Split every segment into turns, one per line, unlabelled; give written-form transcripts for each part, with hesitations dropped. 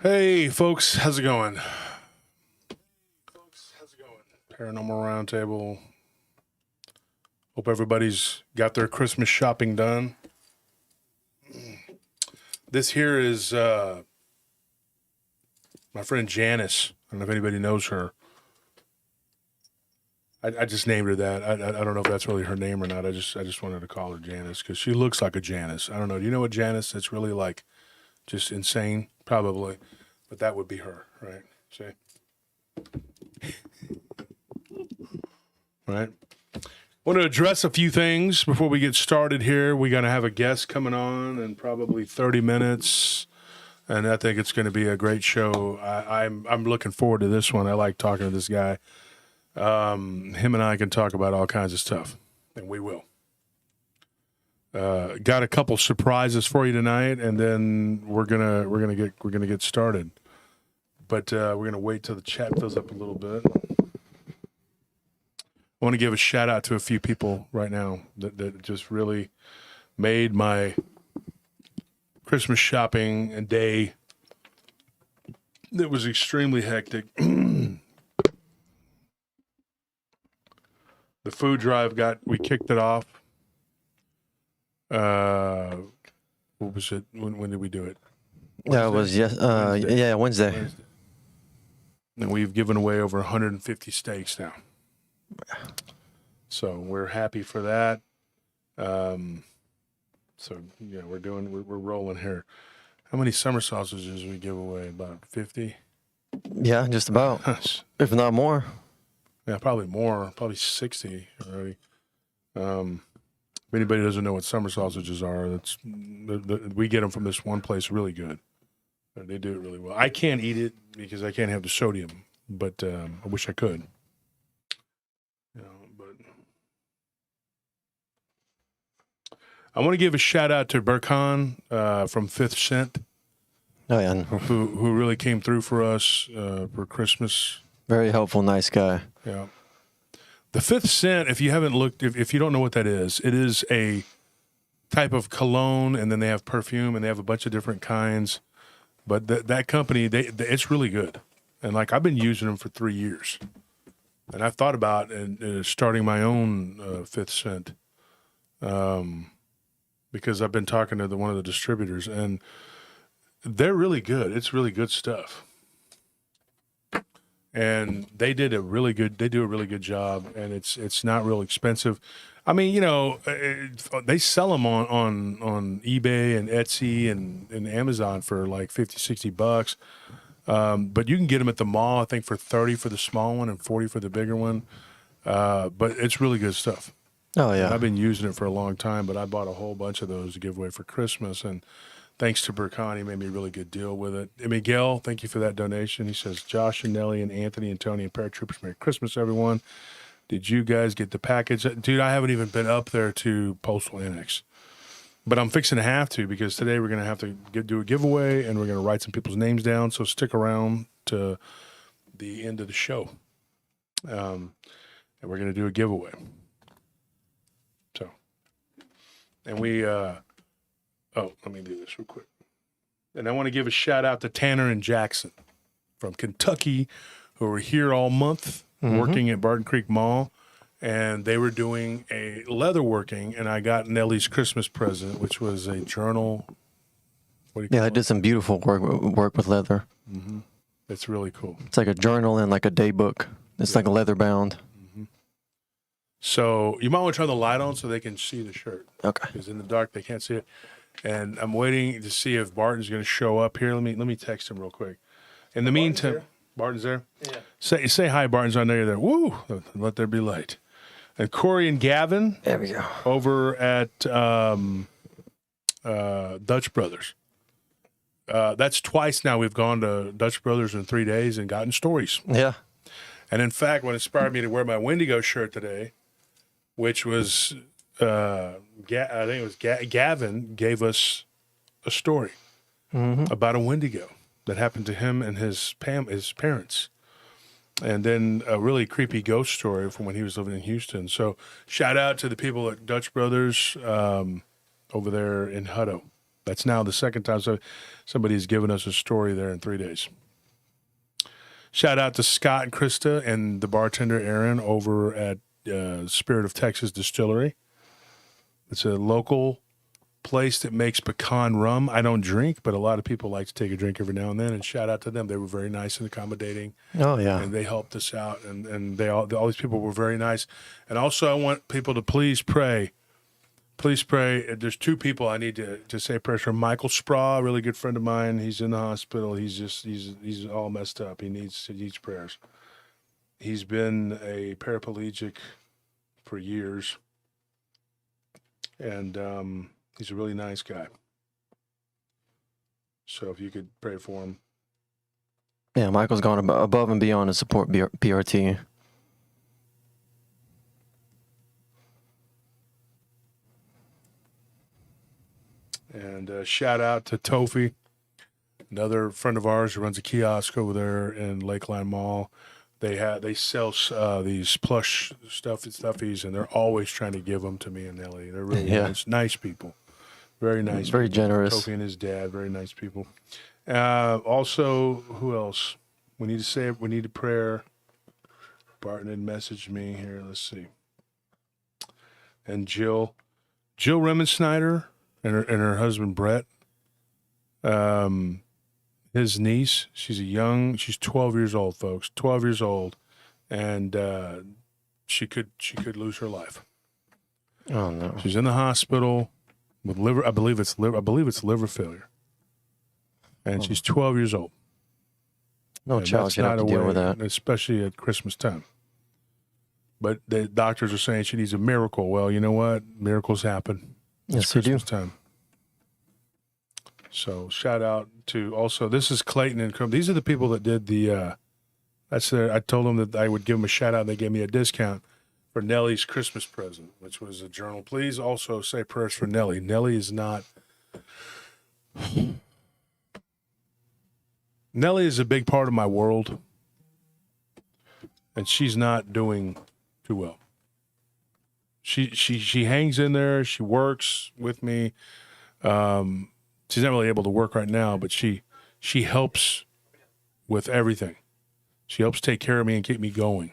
Hey, folks, how's it going? Paranormal Roundtable. Hope everybody's got their Christmas shopping done. This here is my friend Janice. I don't know if anybody knows her. I just named her that. I don't know if that's really her name or not. I just wanted to call her Janice because she looks like a Janice. I don't know. Do you know what Janice that's really like? Just insane? Probably. But that would be her, right? See? Right. I want to address a few things before we get started here. We're going to have a guest coming on in probably 30 minutes, and I think it's going to be a great show. I'm looking forward to this one. I like talking to this guy. Him and I can talk about all kinds of stuff, and we will. Got a couple surprises for you tonight, and then we're gonna get started. But we're gonna wait till the chat fills up a little bit. I want to give a shout out to a few people right now that just really made my Christmas shopping and day. It was extremely hectic. The food drive we kicked it off. What was it? When did we do it?
Yeah, it was Wednesday.
And we've given away over 150 steaks now. So we're happy for that. So yeah, we're rolling here. How many summer sausages we give away? About 50?
Yeah, just about. If not more.
Yeah, probably more. Probably 60 already. If anybody doesn't know what summer sausages are, we get them from this one place, really good. They do it really well. I can't eat it because I can't have the sodium, but I wish I could. But I want to give a shout out to Burkhan from Fifth Scent.
Oh yeah,
who really came through for us for Christmas.
Very helpful, nice guy.
Yeah. The Fifth Scent, if you haven't looked, if you don't know what that is, it is a type of cologne, and then they have perfume, and they have a bunch of different kinds. But that company, it's really good. And like I've been using them for 3 years. And I've thought about starting my own Fifth Scent because I've been talking to one of the distributors, and they're really good. It's really good stuff. And they do a really good job, and it's not real expensive. I mean, they sell them on eBay and Etsy and Amazon for like $50-$60. But you can get them at the mall, I think, for $30 for the small one and $40 for the bigger one. But it's really good stuff.
Oh yeah,
and I've been using it for a long time, but I bought a whole bunch of those to give away for Christmas, and thanks to Burkhan, he made me a really good deal with it. And Miguel, thank you for that donation. He says, Josh and Nelly and Anthony and Tony and Paratroopers, Merry Christmas, everyone. Did you guys get the package? Dude, I haven't even been up there to Postal Annex. But I'm fixing to have to, because today we're going to have to do a giveaway, and we're going to write some people's names down. So stick around to the end of the show. And we're going to do a giveaway. So, and let me do this real quick. And I want to give a shout out to Tanner and Jackson from Kentucky, who were here all month working at Barton Creek Mall. And they were doing a leatherworking, and I got Nellie's Christmas present, which was a journal. What do you call it?
I did some beautiful work with leather.
Mm-hmm. It's really cool.
It's like a journal and like a day book. It's like a leather bound.
Mm-hmm. So you might want to turn the light on so they can see the shirt.
Okay.
Because in the dark they can't see it. And I'm waiting to see if Barton's going to show up here. Let me text him real quick. In the meantime, Barton's there? Yeah. Say hi, Barton's. I know you're there. Woo! Let there be light. And Corey and Gavin.
There we go.
Over at Dutch Brothers. That's twice now we've gone to Dutch Brothers in 3 days and gotten stories.
Yeah.
And in fact, what inspired me to wear my Wendigo shirt today, which was, I think it was Gavin gave us a story about a Wendigo that happened to him and his parents. And then a really creepy ghost story from when he was living in Houston. So shout out to the people at Dutch Brothers over there in Hutto. That's now the second time somebody's given us a story there in 3 days. Shout out to Scott and Krista and the bartender Aaron over at Spirit of Texas Distillery. It's a local place that makes pecan rum. I don't drink, but a lot of people like to take a drink every now and then. And shout out to them; they were very nice and accommodating.
Oh yeah.
And they helped us out, and all these people were very nice. And also, I want people to please pray. Please pray. There's 2 people I need to say prayers for. Michael Spraw, a really good friend of mine. He's in the hospital. He's all messed up. He needs prayers. He's been a paraplegic for years, and he's a really nice guy. So if you could pray for him.
Yeah, Michael's gone above and beyond to support PRT.
And shout out to Tofi, another friend of ours who runs a kiosk over there in Lakeline Mall. They sell these plush stuffies, and they're always trying to give them to me and Nelly. They're really nice people, very nice,
very
people.
generous.
Tofi and his dad, very nice people. Also, who else? We need a prayer. Barton had messaged me here. Let's see. And Jill Remensnyder and her husband Brett. His niece, she's 12 years old, folks. 12 years old, and she could lose her life.
Oh no.
She's in the hospital with liver. I believe it's liver failure, and she's 12 years old.
No child should have to deal with that,
especially at Christmas time. But the doctors are saying she needs a miracle. Well, you know what? Miracles happen.
Yes, they do.
Christmas time. So shout out to also, this is Clayton and Crum. These are the people that did the, I told them that I would give them a shout out. And they gave me a discount for Nellie's Christmas present, which was a journal. Please also say prayers for Nellie. Nellie is a big part of my world, and she's not doing too well. She hangs in there. She works with me. She's not really able to work right now, but she helps with everything. She helps take care of me and keep me going.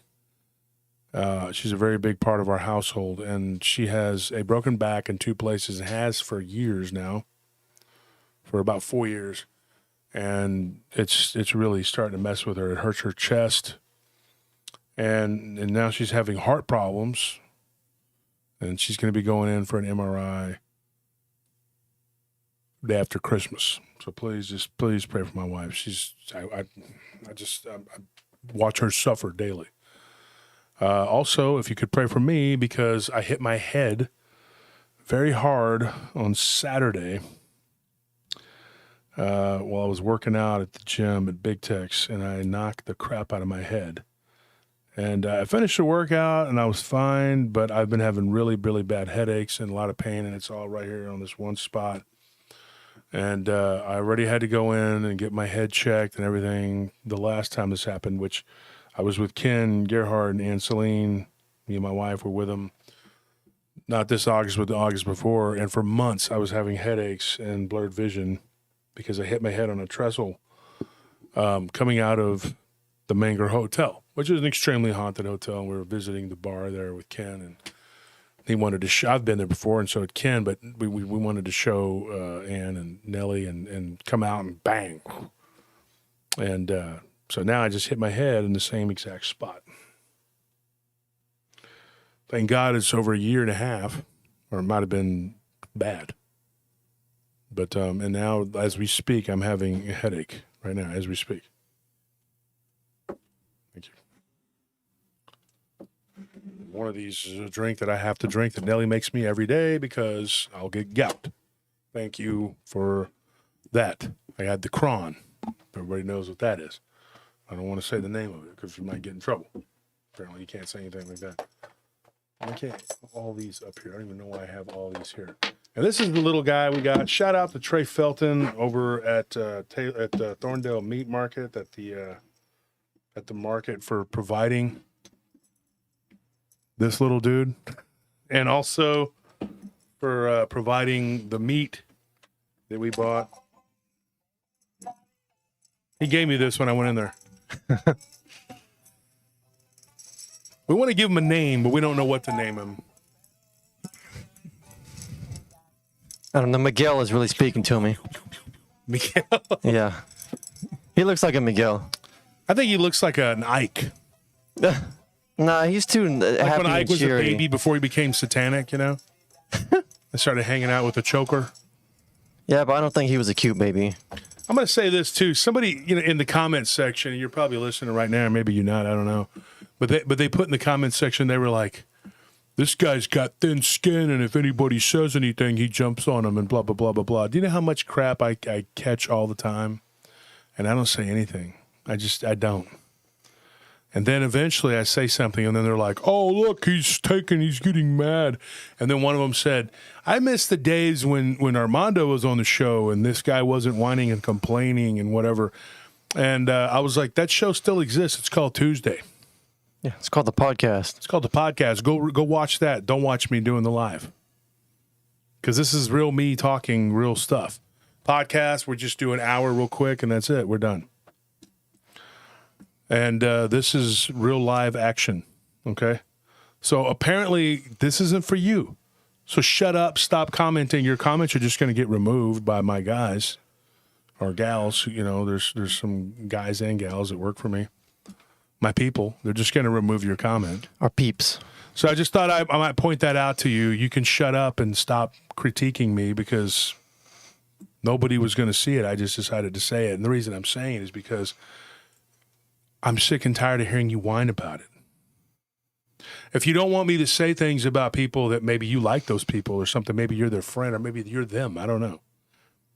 She's a very big part of our household, and she has a broken back in 2 places, and has for years now, for about 4 years. And it's really starting to mess with her. It hurts her chest, and now she's having heart problems, and she's going to be going in for an MRI day after Christmas. So please pray for my wife. I watch her suffer daily. Also, if you could pray for me, because I hit my head very hard on Saturday while I was working out at the gym at Big Tex, and I knocked the crap out of my head. And I finished the workout, and I was fine, but I've been having really, really bad headaches and a lot of pain, and it's all right here on this one spot. And I already had to go in and get my head checked and everything the last time this happened, which I was with Ken Gerhard and Ann Celine. Me and my wife were with them. Not this August, but the August before. And for months, I was having headaches and blurred vision because I hit my head on a trestle coming out of the Manger Hotel, which is an extremely haunted hotel. And we were visiting the bar there with Ken, and he wanted to I've been there before, and so did Ken, but we wanted to show Ann and Nellie and come out and bang. And so now I just hit my head in the same exact spot. Thank God it's over 1.5 years, or it might have been bad. But and now as we speak, I'm having a headache right now as we speak. Thank you. One of these is a drink that I have to drink that Nellie makes me every day because I'll get gout. Thank you for that. I had the Cron. Everybody knows what that is. I don't want to say the name of it because you might get in trouble. Apparently you can't say anything like that. I can't all these up here. I don't even know why I have all these here. And this is the little guy we got. Shout out to Trey Felton over at Thorndale Meat Market at the market for providing this little dude, and also for providing the meat that we bought. He gave me this when I went in there. We want to give him a name, but we don't know what to name him.
I don't know. Miguel is really speaking to me.
Miguel.
Yeah. He looks like a Miguel.
I think he looks like an Ike.
Nah, he's too
Like
happy
when Ike
and
was a
cheery.
baby before he became satanic, you know? I started hanging out with a choker.
Yeah, but I don't think he was a cute baby.
I'm going to say this too. Somebody, in the comments section, and you're probably listening right now, or maybe you're not, I don't know. But they put in the comments section, they were like, this guy's got thin skin, and if anybody says anything, he jumps on him and blah, blah, blah, blah, blah. Do you know how much crap I catch all the time? And I don't say anything. I don't. And then eventually I say something, and then they're like, oh, look, he's getting mad. And then one of them said, I miss the days when Armando was on the show and this guy wasn't whining and complaining and whatever. And I was like, that show still exists. It's called Tuesday.
Yeah, it's called The Podcast.
It's called The Podcast. Go watch that. Don't watch me doing the live. Because this is real me talking real stuff. Podcast, we're just doing an hour real quick, and that's it. We're done. And this is real live action, okay? So apparently this isn't for you. So shut up, stop commenting. Your comments are just going to get removed by my guys or gals. There's some guys and gals that work for me. My people, they're just going to remove your comment.
Our peeps.
So I just thought I might point that out to you. You can shut up and stop critiquing me because nobody was going to see it. I just decided to say it. And the reason I'm saying it is because I'm sick and tired of hearing you whine about it. If you don't want me to say things about people that maybe you like those people or something, maybe you're their friend or maybe you're them, I don't know.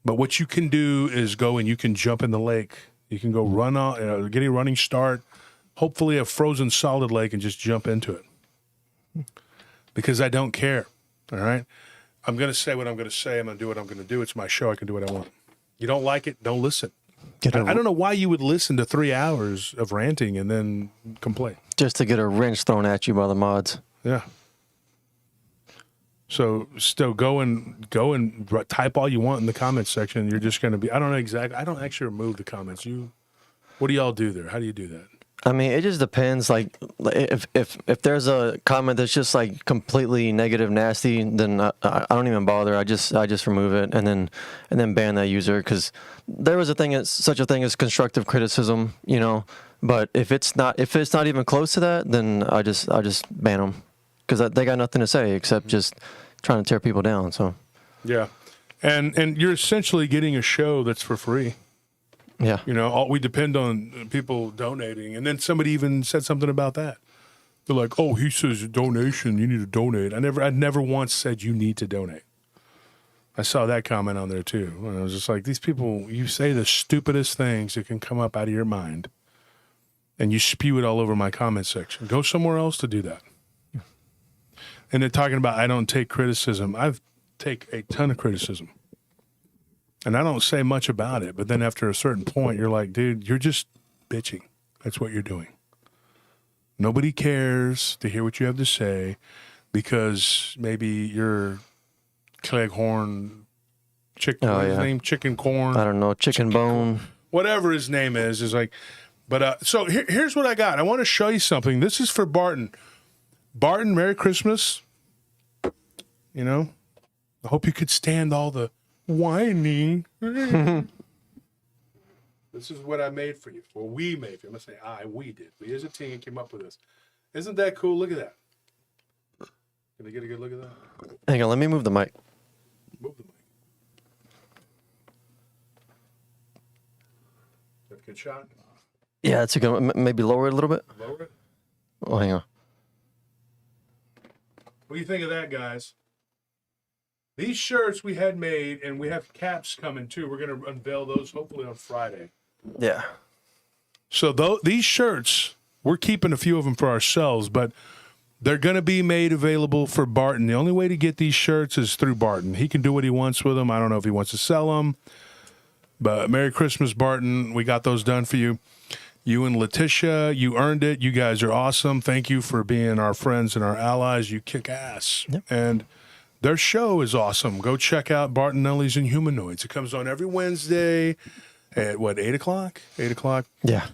But what you can do is go and you can jump in the lake. You can go run on, get a running start, hopefully a frozen solid lake, and just jump into it. Because I don't care, all right? I'm going to say what I'm going to say. I'm going to do what I'm going to do. It's my show. I can do what I want. You don't like it, don't listen. I don't know why you would listen to 3 hours of ranting and then complain.
Just to get a wrench thrown at you by the mods.
Yeah. So still go and type all you want in the comments section. You're just going to be, I don't know exactly. I don't actually remove the comments. What do y'all do there? How do you do that?
I mean, it just depends. Like, if there's a comment that's just like completely negative, nasty, then I don't even bother. I just remove it and then ban that user, because there was such a thing as constructive criticism, But if it's not even close to that, then I just ban them, because they got nothing to say except just trying to tear people down. So
yeah, and you're essentially getting a show that's for free.
Yeah.
We depend on people donating. And then somebody even said something about that. They're like, oh, he says donation, you need to donate. I never once said you need to donate. I saw that comment on there too. And I was just like, these people, you say the stupidest things that can come up out of your mind, and you spew it all over my comment section. Go somewhere else to do that. And they're talking about, I don't take criticism. I take a ton of criticism. And I don't say much about it, but then after a certain point, you're like, dude, you're just bitching. That's what you're doing. Nobody cares to hear what you have to say because maybe you're Cleghorn, what's his name? Chicken corn.
I don't know, chicken bone.
Whatever his name is like, but so here's what I got. I want to show you something. This is for Barton. Barton, Merry Christmas. I hope you could stand all the whining. This is what I made for you. Well, we made for you. I'm going to say we did. We as a team came up with this. Isn't that cool? Look at that. Can I get a good look at that?
Hang on, let me move the mic.
Move the mic. Is that a good shot?
Yeah, it's okay. Maybe lower it a little bit.
Lower it?
Oh, hang on.
What do you think of that, guys? These shirts we had made, and we have caps coming too. We're going to unveil those hopefully on Friday.
Yeah.
So these shirts, we're keeping a few of them for ourselves, but they're going to be made available for Barton. The only way to get these shirts is through Barton. He can do what he wants with them. I don't know if he wants to sell them, but Merry Christmas, Barton. We got those done for you. You and Letitia, you earned it. You guys are awesome. Thank you for being our friends and our allies. You kick ass.
Yep.
And their show is awesome. Go check out Bartonelli's and Humanoids. It comes on every Wednesday at, 8 o'clock? 8 o'clock?
Yeah.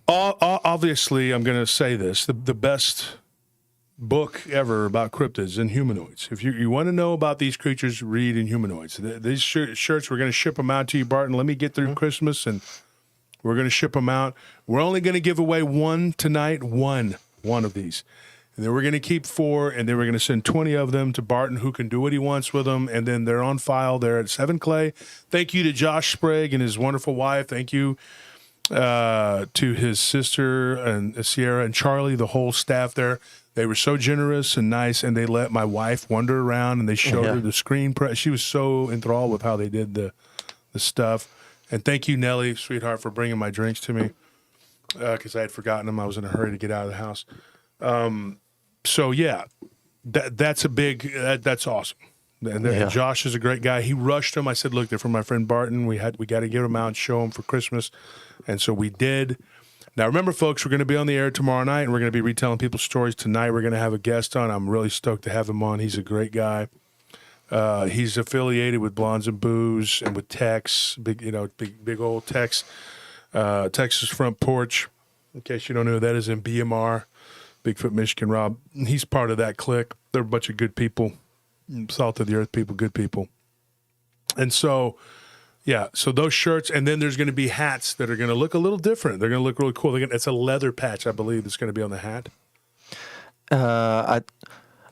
Obviously, I'm going to say this. The best book ever about cryptids and humanoids. If you want to know about these creatures, read Inhumanoids. These shirts, we're going to ship them out to you, Barton. Let me get through Christmas, and we're going to ship them out. We're only going to give away one tonight, one of these. And then we're going to keep 4, and then we're going to send 20 of them to Barton, who can do what he wants with them, and then they're on file there at 7 Clay. Thank you to Josh Sprague and his wonderful wife. Thank you to his sister and Sierra and Charlie, the whole staff there. They were so generous and nice, and they let my wife wander around, and they showed her the screen press. She was so enthralled with how they did the stuff. And thank you, Nellie, sweetheart, for bringing my drinks to me because I had forgotten them. I was in a hurry to get out of the house. So, yeah, that's a big that's awesome. And Josh is a great guy. He rushed them. I said, look, they're from my friend Barton. We got to get them out and show them for Christmas. And so we did. Now, remember, folks, we're going to be on the air tomorrow night, and we're going to be retelling people's stories tonight. We're going to have a guest on. I'm really stoked to have him on. He's a great guy. He's affiliated with Blondes and Booze and with Tex, big old Tex, Texas Front Porch. In case you don't know, that is in BMR, Bigfoot Michigan Rob. He's part of that clique. They're a bunch of good people, salt of the earth people, good people. And so... yeah, so those shirts, and then there's going to be hats that are going to look a little different. They're going to look really cool. It's a leather patch, I believe, that's going to be on the hat.
I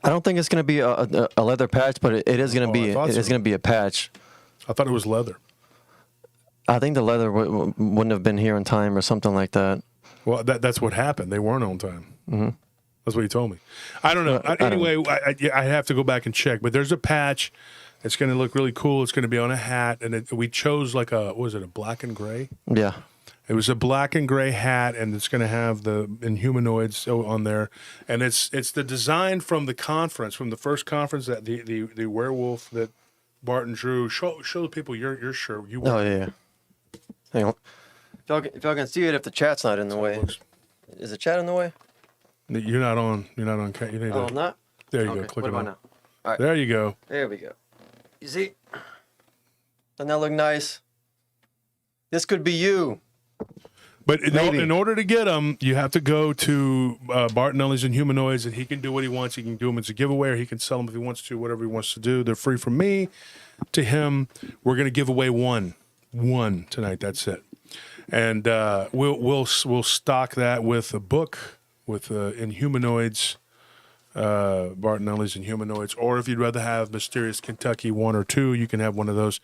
don't think it's going to be a leather patch, but it is going to be. It is going to be a patch. I
thought it was leather.
I think the leather wouldn't have been here in time or something like that.
Well, that's what happened. They weren't on time. Mm-hmm. That's what he told me. I don't know. Anyway, I have to go back and check, but there's a patch. It's going to look really cool. It's going to be on a hat, and we chose like a black and gray?
Yeah.
It was a black and gray hat, and it's going to have the Inhumanoids on there, and it's the design from the conference, from the first conference, that the werewolf that Barton drew. Show the people your shirt.
Yeah. Hang on. If y'all can see it, if the chat's not in the way, is the chat in the way?
You're not on. You need
I'm not.
There you go. Click it on.
Now? All right.
There you go.
There we go. You see? Doesn't that look nice? This could be you.
But in order to get them, you have to go to Bartonelli's and Humanoids, and he can do what he wants. He can do them as a giveaway, or he can sell them if he wants to, whatever he wants to do. They're free from me to him. We're going to give away one tonight. That's it. And we'll stock that with a book with Inhumanoids. Bartonelli's and Humanoids, or if you'd rather have Mysterious Kentucky 1 or 2, you can have one of those.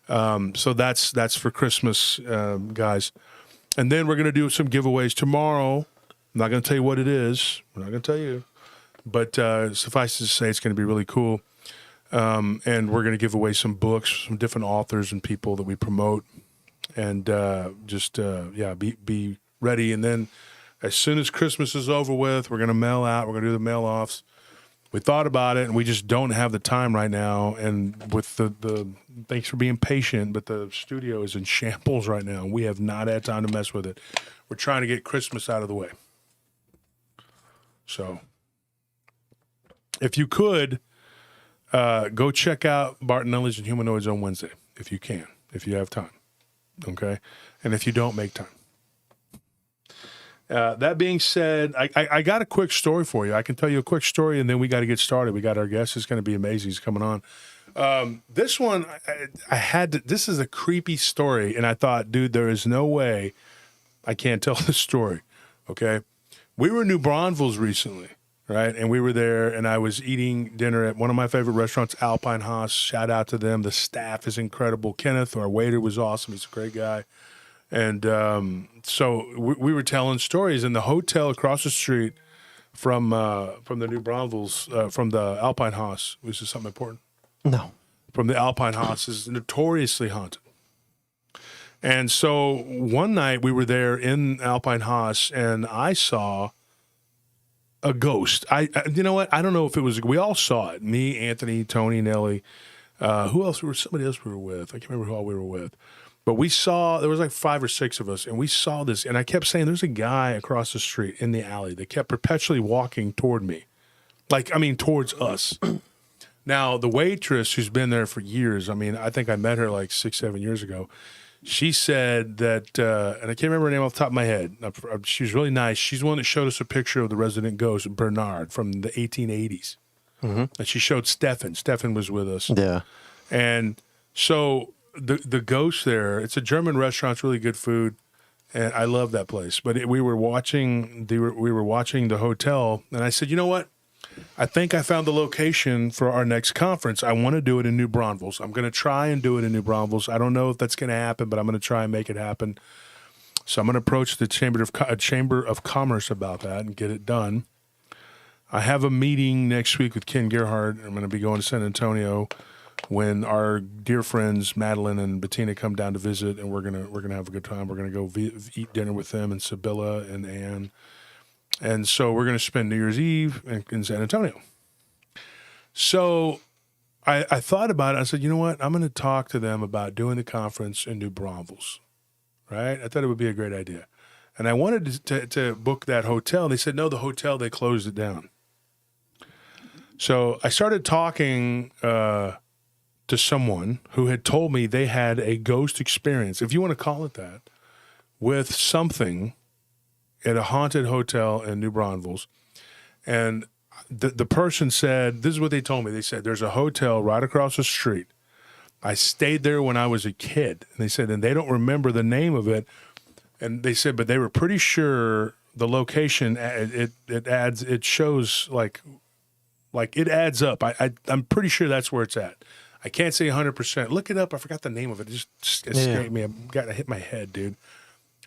So that's for Christmas, guys. And then we're going to do some giveaways tomorrow. I'm not going to tell you what it is. We're not going to tell you. But suffice to say, it's going to be really cool. And we're going to give away some books from different authors and people that we promote. And be ready. And then as soon as Christmas is over with, we're going to mail out. We're going to do the mail-offs. We thought about it, and we just don't have the time right now. And with the thanks for being patient, but the studio is in shambles right now. We have not had time to mess with it. We're trying to get Christmas out of the way. So if you could, go check out Bartonelli's and Humanoids on Wednesday, if you can, if you have time. Okay? And if you don't, make time. That being said, I got a quick story for you. I can tell you a quick story, and then we got to get started. We got our guest. It's going to be amazing. He's coming on. This one, this is a creepy story, and I thought, dude, there is no way I can't tell this story, okay? We were in New Braunfels recently, right? And we were there, and I was eating dinner at one of my favorite restaurants, Alpine Haas. Shout out to them. The staff is incredible. Kenneth, our waiter, was awesome. He's a great guy. And so we were telling stories in the hotel across the street from the New Braunfels, from the Alpine Haas. Was this something important?
No.
From the Alpine Haas is notoriously haunted. And so one night we were there in Alpine Haas, and I saw a ghost. You know what? I don't know if it was. We all saw it. Me, Anthony, Tony, Nellie. Who else? Somebody else we were with. I can't remember who all we were with. But we saw, there was like 5 or 6 of us, and we saw this, and I kept saying, there's a guy across the street in the alley that kept perpetually walking toward me. Towards us. Now, the waitress who's been there for years, I mean, I think I met her like 6, 7 years ago. She said that, and I can't remember her name off the top of my head. She was really nice. She's the one that showed us a picture of the resident ghost, Bernard, from the 1880s. And she showed Stefan. Stefan was with us.
Yeah.
And so the ghost there, it's a German restaurant, it's really good food, and I love that place. But we were watching the hotel, and I said, you know what? I think I found the location for our next conference. I want to do it in New Braunfels. I'm going to try and do it in New Braunfels. I don't know if that's going to happen, but I'm going to try and make it happen. So I'm going to approach the Chamber of Commerce about that and get it done. I have a meeting next week with Ken Gerhardt. I'm going to be going to San Antonio when our dear friends Madeline and Bettina come down to visit, and we're gonna have a good time. We're gonna go eat dinner with them and Sibylla and Ann. And so we're going to spend New Year's Eve in San Antonio. So I thought about it. I said, you know what? I'm going to talk to them about doing the conference in New Braunfels, right? I thought it would be a great idea. And I wanted to book that hotel. They said, no, the hotel, they closed it down. So I started talking to someone who had told me they had a ghost experience, if you want to call it that, with something at a haunted hotel in New Braunfels. And the person said, this is what they told me. They said, there's a hotel right across the street. I stayed there when I was a kid. And they said, and they don't remember the name of it. And they said, but they were pretty sure the location, it shows like it adds up. I'm pretty sure that's where it's at. I can't say 100%. Look it up. I forgot the name of it. It just escaped me. I've got to hit my head, dude.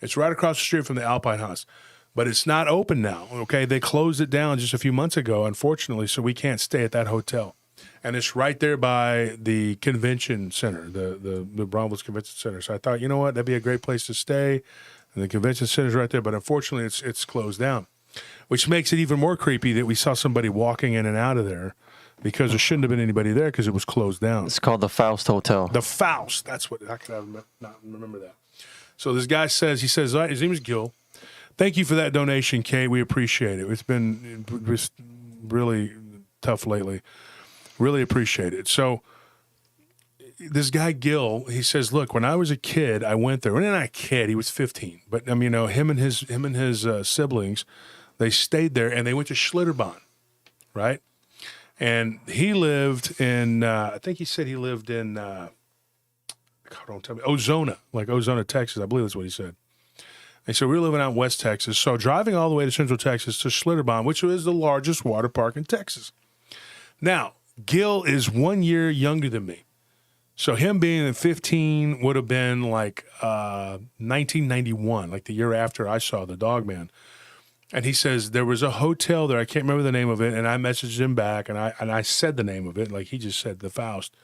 It's right across the street from the Alpine House, but it's not open now. Okay, they closed it down just a few months ago, unfortunately, so we can't stay at that hotel. And it's right there by the convention center, the Braunfels Convention Center. So I thought, you know what, that'd be a great place to stay. And the convention center's right there, but unfortunately, it's closed down, which makes it even more creepy that we saw somebody walking in and out of there because there shouldn't have been anybody there because it was closed down.
It's called the Faust Hotel.
The Faust. That's what I could not remember that. So this guy says, his name is Gil. Thank you for that donation, Kate. We appreciate it. It's been really tough lately. Really appreciate it. So this guy, Gil, he says, look, when I was a kid, I went there. Well, not a kid, he was 15. But, him and his siblings, they stayed there, and they went to Schlitterbahn, right? And he lived in, I think he said he lived in, God, don't tell me, Ozona, Texas. I believe that's what he said. And so we were living out in West Texas. So driving all the way to Central Texas to Schlitterbahn, which is the largest water park in Texas. Now, Gil is 1 year younger than me. So him being 15 would have been like 1991, like the year after I saw the Dogman. And he says there was a hotel there. I can't remember the name of it. And I messaged him back, and I said the name of it, like he just said, the Faust.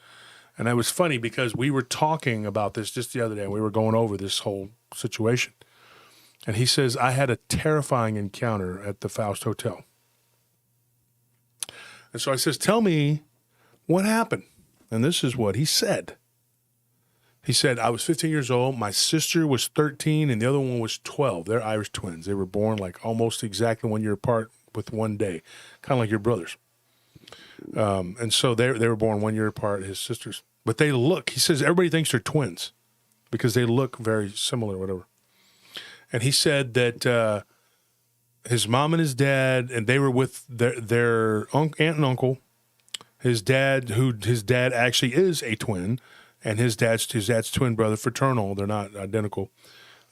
And it was funny because we were talking about this just the other day, and we were going over this whole situation. And he says, I had a terrifying encounter at the Faust Hotel. And so I says, tell me what happened. And this is what he said. He said, I was 15 years old. My sister was 13, and the other one was 12. They're Irish twins. They were born like almost exactly 1 year apart with one day, kind of like your brothers. And so they were born 1 year apart, his sisters. But they look, he says, everybody thinks they're twins because they look very similar, whatever. And he said that his mom and his dad, and they were with their aunt and uncle. His dad actually is a twin, and his dad's twin brother, fraternal. They're not identical.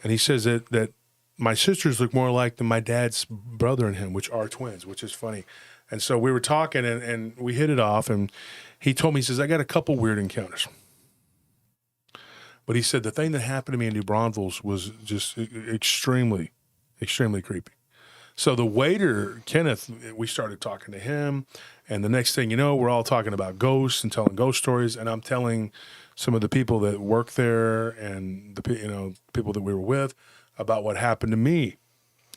And he says that my sisters look more like my dad's brother and him, which are twins, which is funny. And so we were talking, and we hit it off, and he told me, he says, I got a couple weird encounters. But he said the thing that happened to me in New Braunfels was just extremely, extremely creepy. So the waiter, Kenneth, we started talking to him, and the next thing you know, we're all talking about ghosts and telling ghost stories, and I'm telling some of the people that work there and the people that we were with about what happened to me.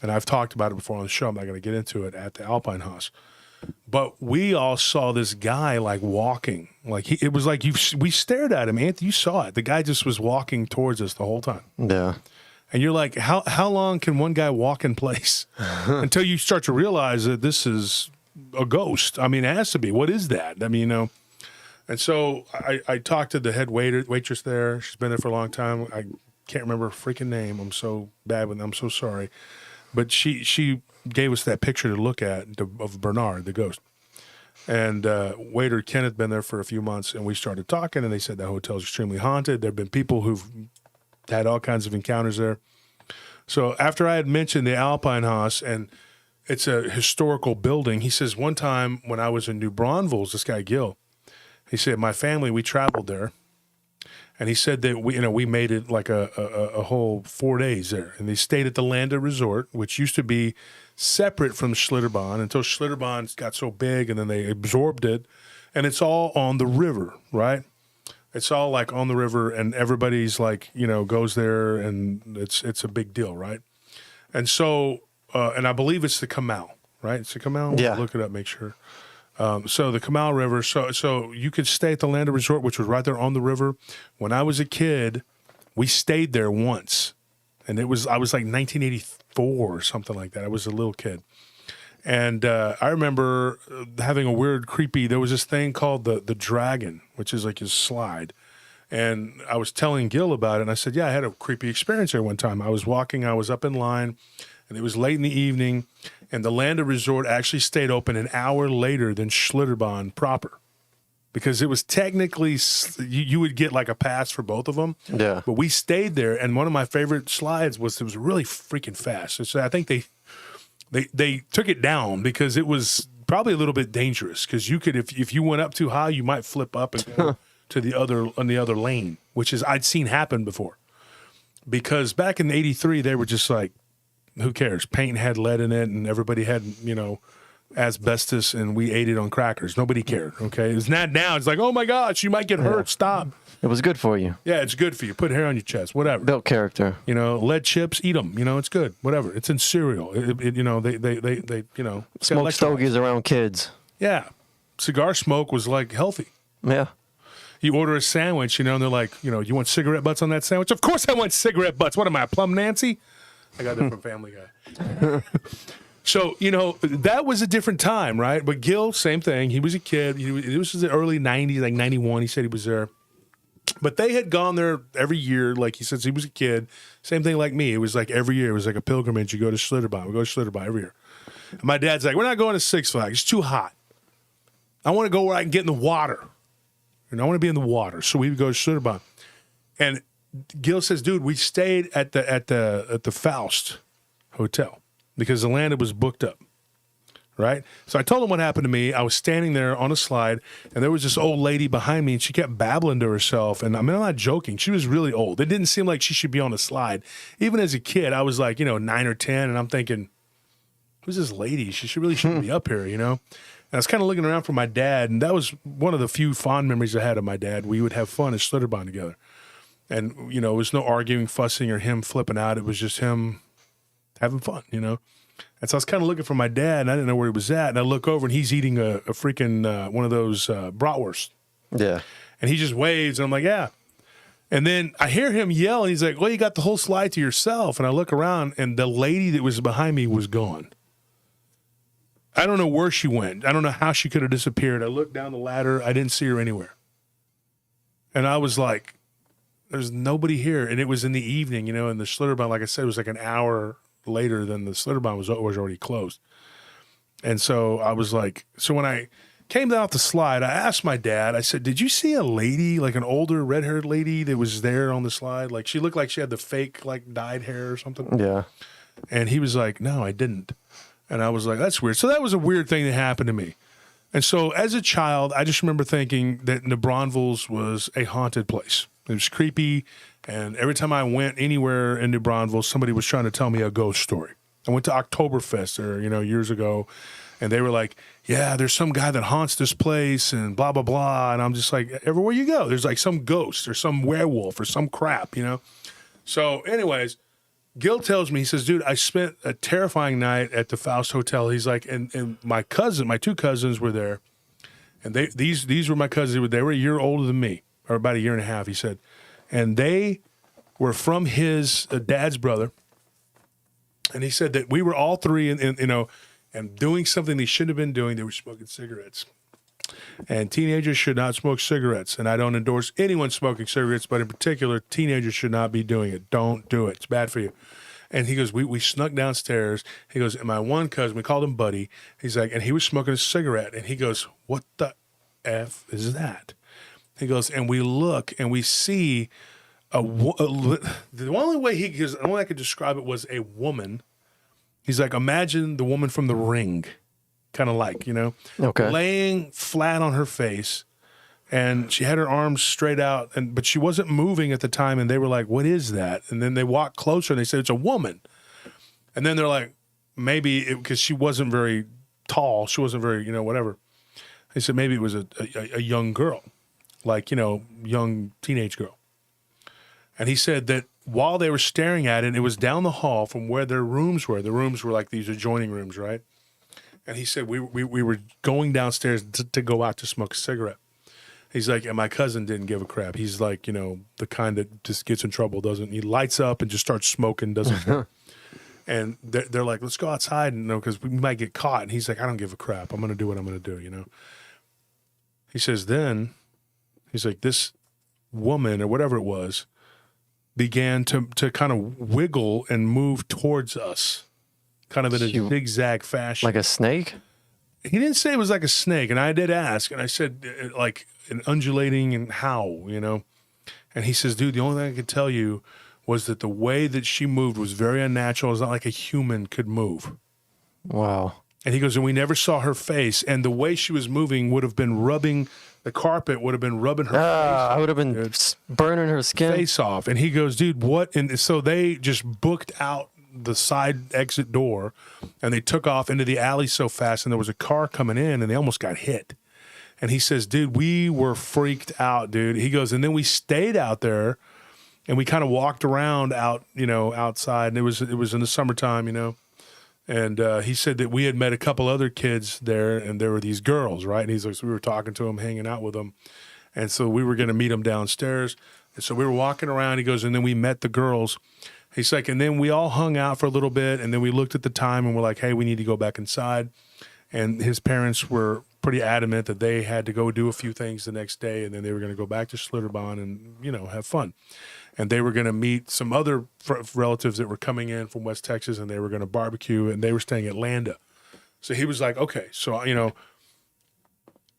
And I've talked about it before on the show. I'm not going to get into it at the Alpine House. But we all saw this guy like walking. Like it was like we stared at him. Anthony, you saw it. The guy just was walking towards us the whole time.
Yeah.
And you're like, how long can one guy walk in place until you start to realize that this is a ghost? I mean, it has to be. What is that? I mean, And so I talked to the head waitress there. She's been there for a long time. I can't remember her freaking name. I'm so bad with them. I'm so sorry. But she gave us that picture to look at of Bernard, the ghost. And waiter Kenneth been there for a few months, and we started talking, and they said that hotel's extremely haunted. There have been people who've had all kinds of encounters there. So after I had mentioned the Alpine House, and it's a historical building, he says, one time when I was in New Braunfels, this guy Gil, he said, my family, we traveled there. And he said that we made it like a whole 4 days there. And they stayed at the Landa Resort, which used to be separate from Schlitterbahn until Schlitterbahn got so big and then they absorbed it. And it's all on the river, right? It's all like on the river, and everybody's like, goes there, and it's a big deal, right? And so, and I believe it's the Canal, right? It's the Canal?
Yeah.
Look it up, make sure. So the Canal River, so you could stay at the Landa Resort, which was right there on the river. When I was a kid, we stayed there once, and I was like 1984 or something like that. I was a little kid. And I remember having a weird, creepy, there was this thing called the Dragon, which is like his slide. And I was telling Gil about it, and I said, yeah, I had a creepy experience there one time. I was walking, I was up in line, and it was late in the evening, and the Landa Resort actually stayed open an hour later than Schlitterbahn proper. Because it was technically, you would get like a pass for both of them.
Yeah.
But we stayed there, and one of my favorite slides was, it was really freaking fast. So I think they took it down because it was probably a little bit dangerous, because you could, if you went up too high, you might flip up and go to the other lane, which is I'd seen happen before. Because back in '83, they were just like, who cares? Paint had lead in it, and everybody had, asbestos, and we ate it on crackers. Nobody cared, okay? It's not now. It's like, oh my gosh, you might get hurt. Stop.
It was good for you.
Yeah, it's good for you. Put hair on your chest, whatever.
Built character.
Lead chips, eat them. It's good. Whatever. It's in cereal. They it's
Smoke
got
stogies around kids.
Yeah. Cigar smoke was like healthy.
Yeah.
You order a sandwich, and they're like, you want cigarette butts on that sandwich? Of course I want cigarette butts. What am I, Plum Nancy? I got that from Family Guy. So, that was a different time, right? But Gil, same thing. He was a kid. It was the early 90s, like 91. He said he was there. But they had gone there every year, like he said, he was a kid. Same thing like me. It was like every year. It was like a pilgrimage. You go to Schlitterbahn. We go to Schlitterbahn every year. And my dad's like, we're not going to Six Flags. It's too hot. I want to go where I can get in the water. And I want to be in the water. So we would go to Schlitterbahn. And Gil says, dude, we stayed at the Faust Hotel because the Landa was booked up. Right? So I told him what happened to me. I was standing there on a slide, and there was this old lady behind me, and she kept babbling to herself. And I'm not joking. She was really old. It didn't seem like she should be on a slide. Even as a kid, I was like, 9 or 10, and I'm thinking, who's this lady? She shouldn't be up here, And I was kind of looking around for my dad, and that was one of the few fond memories I had of my dad. We would have fun at Schlitterbahn together. And, it was no arguing, fussing, or him flipping out. It was just him having fun, And so I was kind of looking for my dad, and I didn't know where he was at. And I look over, and he's eating a freaking one of those bratwurst.
Yeah.
And he just waves, and I'm like, yeah. And then I hear him yell, and he's like, well, you got the whole slide to yourself. And I look around, and the lady that was behind me was gone. I don't know where she went. I don't know how she could have disappeared. I looked down the ladder. I didn't see her anywhere. And I was like, there's nobody here. And it was in the evening, and the Schlitterbahn, like I said, was like an hour later than the Schlitterbahn was already closed. And so I was like, so when I came down off the slide, I asked my dad, I said, did you see a lady, like an older red-haired lady that was there on the slide? Like she looked like she had the fake, like dyed hair or something.
Yeah.
And he was like, no, I didn't. And I was like, that's weird. So that was a weird thing that happened to me. And so as a child, I just remember thinking that New Braunfels was a haunted place. It was creepy. And every time I went anywhere in New Braunfels, somebody was trying to tell me a ghost story. I went to Oktoberfest years ago, and they were like, yeah, there's some guy that haunts this place and blah, blah, blah. And I'm just like, everywhere you go, there's like some ghost or some werewolf or some crap, So anyways, Gil tells me, he says, dude, I spent a terrifying night at the Faust Hotel. He's like, and my two cousins were there. And these were my cousins. They were a year older than me, or about a year and a half, he said. And they were from his dad's brother. And he said that we were all three and doing something they shouldn't have been doing. They were smoking cigarettes. And teenagers should not smoke cigarettes. And I don't endorse anyone smoking cigarettes, but in particular, teenagers should not be doing it. Don't do it. It's bad for you. And he goes, we snuck downstairs. He goes, and my one cousin, we called him Buddy. He's like, and he was smoking a cigarette. And he goes, what the F is that? He goes, and we look and we see the only way the only way I could describe it was a woman. He's like, imagine the woman from The Ring, kind of like,
Okay.
laying flat on her face, and she had her arms straight out, but she wasn't moving at the time. And they were like, "What is that?" And then they walked closer, and they said, "It's a woman." And then they're like, maybe because she wasn't very tall, she wasn't very, whatever. They said maybe it was a young girl, like young teenage girl. And he said that while they were staring at it, it was down the hall from where their rooms were. The rooms were like these adjoining rooms, right? And he said we were going downstairs to go out to smoke a cigarette. He's like, and my cousin didn't give a crap. He's like, the kind that just gets in trouble, he lights up and just starts smoking, doesn't care. And they're like, let's go outside, because we might get caught. And he's like, I don't give a crap. I'm going to do what I'm going to do, He says, then, he's like, this woman or whatever it was began to kind of wiggle and move towards us, kind of in a zigzag fashion.
Like a snake?
He didn't say it was like a snake, and I did ask, and I said, like an undulating and how, And he says, dude, the only thing I could tell you was that the way that she moved was very unnatural. It's not like a human could move.
Wow.
And he goes, and we never saw her face, and the way she was moving would have been rubbing the carpet, would have been rubbing her face.
I would have been burning her skin.
Face off. And he goes, dude, what? And so they just booked out the side exit door, and they took off into the alley so fast, and there was a car coming in, and they almost got hit. And he says, dude, we were freaked out, dude. He goes, and then we stayed out there, and we kind of walked around out, outside, and it was in the summertime, And he said that we had met a couple other kids there, and there were these girls, right? And he's like, so we were talking to them, hanging out with them. And so we were going to meet them downstairs. And so we were walking around. He goes, and then we met the girls. He's like, and then we all hung out for a little bit, and then we looked at the time, and we're like, hey, we need to go back inside. And his parents were pretty adamant that they had to go do a few things the next day, and then they were going to go back to Schlitterbahn and, have fun. And they were going to meet some other relatives that were coming in from West Texas, and they were going to barbecue, and they were staying at Landa. So he was like, okay, so,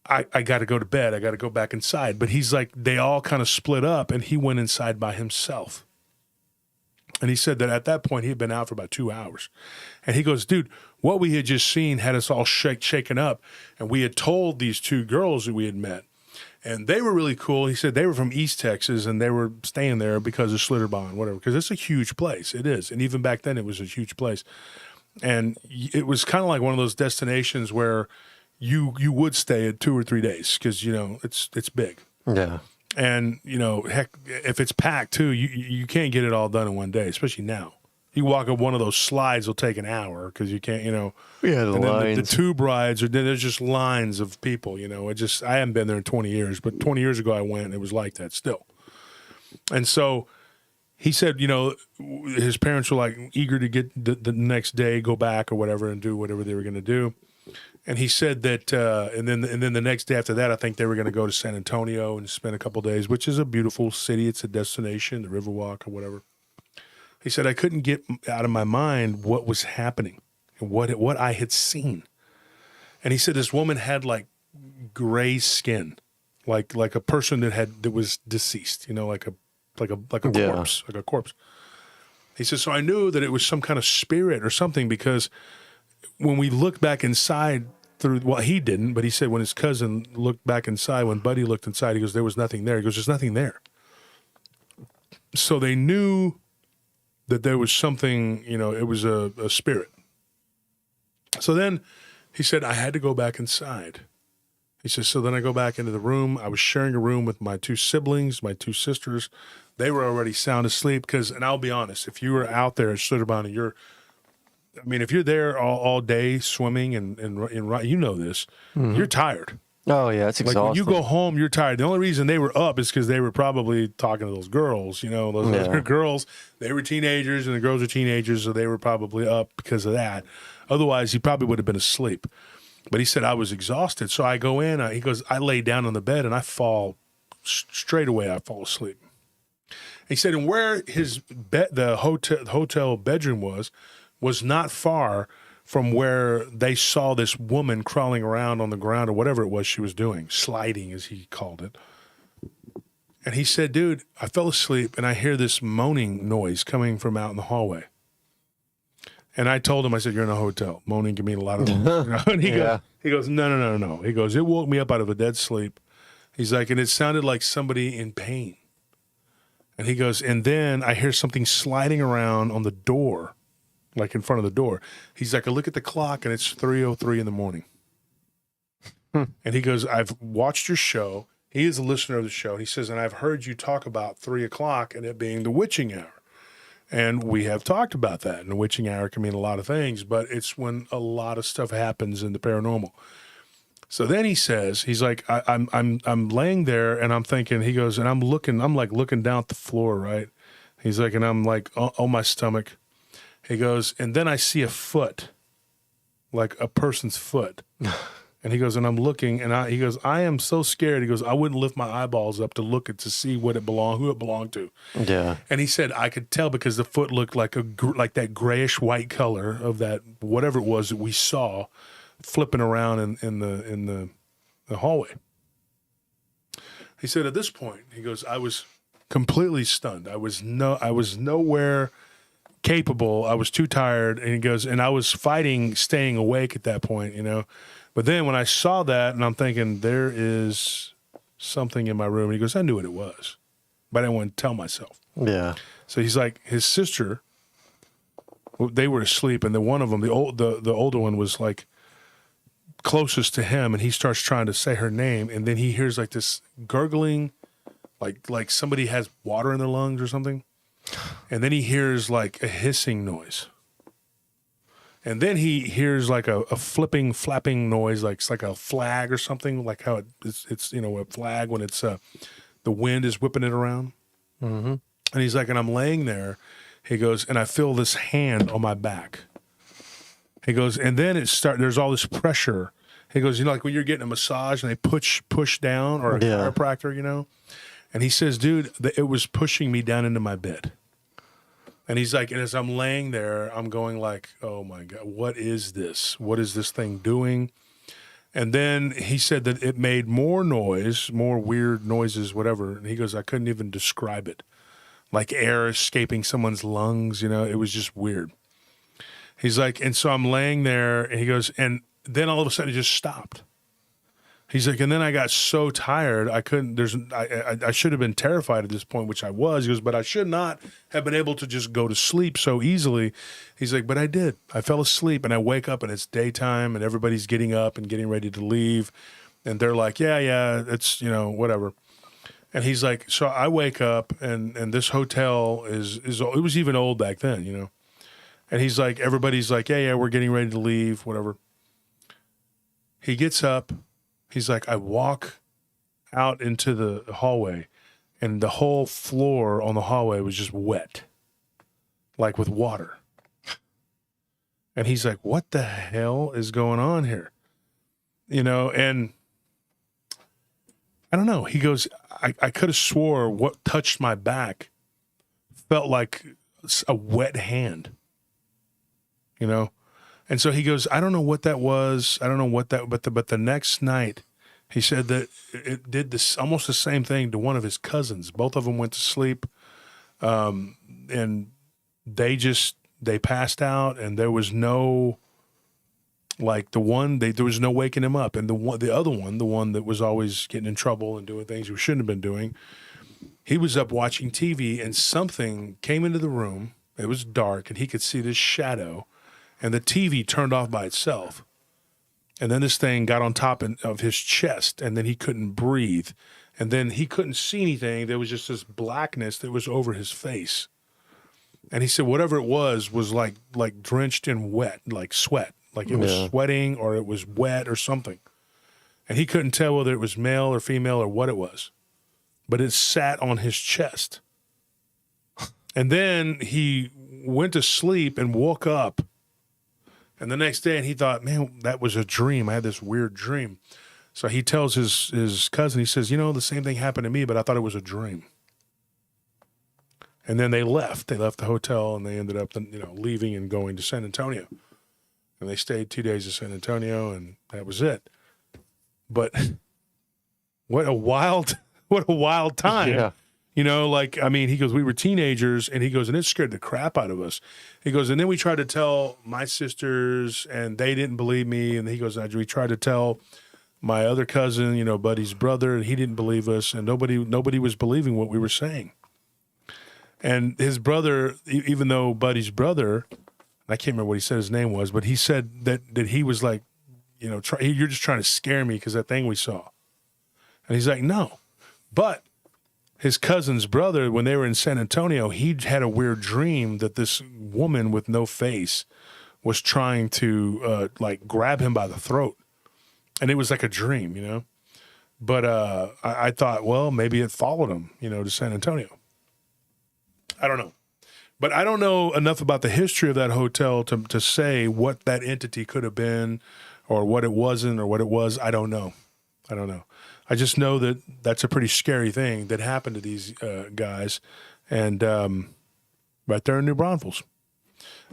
I got to go to bed. I got to go back inside. But he's like, they all kind of split up, and he went inside by himself. And he said that at that point, he had been out for about 2 hours. And he goes, dude, what we had just seen had us all shaken up. And we had told these two girls that we had met. And they were really cool. He said they were from East Texas, and they were staying there because of Schlitterbahn, whatever, because it's a huge place. It is. And even back then, it was a huge place. And it was kind of like one of those destinations where you would stay at 2 or 3 days because, it's big.
Yeah.
And, heck, if it's packed, too, you can't get it all done in one day, especially now. You walk up one of those slides, will take an hour because you can't,
Yeah, the
and
lines.
then the tube rides, there's just lines of people, I haven't been there in 20 years, but 20 years ago I went, and it was like that still. And so he said, his parents were like eager to get the next day, go back or whatever and do whatever they were going to do. And he said that, and then the next day after that, I think they were going to go to San Antonio and spend a couple days, which is a beautiful city. It's a destination, the Riverwalk or whatever. He said, I couldn't get out of my mind what was happening and what I had seen. And he said this woman had like gray skin, like a person that was deceased, like a corpse, like a corpse. He said, so I knew that it was some kind of spirit or something because when we looked back inside he didn't, but he said when his cousin looked back inside, when Buddy looked inside, he goes, there was nothing there. He goes, there's nothing there. So they knew that there was something, it was a spirit. So then he said, I had to go back inside. He says, so then I go back into the room. I was sharing a room with my two siblings, my two sisters. They were already sound asleep and I'll be honest, if you were out there at Schlitterbahn and if you're there all day swimming and this, you're tired.
Oh, yeah, it's exhausting.
Like when you go home, you're tired. The only reason they were up is because they were probably talking to those girls, those other girls. They were teenagers and the girls were teenagers, so they were probably up because of that. Otherwise, he probably would have been asleep. But he said, I was exhausted. So I go in, he goes, I lay down on the bed and I fall straight away. I fall asleep. He said, and where his bed, the hotel bedroom was not far from where they saw this woman crawling around on the ground or whatever it was she was doing, sliding as he called it. And he said, dude, I fell asleep and I hear this moaning noise coming from out in the hallway. And I told him, I said, you're in a hotel. Moaning can mean a lot of things. You know? And he goes, no. He goes, it woke me up out of a dead sleep. He's like, and it sounded like somebody in pain. And he goes, and then I hear something sliding around on the door, like in front of the door. He's like, I look at the clock and it's 3:03 in the morning. And he goes, I've watched your show. He is a listener of the show. And he says, and I've heard you talk about 3 o'clock and it being the witching hour. And we have talked about that. And the witching hour can mean a lot of things, but it's when a lot of stuff happens in the paranormal. So then he says, he's like, I'm laying there and I'm thinking, he goes, and I'm like looking down at the floor, right? He's like, and I'm like on my stomach. He goes, and then I see a foot, like a person's foot. And he goes, and I'm looking, and he goes, I am so scared. He goes, I wouldn't lift my eyeballs up to look at to see who it belonged to. Yeah. And he said, I could tell because the foot looked like that grayish white color of that whatever it was that we saw flipping around in the hallway. He said, at this point, he goes, I was completely stunned. I was nowhere capable. I was too tired. And he goes, and I was fighting staying awake at that point, you know. But then when I saw that, and I'm thinking, there is something in my room. And he goes, I knew what it was, but I didn't want to tell myself. Yeah. So he's like, his sister, they were asleep, and one of them, the older one, was like closest to him, and he starts trying to say her name, and then he hears like this gurgling, like somebody has water in their lungs or something, and then he hears like a hissing noise. And then he hears like a flapping noise, like it's like a flag or something, like how it's you know, a flag when it's the wind is whipping it around. Mm-hmm. And he's like, and I'm laying there. He goes, and I feel this hand on my back. He goes, and then there's all this pressure. He goes, you know, like when you're getting a massage and they push down, or a chiropractor, you know. And he says, dude, it was pushing me down into my bed. And he's like, and as I'm laying there, I'm going like, oh my God, what is this? What is this thing doing? And then he said that it made more noise, more weird noises, whatever. And he goes, I couldn't even describe it. Like air escaping someone's lungs, you know, it was just weird. He's like, and so I'm laying there, and he goes, and then all of a sudden it just stopped. He's like, and then I got so tired, I couldn't, I should have been terrified at this point, which I was. He goes, but I should not have been able to just go to sleep so easily. He's like, but I did. I fell asleep, and I wake up, and it's daytime, and everybody's getting up and getting ready to leave. And they're like, yeah, it's, you know, whatever. And he's like, so I wake up, and this hotel it was even old back then, you know. And he's like, everybody's like, yeah, we're getting ready to leave, whatever. He gets up. He's like, I walk out into the hallway, and the whole floor on the hallway was just wet, like with water. And he's like, what the hell is going on here? You know, and I don't know. He goes, I could have swore what touched my back felt like a wet hand, you know? And so he goes, I don't know what that was. I don't know what that, but the next night he said that it did this almost the same thing to one of his cousins. Both of them went to sleep, and they passed out, and there was no, like there was no waking him up. And the other one, the one that was always getting in trouble and doing things he shouldn't have been doing, he was up watching TV, and something came into the room. It was dark, and he could see this shadow. And the TV turned off by itself. And then this thing got on top of his chest, and then he couldn't breathe. And then he couldn't see anything. There was just this blackness that was over his face. And he said whatever it was like drenched in wet, like sweat. Like it was sweating, or it was wet or something. And he couldn't tell whether it was male or female or what it was. But it sat on his chest. And then he went to sleep and woke up. And the next day, and he thought, man, that was a dream. I had this weird dream. So he tells his cousin, he says, you know, the same thing happened to me, but I thought it was a dream. And then they left. They left the hotel, and they ended up, you know, leaving and going to San Antonio. And they stayed 2 days in San Antonio, and that was it. But what a wild time.
Yeah.
You know, like, I mean, he goes, we were teenagers, and he goes, and it scared the crap out of us. He goes, and then we tried to tell my sisters, and they didn't believe me. And he goes, we tried to tell my other cousin, you know, Buddy's brother, and he didn't believe us, and nobody was believing what we were saying. And his brother, even though Buddy's brother, I can't remember what he said his name was, but he said that he was like, you know, you're just trying to scare me because that thing we saw. And he's like, no. But his cousin's brother, when they were in San Antonio, he had a weird dream that this woman with no face was trying to like grab him by the throat. And it was like a dream, you know. But I thought, well, maybe it followed him, you know, to San Antonio. I don't know. But I don't know enough about the history of that hotel to say what that entity could have been or what it wasn't or what it was. I don't know. I just know that that's a pretty scary thing that happened to these guys, and right there in New Braunfels.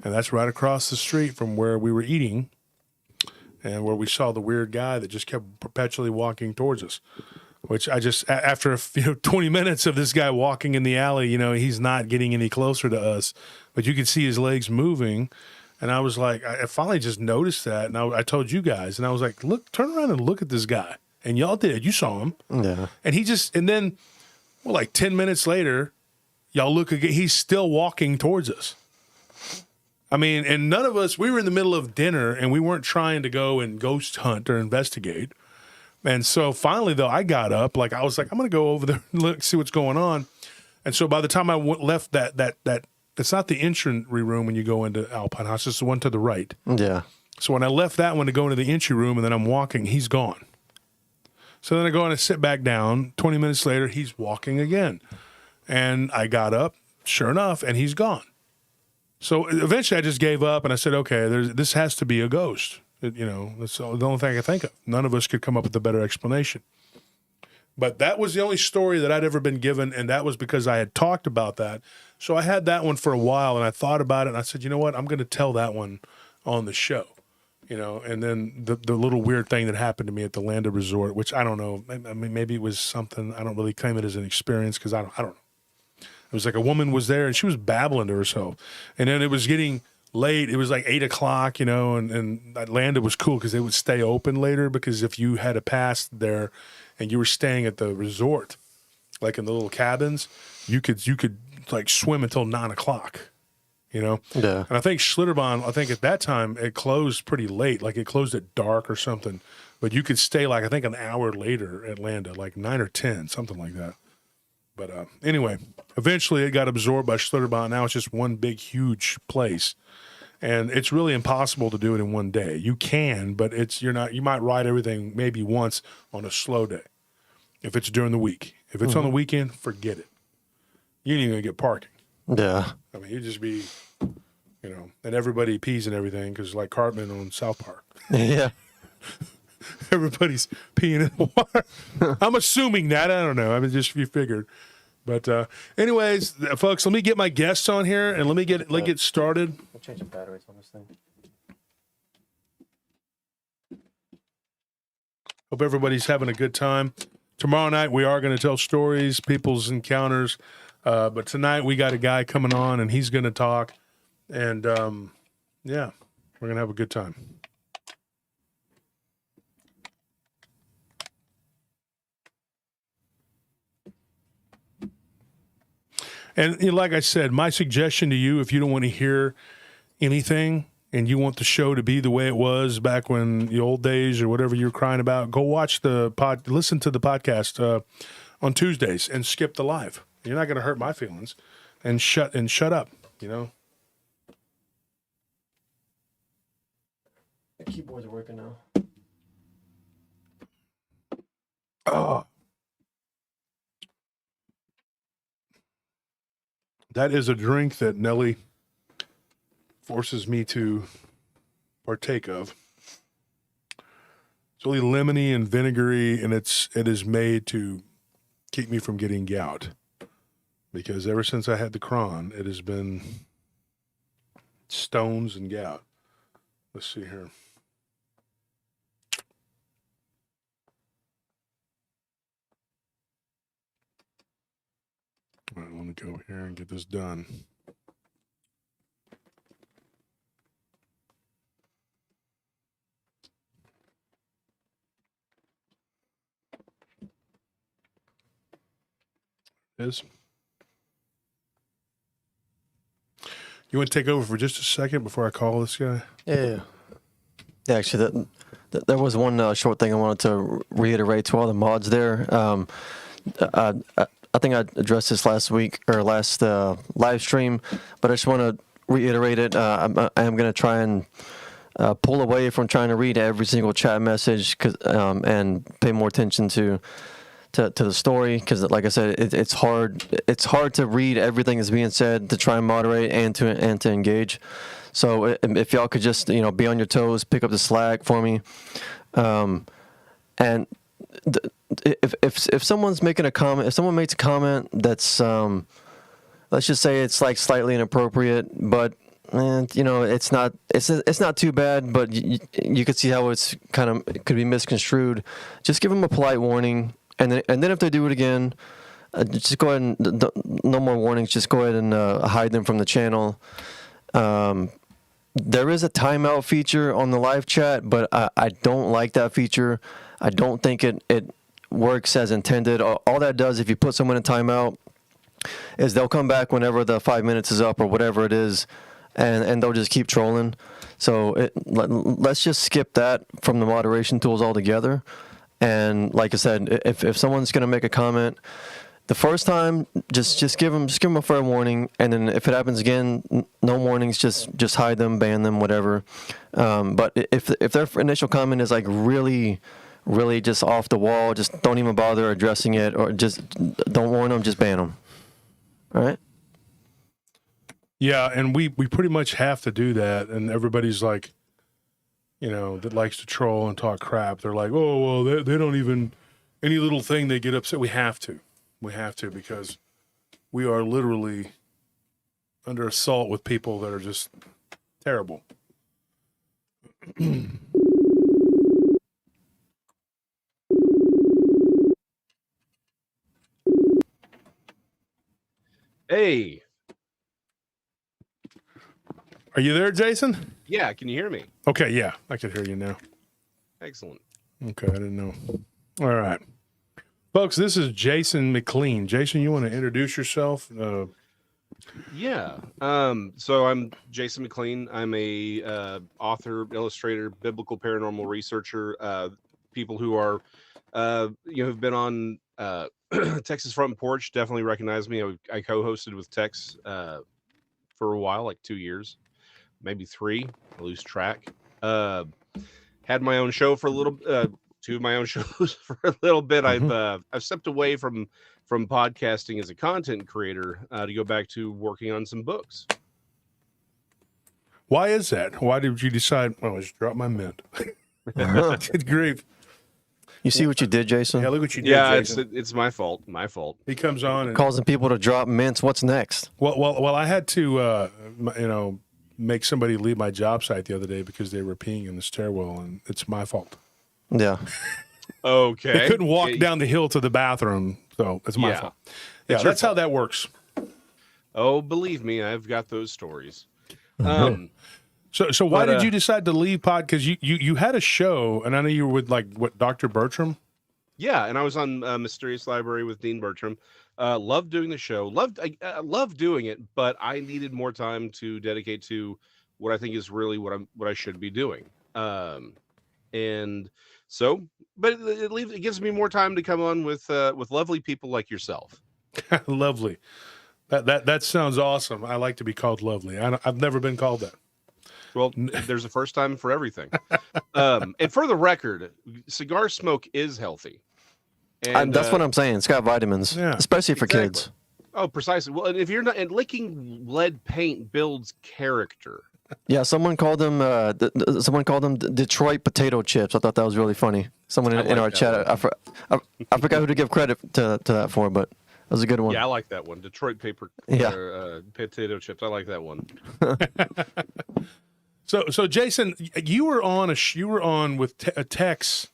And that's right across the street from where we were eating and where we saw the weird guy that just kept perpetually walking towards us, which I just, after 20 minutes of this guy walking in the alley, you know, he's not getting any closer to us, but you could see his legs moving. And I was like, I finally just noticed that. And I told you guys, and I was like, look, turn around and look at this guy. And y'all did. You saw him.
Yeah.
And and then, well, like 10 minutes later, y'all look again. He's still walking towards us. I mean, and none of us, we were in the middle of dinner, and we weren't trying to go and ghost hunt or investigate. And so finally, though, I got up. Like, I was like, I'm going to go over there and look, see what's going on. And so by the time I left that it's not the entry room when you go into Alpine House. It's the one to the right.
Yeah.
So when I left that one to go into the entry room, and then I'm walking, he's gone. So then I go and I sit back down. 20 minutes later, he's walking again. And I got up, sure enough, and he's gone. So eventually I just gave up, and I said, okay, this has to be a ghost. You know, that's the only thing I could think of. None of us could come up with a better explanation. But that was the only story that I'd ever been given, and that was because I had talked about that. So I had that one for a while, and I thought about it, and I said, you know what, I'm going to tell that one on the show. You know, and then the little weird thing that happened to me at the Landa Resort, which I don't know. I mean, maybe it was something. I don't really claim it as an experience because I don't know. It was like a woman was there and she was babbling to herself. And then it was getting late. It was like 8 o'clock, you know, and that Landa was cool because they would stay open later, because if you had a pass there and you were staying at the resort, like in the little cabins, you could like swim until 9 o'clock. You know?
Yeah.
And I think Schlitterbahn, at that time, it closed pretty late. Like it closed at dark or something. But you could stay like, I think an hour later at Landa, like 9 or 10, something like that. But anyway, eventually it got absorbed by Schlitterbahn. Now it's just one big, huge place. And it's really impossible to do it in one day. You can, but you might ride everything maybe once on a slow day if it's during the week. If it's on the weekend, forget it. You ain't even gonna get parking.
Yeah.
I mean, you'd just be, you know, and everybody pees and everything because, like Cartman on South Park,
Yeah.
everybody's peeing in the water. I'm assuming that. I don't know. I mean, just you figured. But anyways, folks, let me get my guests on here and let's get started.
I'll change the batteries on this thing.
Hope everybody's having a good time. Tomorrow night we are going to tell stories, people's encounters. But tonight we got a guy coming on and he's going to talk. And yeah, we're going to have a good time. And you know, like I said, my suggestion to you, if you don't want to hear anything and you want the show to be the way it was back when the old days or whatever you're crying about, go watch listen to the podcast on Tuesdays and skip the live. You're not going to hurt my feelings, and shut up, you know.
The keyboards are working now.
Oh. That is a drink that Nelly forces me to partake of. It's really lemony and vinegary, and it is made to keep me from getting gout. Because ever since I had the Crohn, it has been stones and gout. Let's see here. All right, I want to go here and get this done. Is you want to take over for just a second before I call this guy?
Yeah. Yeah, actually, there was one short thing I wanted to reiterate to all the mods there. I think I addressed this last week or last live stream, but I just want to reiterate it. I am going to try and pull away from trying to read every single chat message and pay more attention to the story, because like I said, it's hard to read everything that's being said, to try and moderate and to engage. So if y'all could just be on your toes, pick up the slack for me, and if someone's making a comment, if someone makes a comment that's let's just say it's like slightly inappropriate, but it's not too bad, but you could see how it could be misconstrued. Just give them a polite warning. And then if they do it again, just go ahead and no more warnings. Just go ahead and hide them from the channel. There is a timeout feature on the live chat, but I don't like that feature. I don't think it works as intended. All that does, if you put someone in timeout, is they'll come back whenever the 5 minutes is up or whatever it is, and they'll just keep trolling. So let's just skip that from the moderation tools altogether. And like I said, if someone's going to make a comment the first time, just give them a fair warning, and then if it happens again, no warnings, just hide them, ban them, whatever. But if their initial comment is like really just off the wall, just don't even bother addressing it, or just don't warn them, just ban them. All right?
Yeah, and we pretty much have to do that, and everybody's like, that likes to troll and talk crap. They're like, oh, well, they don't even, any little thing they get upset. We have to, because we are literally under assault with people that are just terrible.
Hey.
Are you there, Jason?
Yeah, can you hear me?
Okay, yeah, I can hear you now.
Excellent.
Okay, I didn't know. All right. Folks, this is Jason McLean. Jason, you want to introduce yourself?
Yeah. So I'm Jason McLean. I'm a author, illustrator, biblical paranormal researcher. People who are, have been on Texas Front Porch definitely recognize me. I co-hosted with Tex for a while, like 2 years, maybe 3. I lose track. Had my own show for a little, 2 of my own shows for a little bit.
Mm-hmm.
I've stepped away from podcasting as a content creator to go back to working on some books.
Why is that? Why did you decide? Well, I just dropped my mint. Good grief!
You see what you did, Jason?
Yeah, look what you did.
Yeah,
Jason.
it's my fault. My fault.
He comes on and
causing people to drop mints. What's next?
Well, I had to, make somebody leave my job site the other day because they were peeing in the stairwell, and it's my fault.
Yeah.
Okay.
They couldn't walk down the hill to the bathroom, so it's my fault. Yeah, that's how that works.
Oh, believe me, I've got those stories.
So why did you decide to leave pod? Because you had a show, and I know you were with Dr. Bertram.
Yeah, and I was on Mysterious Library with Dean Bertram. Loved doing the show. Loved doing it, but I needed more time to dedicate to what I think is really what I should be doing. And so, but it gives me more time to come on with lovely people like yourself.
Lovely. That sounds awesome. I like to be called lovely. I've never been called that.
Well, there's a first time for everything. And for the record, cigar smoke is healthy. And
that's what I'm saying. It's got vitamins, especially for kids.
Oh, precisely. Well, and if you're not, and licking lead paint builds character.
Yeah, someone called them Detroit potato chips. I thought that was really funny. Someone
I
in
like
our
that
chat, I forgot who to give credit to that for, but that was a good one.
Yeah, I like that one. Detroit potato chips. I like that one.
So Jason, you were on with Tex,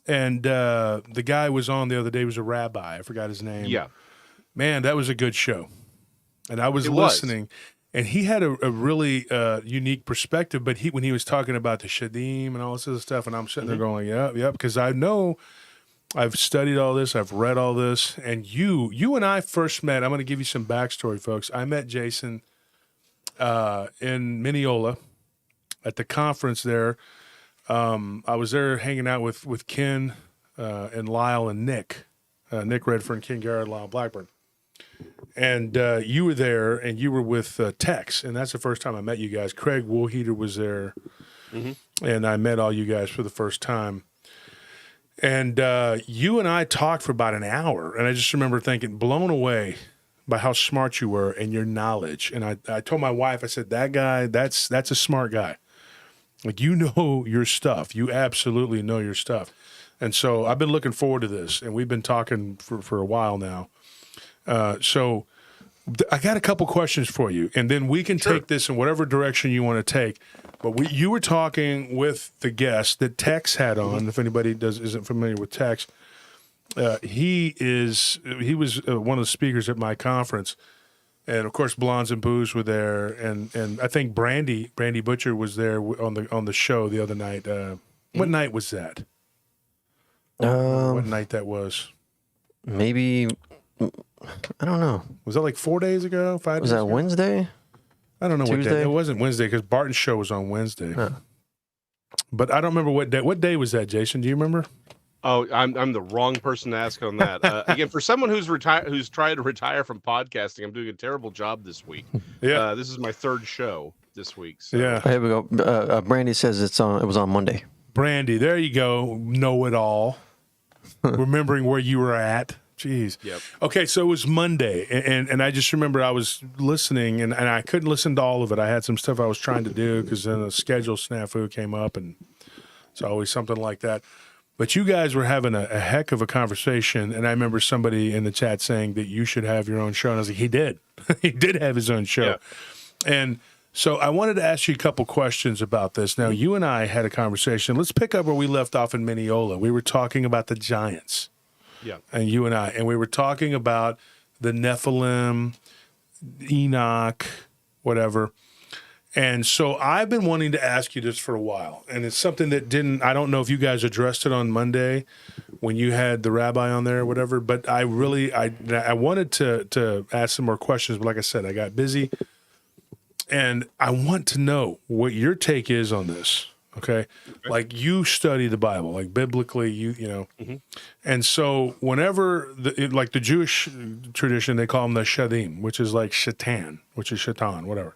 and the guy was on the other day. He was a rabbi. I forgot his name.
Yeah,
Man, that was a good show. And I was
It was.
listening, and he had a really unique perspective. But when he was talking about the Shadim and all this other stuff, and I'm sitting there going, yep, because I know I've studied all this, I've read all this, and you and I first met. I'm going to give you some backstory, folks. I met Jason in Mineola at the conference there. I was there hanging out with Ken and Lyle and Nick Redfern, Ken Garrett, Lyle Blackburn. And you were there, and you were with Tex, and that's the first time I met you guys. Craig Woolheater was there, and I met all you guys for the first time. And you and I talked for about an hour, and I just remember thinking, blown away by how smart you were and your knowledge. And I told my wife, I said, that guy, that's a smart guy. Like, you know your stuff. You absolutely know your stuff. And so I've been looking forward to this, and we've been talking for a while now. So I got a couple questions for you, and then we can take this in whatever direction you want to take. But you were talking with the guest that Tex had on. If anybody isn't familiar with Tex, he was one of the speakers at my conference, and of course Blondes and Booze were there, and I think Brandy Butcher was there on the show the other night. What night was that? What night that was?
Maybe. I don't know.
Was that like 4 days ago? 5 days
Was that
ago?
Wednesday?
I don't know what day.
Tuesday?
It wasn't Wednesday because Barton's show was on Wednesday.
Huh.
But I don't remember what day. What day was that, Jason? Do you remember?
Oh, I'm the wrong person to ask on that. Again, for someone who's trying to retire from podcasting, I'm doing a terrible job this week.
Yeah.
This is my third show this week. So.
Yeah.
Here we go. Brandy says it was on Monday.
Brandy, there you go. Know it all. Remembering where you were at. Jeez.
Yep.
Okay, so it was Monday, and I just remember I was listening, and I couldn't listen to all of it. I had some stuff I was trying to do because then a schedule snafu came up, and it's always something like that. But you guys were having a heck of a conversation, and I remember somebody in the chat saying that you should have your own show, and I was like, he did. He did have his own show.
Yeah.
And so I wanted to ask you a couple questions about this. Now, you and I had a conversation. Let's pick up where we left off in Mineola. We were talking about the giants.
Yeah.
And you and I, and we were talking about the Nephilim, Enoch, whatever. And so I've been wanting to ask you this for a while, and it's something that I don't know if you guys addressed it on Monday when you had the rabbi on there or whatever, but I wanted to ask some more questions, but like I said, I got busy, and I want to know what your take is on this. Okay. Like, you study the Bible, like biblically, you know. And so whenever like the Jewish tradition, they call them the Shadim, which is like Shaitan, which is Shaitan, whatever.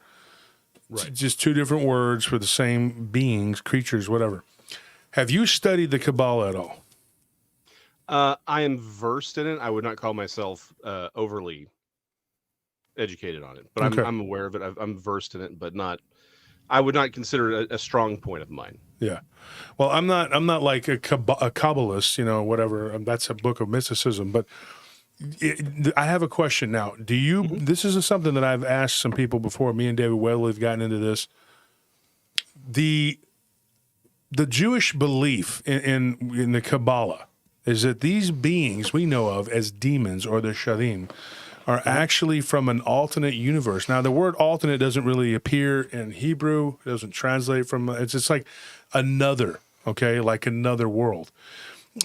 Right. It's just two different words for the same beings, creatures, whatever. Have you studied the Kabbalah at all?
I am versed in it. I would not call myself overly educated on it, but
Okay.
I'm aware of it. I'm versed in it, but not. I would not consider it a strong point of mine.
Yeah. Well, I'm not like a Kabbalist, you know, whatever. That's a book of mysticism. But I have a question now. Do you? This is something that I've asked some people before. Me and David Weddle have gotten into this. The Jewish belief in the Kabbalah is that these beings we know of as demons or the Shadim are actually from an alternate universe. Now, the word alternate doesn't really appear in Hebrew. It doesn't translate from, it's just like another, okay, like another world.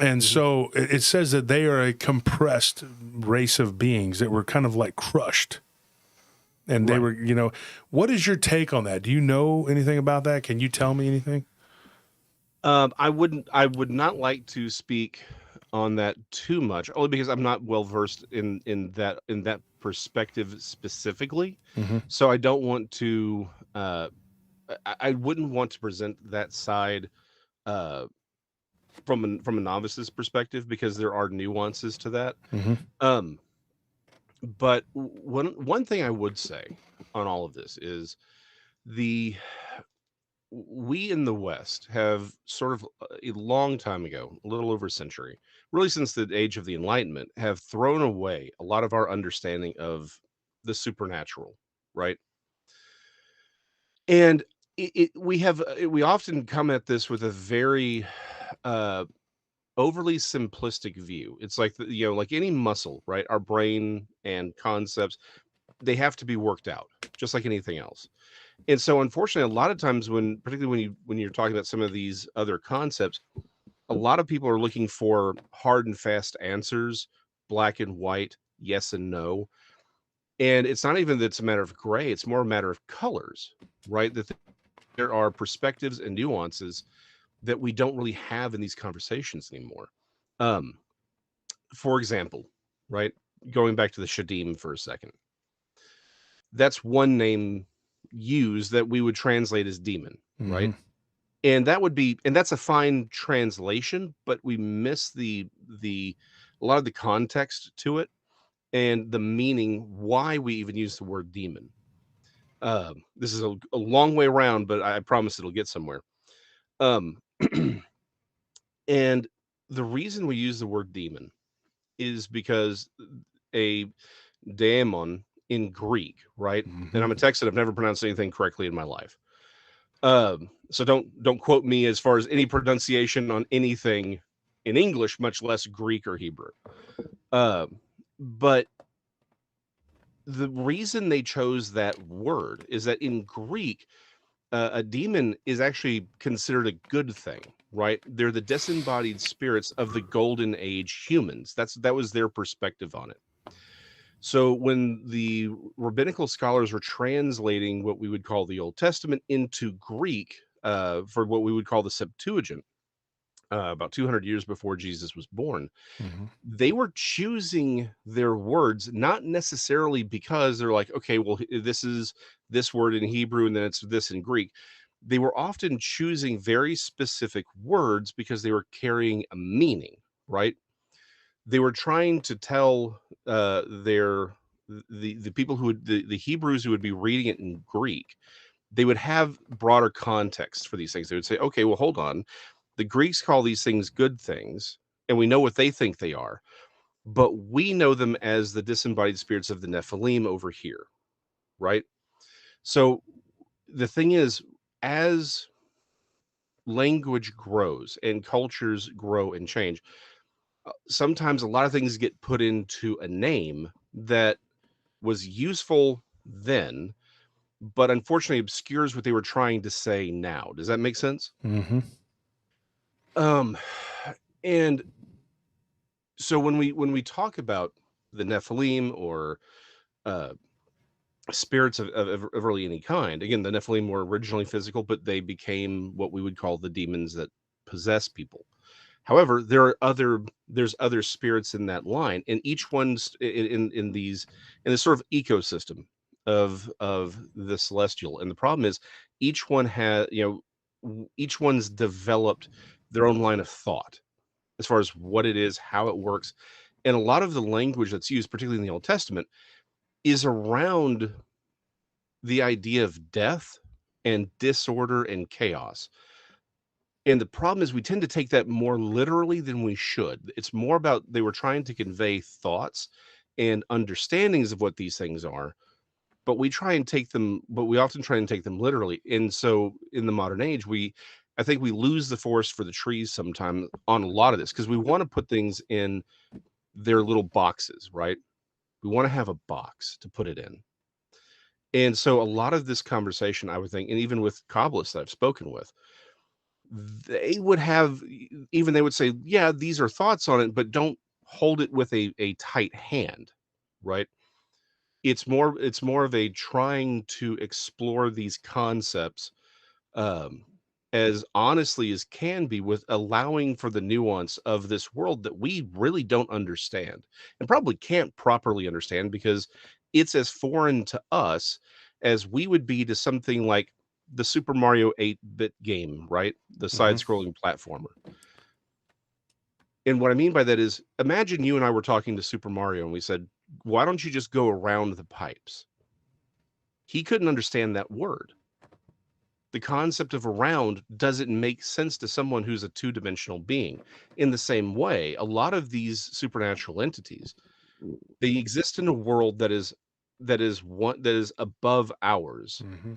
And so it says that they are a compressed race of beings that were kind of like crushed. And they were, you know, what is your take on that? Do you know anything about that? Can you tell me anything?
I would not like to speak on that too much, only because I'm not well versed in that perspective specifically. So I don't want to. I wouldn't want to present that side from a novice's perspective, because there are nuances to that. But one thing I would say on all of this is We in the West have sort of a long time ago, a little over a century, really since the age of the Enlightenment, have thrown away a lot of our understanding of the supernatural, right? And we often come at this with a very uh, overly simplistic view. It's like like any muscle, right? Our brain and concepts, they have to be worked out, just like anything else. And so unfortunately, a lot of times particularly when you're talking about some of these other concepts, a lot of people are looking for hard and fast answers, black and white, yes and no. And it's not even that it's a matter of gray, it's more a matter of colors, right? There are perspectives and nuances that we don't really have in these conversations anymore. Um, for example, right? Going back to the Shadim for a second. That's one name used that we would translate as demon, right? And that's a fine translation, but we miss the a lot of the context to it and the meaning why we even use the word demon. This is a long way around, but I promise it'll get somewhere. Um, and the reason we use the word demon is because a daemon in Greek, right? And I'm a Texan. I've never pronounced anything correctly in my life. So don't quote me as far as any pronunciation on anything in English, much less Greek or Hebrew. But the reason they chose that word is that in Greek, a demon is actually considered a good thing, right? They're the disembodied spirits of the golden age humans. That was their perspective on it. So when the rabbinical scholars were translating what we would call the Old Testament into Greek for what we would call the Septuagint, about 200 years before Jesus was born, they were choosing their words not necessarily because they're like, okay, well, this is this word in Hebrew and then it's this in Greek. They were often choosing very specific words because they were carrying a meaning, right? They were trying to tell the people who would the Hebrews who would be reading it in Greek, they would have broader context for these things. They would say, okay, well, hold on. The Greeks call these things good things, and we know what they think they are, but we know them as the disembodied spirits of the Nephilim over here, right? So the thing is, as language grows and cultures grow and change, sometimes a lot of things get put into a name that was useful then, but unfortunately obscures what they were trying to say now. Does that make sense? And so when we talk about the Nephilim or uh, spirits of really any kind, again, the Nephilim were originally physical, but they became what we would call the demons that possess people. However, there's other spirits in that line, and each one's in this sort of ecosystem of the celestial. And the problem is, each one has each one's developed their own line of thought as far as what it is, how it works, and a lot of the language that's used, particularly in the Old Testament, is around the idea of death and disorder and chaos. And the problem is we tend to take that more literally than we should. It's more about they were trying to convey thoughts and understandings of what these things are, but we often try and take them literally. And so in the modern age, I think we lose the forest for the trees sometimes on a lot of this because we want to put things in their little boxes, right? We want to have a box to put it in. And so a lot of this conversation, I would think, and even with Kabbalists that I've spoken with, they would say, yeah, these are thoughts on it, but don't hold it with a tight hand, right? It's more of a trying to explore these concepts um, as honestly as can be, with allowing for the nuance of this world that we really don't understand and probably can't properly understand because it's as foreign to us as we would be to something like the Super Mario 8-bit game, right? The side-scrolling platformer. And what I mean by that is, imagine you and I were talking to Super Mario and we said, why don't you just go around the pipes? He couldn't understand that word. the concept of around doesn't make sense to someone who's a two-dimensional being. In the same way, a lot of these supernatural entities, they exist in a world that is above ours.
Mm-hmm.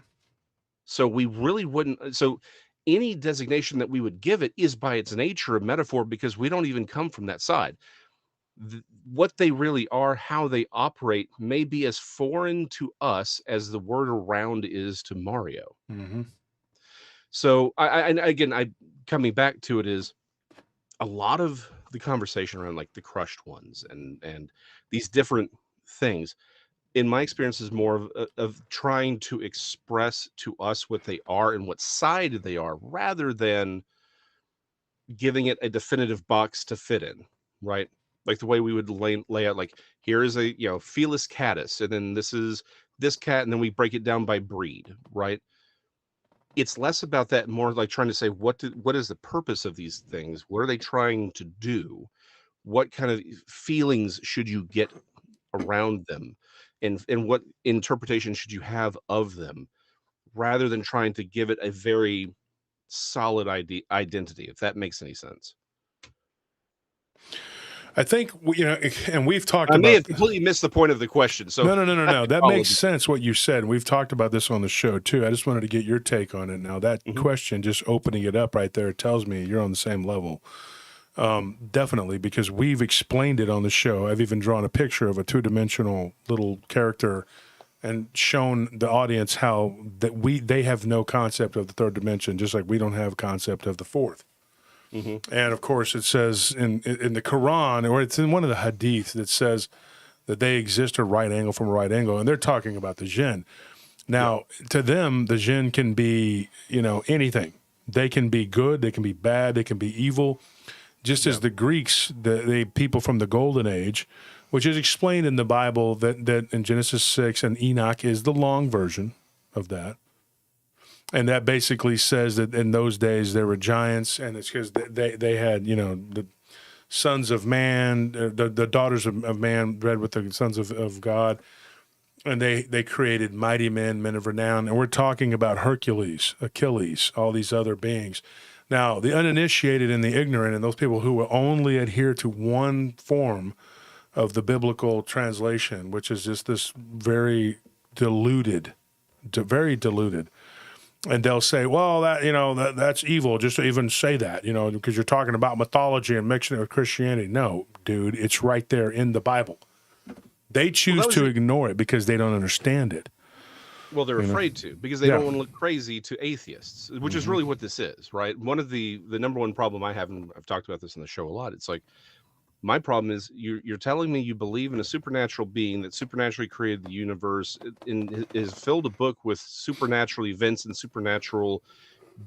So we really wouldn't. So any designation that we would give it is by its nature a metaphor, because we don't even come from that side. What they really are, how they operate, may be as foreign to us as the word around is to Mario.
Mm-hmm.
So and again, I coming back to it, is a lot of the conversation around like the crushed ones and these different things, in my experience, is more of trying to express to us what they are and what side they are, rather than giving it a definitive box to fit in, right? Like the way we would lay out, like, here is a, Felis catus, and then this is this cat, and then we break it down by breed, right? It's less about that, more like trying to say, what is the purpose of these things? What are they trying to do? What kind of feelings should you get around them? And what interpretation should you have of them, rather than trying to give it a very solid identity, if that makes any sense.
I think and we've talked
I may
about.
have completely missed the point of the question. So
No. That makes sense what you said. We've talked about this on the show too. I just wanted to get your take on it. Now that question, just opening it up right there, tells me you're on the same level. Definitely, because we've explained it on the show. I've even drawn a picture of a two-dimensional little character and shown the audience how that they have no concept of the third dimension, just like we don't have concept of the fourth. Mm-hmm. And of course, it says in the Quran, or it's in one of the hadith, that says that they exist a right angle from a right angle, and they're talking about the jinn. Now, to them, the jinn can be, anything. They can be good, they can be bad, they can be evil. Just as the Greeks, the people from the Golden Age, which is explained in the Bible that in Genesis 6, and Enoch is the long version of that. And that basically says that in those days there were giants, and it's because they had, the sons of man, the daughters of man bred with the sons of God, and they created mighty men of renown. And we're talking about Hercules, Achilles, all these other beings. Now, the uninitiated and the ignorant, and those people who will only adhere to one form of the biblical translation, which is just this very diluted, and they'll say, well, that's evil, just to even say that, because you're talking about mythology and mixing it with Christianity. No, dude, it's right there in the Bible. They choose to ignore it because they don't understand it.
Well, they're afraid to, because they don't want to look crazy to atheists, which is really what this is, right? One of the number one problem I have, and I've talked about this in the show a lot, it's like, my problem is you're telling me you believe in a supernatural being that supernaturally created the universe and is filled a book with supernatural events and supernatural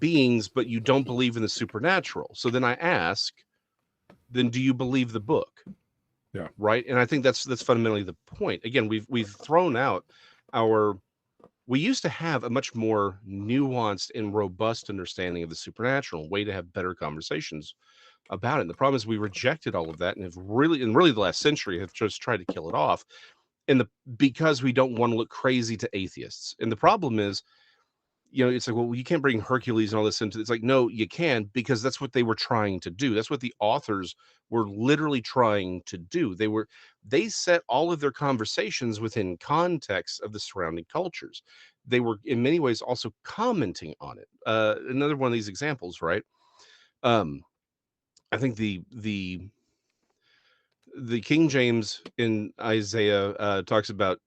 beings, but you don't believe in the supernatural. So then I ask, then do you believe the book?
Yeah.
Right. And I think that's fundamentally the point. Again, we've thrown out we used to have a much more nuanced and robust understanding of the supernatural, way to have better conversations about it. And the problem is we rejected all of that, and have really the last century have just tried to kill it off. Because we don't want to look crazy to atheists. And the problem is, it's like, well, you can't bring Hercules and all this into it. It's like, no, you can, because that's what they were trying to do. That's what the authors were literally trying to do. They set all of their conversations within context of the surrounding cultures. They were in many ways also commenting on it. Another one of these examples, right? I think the King James in Isaiah talks about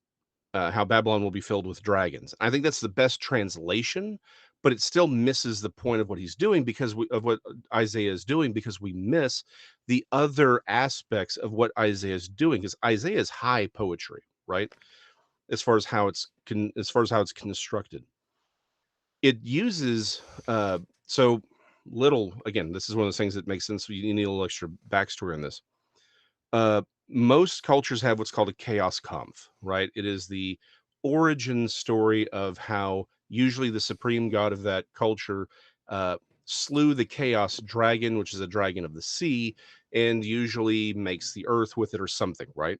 how Babylon will be filled with dragons. I think that's the best translation, but it still misses the point of what he's doing, because of what Isaiah is doing, because we miss the other aspects of what Isaiah is doing. Because Isaiah is high poetry, right? As far as how it's constructed, it uses so little. Again, this is one of those things that makes sense. You need a little extra backstory on this. Most cultures have what's called a chaos conf, right? It is the origin story of how usually the supreme god of that culture slew the chaos dragon, which is a dragon of the sea, and usually makes the earth with it or something, right?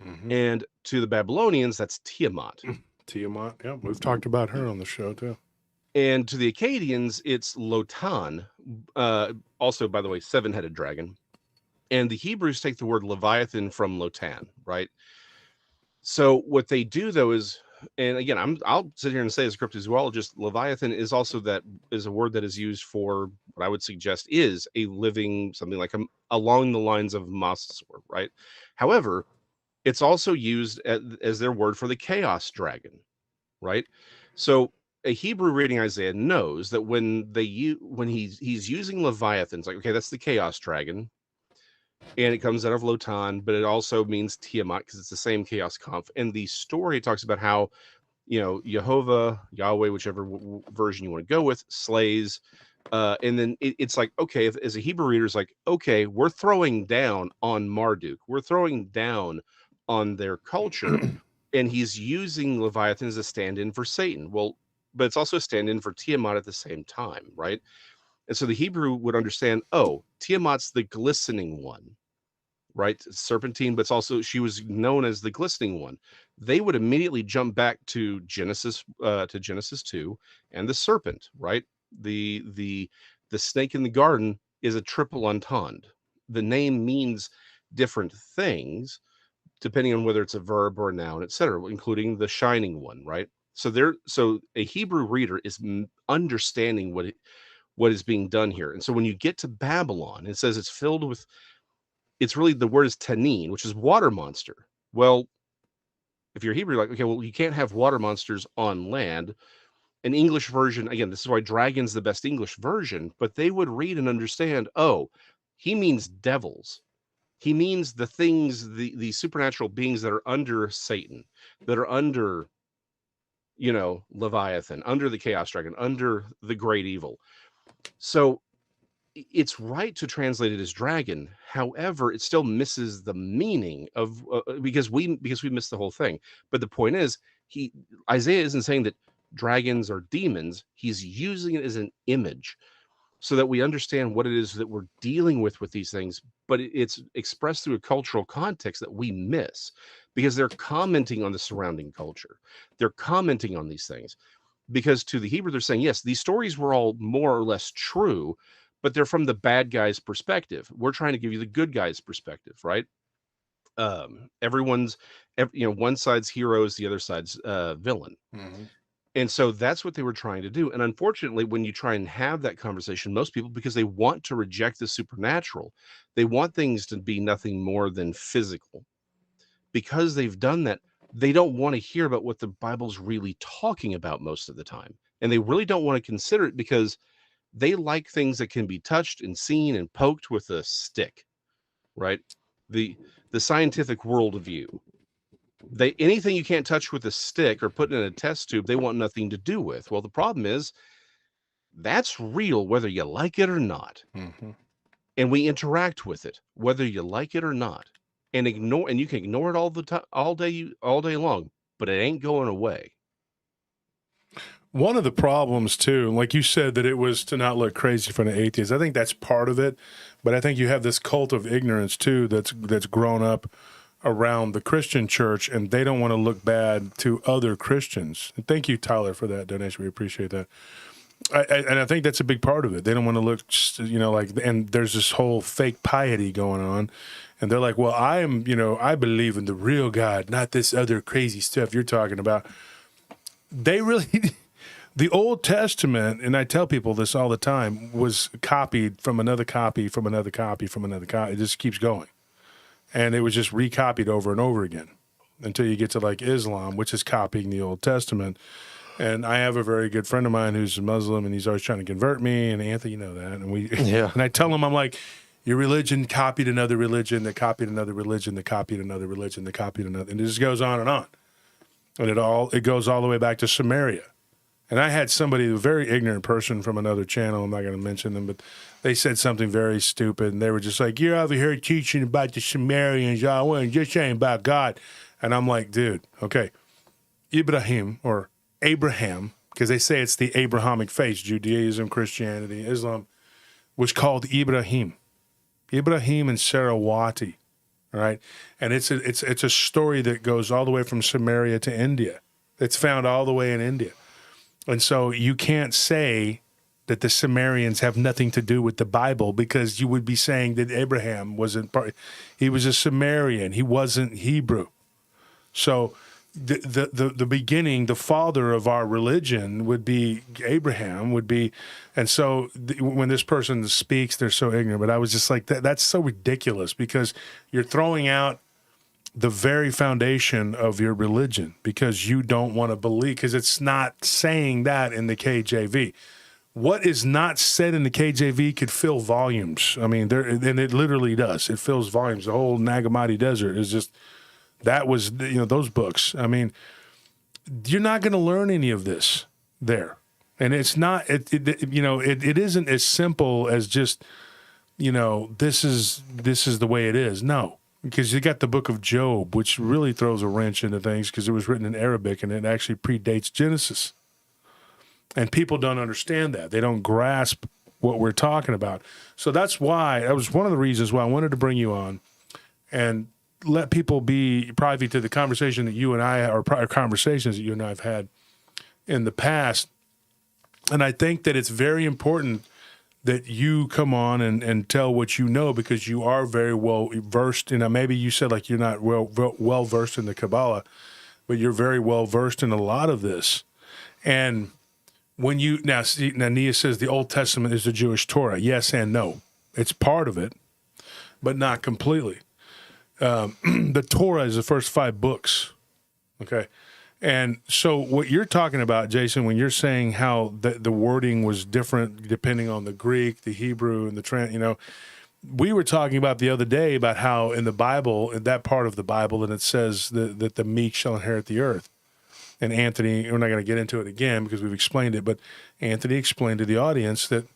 Mm-hmm. And to the Babylonians, that's Tiamat.
Tiamat, yeah, we've talked about her on the show too.
And to the Akkadians, it's Lotan. Also, by the way, 7-headed dragon. And the Hebrews take the word Leviathan from Lotan, right? So what they do though is, and again, I'll sit here and say as a cryptozoologist, Leviathan is also a word that is used for what I would suggest is a living, something like along the lines of mosasaur, right? However, it's also used as their word for the chaos dragon, right? So a Hebrew reading Isaiah knows that when he's using Leviathan, it's like, okay, that's the chaos dragon, and it comes out of Lotan, but it also means Tiamat because it's the same chaos conf. And the story talks about how, Jehovah, Yahweh, whichever version you want to go with, slays. And then it's like, okay, as a Hebrew reader, it's like, okay, we're throwing down on Marduk. We're throwing down on their culture. And he's using Leviathan as a stand-in for Satan. Well, but it's also a stand-in for Tiamat at the same time, right? And so the Hebrew would understand, oh, Tiamat's the glistening one, right? Serpentine, but it's also, she was known as the glistening one. They would immediately jump back to Genesis 2 and the serpent, right? The snake in the garden is a triple entendre. The name means different things depending on whether it's a verb or a noun, etc., including the shining one, right? So a Hebrew reader is understanding what is being done here. And so when you get to Babylon, it says it's filled with, it's really, the word is tanin, which is water monster. Well, if you're Hebrew, like, okay, well, you can't have water monsters on land. An English version, again, this is why dragon's the best English version, but they would read and understand, oh, he means devils. He means the things, the supernatural beings that are under Satan, that are under, Leviathan, under the chaos dragon, under the great evil. So it's right to translate it as dragon. However, it still misses the meaning of because we miss the whole thing. But the point is, Isaiah isn't saying that dragons are demons. He's using it as an image so that we understand what it is that we're dealing with these things. But it's expressed through a cultural context that we miss because they're commenting on the surrounding culture. They're commenting on these things because to the Hebrew, they're saying, yes, these stories were all more or less true, but they're from the bad guy's perspective. We're trying to give you the good guy's perspective, right? One side's hero is the other side's villain.
Mm-hmm.
And so that's what they were trying to do. And unfortunately, when you try and have that conversation, most people, because they want to reject the supernatural, they want things to be nothing more than physical. Because they've done that, they don't want to hear about what the Bible's really talking about most of the time. And they really don't want to consider it because they like things that can be touched and seen and poked with a stick, right? The scientific worldview. Anything you can't touch with a stick or put in a test tube, they want nothing to do with. Well, the problem is that's real whether you like it or not.
Mm-hmm.
And we interact with it whether you like it or not. And you can ignore it all the time, all day long, but it ain't going away.
One of the problems too, like you said, that it was to not look crazy for an atheist. I think that's part of it, but I think you have this cult of ignorance too that's grown up around the Christian church, and they don't want to look bad to other Christians. And thank you, Tyler, for that donation. We appreciate that. And I think that's a big part of it. They don't want to look, and there's this whole fake piety going on. And they're like, well, I believe in the real God, not this other crazy stuff you're talking about. They really, the Old Testament, and I tell people this all the time, was copied from another copy, from another copy, from another copy. It just keeps going. And it was just recopied over and over again until you get to like Islam, which is copying the Old Testament. And I have a very good friend of mine who's a Muslim, and he's always trying to convert me. And Anthony, you know that. And and I tell him, I'm like, your religion copied another religion, that copied another religion, that copied another religion, that copied another, and it just goes on. And it goes all the way back to Samaria. And I had somebody, a very ignorant person from another channel, I'm not going to mention them, but they said something very stupid, and they were just like, you're over here teaching about the Sumerians, y'all, and just saying about God. And I'm like, dude, okay, Ibrahim, or Abraham, because they say it's the Abrahamic faith, Judaism, Christianity, Islam, was called Ibrahim and Sarawati, all right? And it's a story that goes all the way from Samaria to India. It's found all the way in India. And so you can't say that the Sumerians have nothing to do with the Bible, because you would be saying that Abraham wasn't part. He was a Sumerian. He wasn't Hebrew. So the beginning, the father of our religion would be Abraham, would be. And so when this person speaks, they're so ignorant. But I was just like, that's so ridiculous, because you're throwing out the very foundation of your religion because you don't want to believe, because it's not saying that in the KJV. What is not said in the KJV could fill volumes. I mean, and it literally does. It fills volumes. The whole Nag Hammadi Desert is just, that was, those books. I mean, you're not going to learn any of this there. And it's not, it isn't as simple as just, this is the way it is. No. Because you got the book of Job, which really throws a wrench into things because it was written in Arabic and it actually predates Genesis. And people don't understand that. They don't grasp what we're talking about. So that was one of the reasons why I wanted to bring you on and let people be privy to the conversation that you and I, or prior conversations that you and I have had in the past. And I think that it's very important that you come on and tell what you know, because you are very well versed in. Maybe you said like you're not well versed in the Kabbalah, but you're very well versed in a lot of this. And when you now Nia says the Old Testament is the Jewish Torah. Yes and no. It's part of it, but not completely. The Torah is the first 5 books. Okay. And so what you're talking about, Jason, when you're saying how the wording was different depending on the Greek, the Hebrew, and the we were talking about the other day about how in the Bible, in that part of the Bible, and it says that the meek shall inherit the earth. And Anthony, we're not going to get into it again because we've explained it, but Anthony explained to the audience that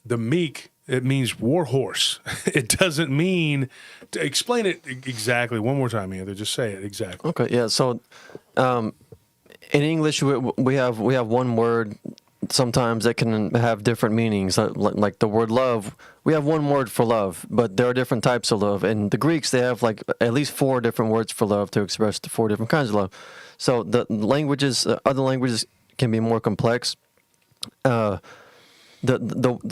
the meek, it means war horse. It doesn't mean, to explain it exactly one more time, Anthony, just say it exactly.
Okay, yeah. So in English, we have one word sometimes that can have different meanings. Like the word love, we have one word for love, but there are different types of love. And the Greeks, they have like at least 4 different words for love to express the 4 different kinds of love. So the languages, other languages can be more complex. The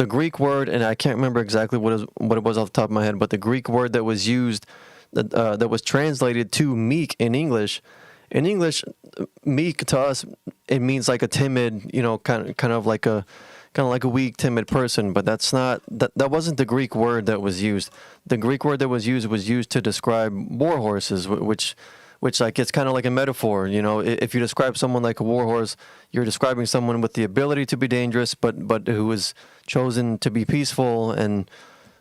Greek word, and I can't remember exactly what it was off the top of my head, but the Greek word that was used, that was translated to meek in English. In English, meek to us, it means like a timid, kind of like a weak, timid person. But that's not that wasn't the Greek word that was used. The Greek word that was used to describe war horses, which like it's kind of like a metaphor. If you describe someone like a war horse, you're describing someone with the ability to be dangerous, but who is chosen to be peaceful, and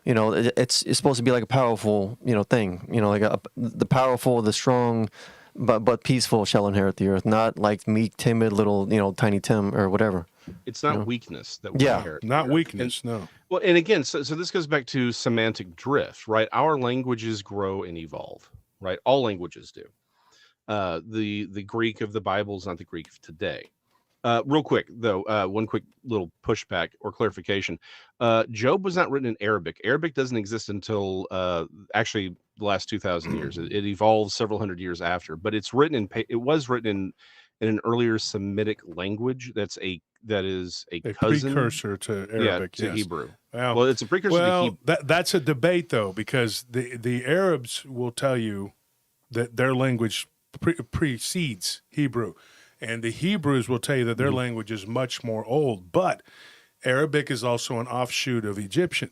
it's supposed to be like a powerful thing. Like the powerful, the strong, but peaceful shall inherit the earth. Not like meek, timid, little Tiny Tim or whatever.
It's not weakness that we inherit.
Not weakness, no.
Well, and again, so this goes back to semantic drift, right? Our languages grow and evolve, right? All languages do. The Greek of the Bible is not the Greek of today. Real quick though, one quick little pushback or clarification. Job was not written in Arabic. Arabic doesn't exist until actually the last 2,000 years. It evolved several hundred years after, but it was written in an earlier Semitic language. That is a cousin,
precursor to Arabic,
to
yes.
Hebrew.
Well,
it's a precursor to Hebrew.
That's a debate though, because the Arabs will tell you that their language precedes Hebrew. And the Hebrews will tell you that their language is much more old, but Arabic is also an offshoot of Egyptian.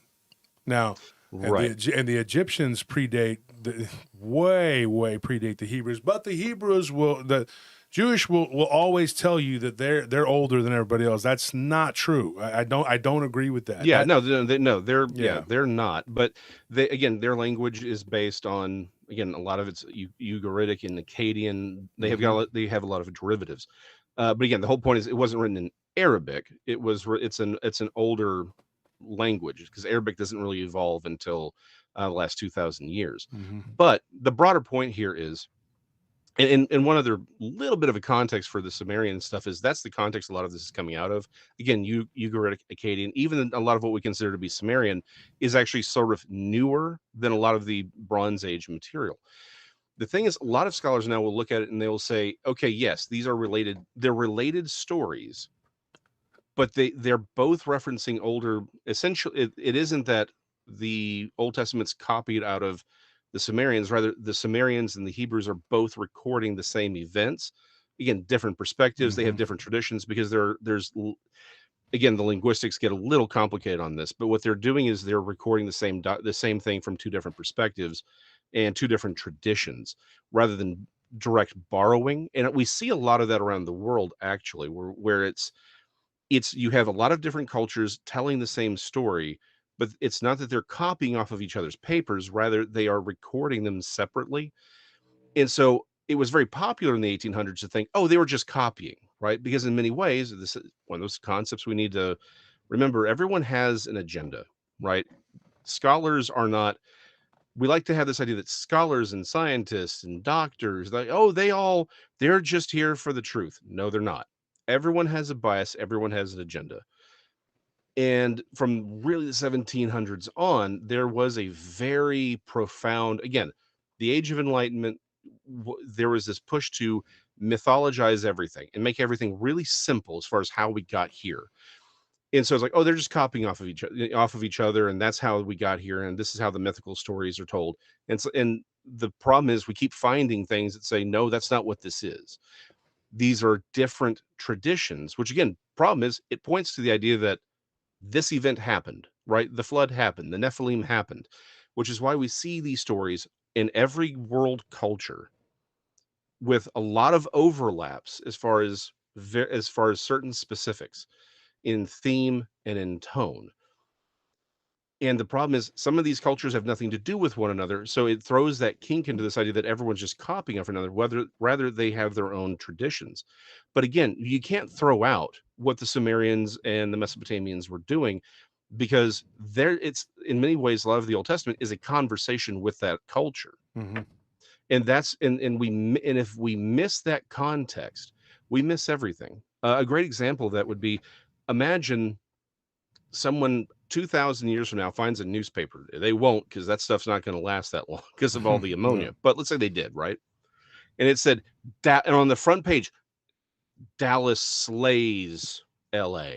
Now,
right.
and the Egyptians way predate the Hebrews, but the Hebrews the Jewish will always tell you that they're older than everybody else. That's not true. I don't agree with that.
Yeah, they're not. But their language is based on, again, a lot of it's Ugaritic and Akkadian. They have a lot of derivatives. But again, the whole point is it wasn't written in Arabic. It's an older language, because Arabic doesn't really evolve until the last 2,000 years. But the broader point here is, and one other little bit of a context for the Sumerian stuff is that's the context a lot of this is coming out of. Again, Ugaritic, Akkadian, even a lot of what we consider to be Sumerian is actually sort of newer than a lot of the Bronze Age material. The thing is, a lot of scholars now will look at it and they will say, okay, yes, these are related. They're related stories, but they're both referencing older. Essentially, it isn't that the Old Testament's copied out of the Sumerians. Rather, the Sumerians and the Hebrews are both recording the same events. Again, different perspectives. They have different traditions because again, the linguistics get a little complicated on this, but what they're doing is they're recording the same thing from two different perspectives and two different traditions rather than direct borrowing. And we see a lot of that around the world, actually, where it's you have a lot of different cultures telling the same story, but it's not that they're copying off of each other's papers, rather they are recording them separately. And so it was very popular in the 1800s to think, oh, they were just copying, right? Because in many ways, this is one of those concepts we need to remember. Everyone has an agenda, right? Scholars are not, we like to have this idea that scholars and scientists and doctors, like, oh, they're just here for the truth. No, they're not. Everyone has a bias, everyone has an agenda. And from really the 1700s on, there was a very profound, again, the Age of Enlightenment, there was this push to mythologize everything and make everything really simple as far as how we got here. And so it's like, oh, they're just copying off of each other, and that's how we got here, and this is how the mythical stories are told. And the problem is we keep finding things that say, no, that's not what this is. These are different traditions, which again, problem is it points to the idea that this event happened, right? The flood happened, the Nephilim happened, which is why we see these stories in every world culture with a lot of overlaps as far as certain specifics in theme and in tone. And the problem is some of these cultures have nothing to do with one another, so it throws that kink into this idea that everyone's just copying off another, whether rather they have their own traditions. But again, you can't throw out what the Sumerians and the Mesopotamians were doing because it's in many ways a lot of the Old Testament is a conversation with that culture. And that's and if we miss that context, we miss everything. A great example of that would be, imagine someone 2,000 years from now finds a newspaper. They won't, because that stuff's not going to last that long because of all the ammonia.
Yeah.
But let's say they did, right? And it said and on the front page, Dallas slays LA.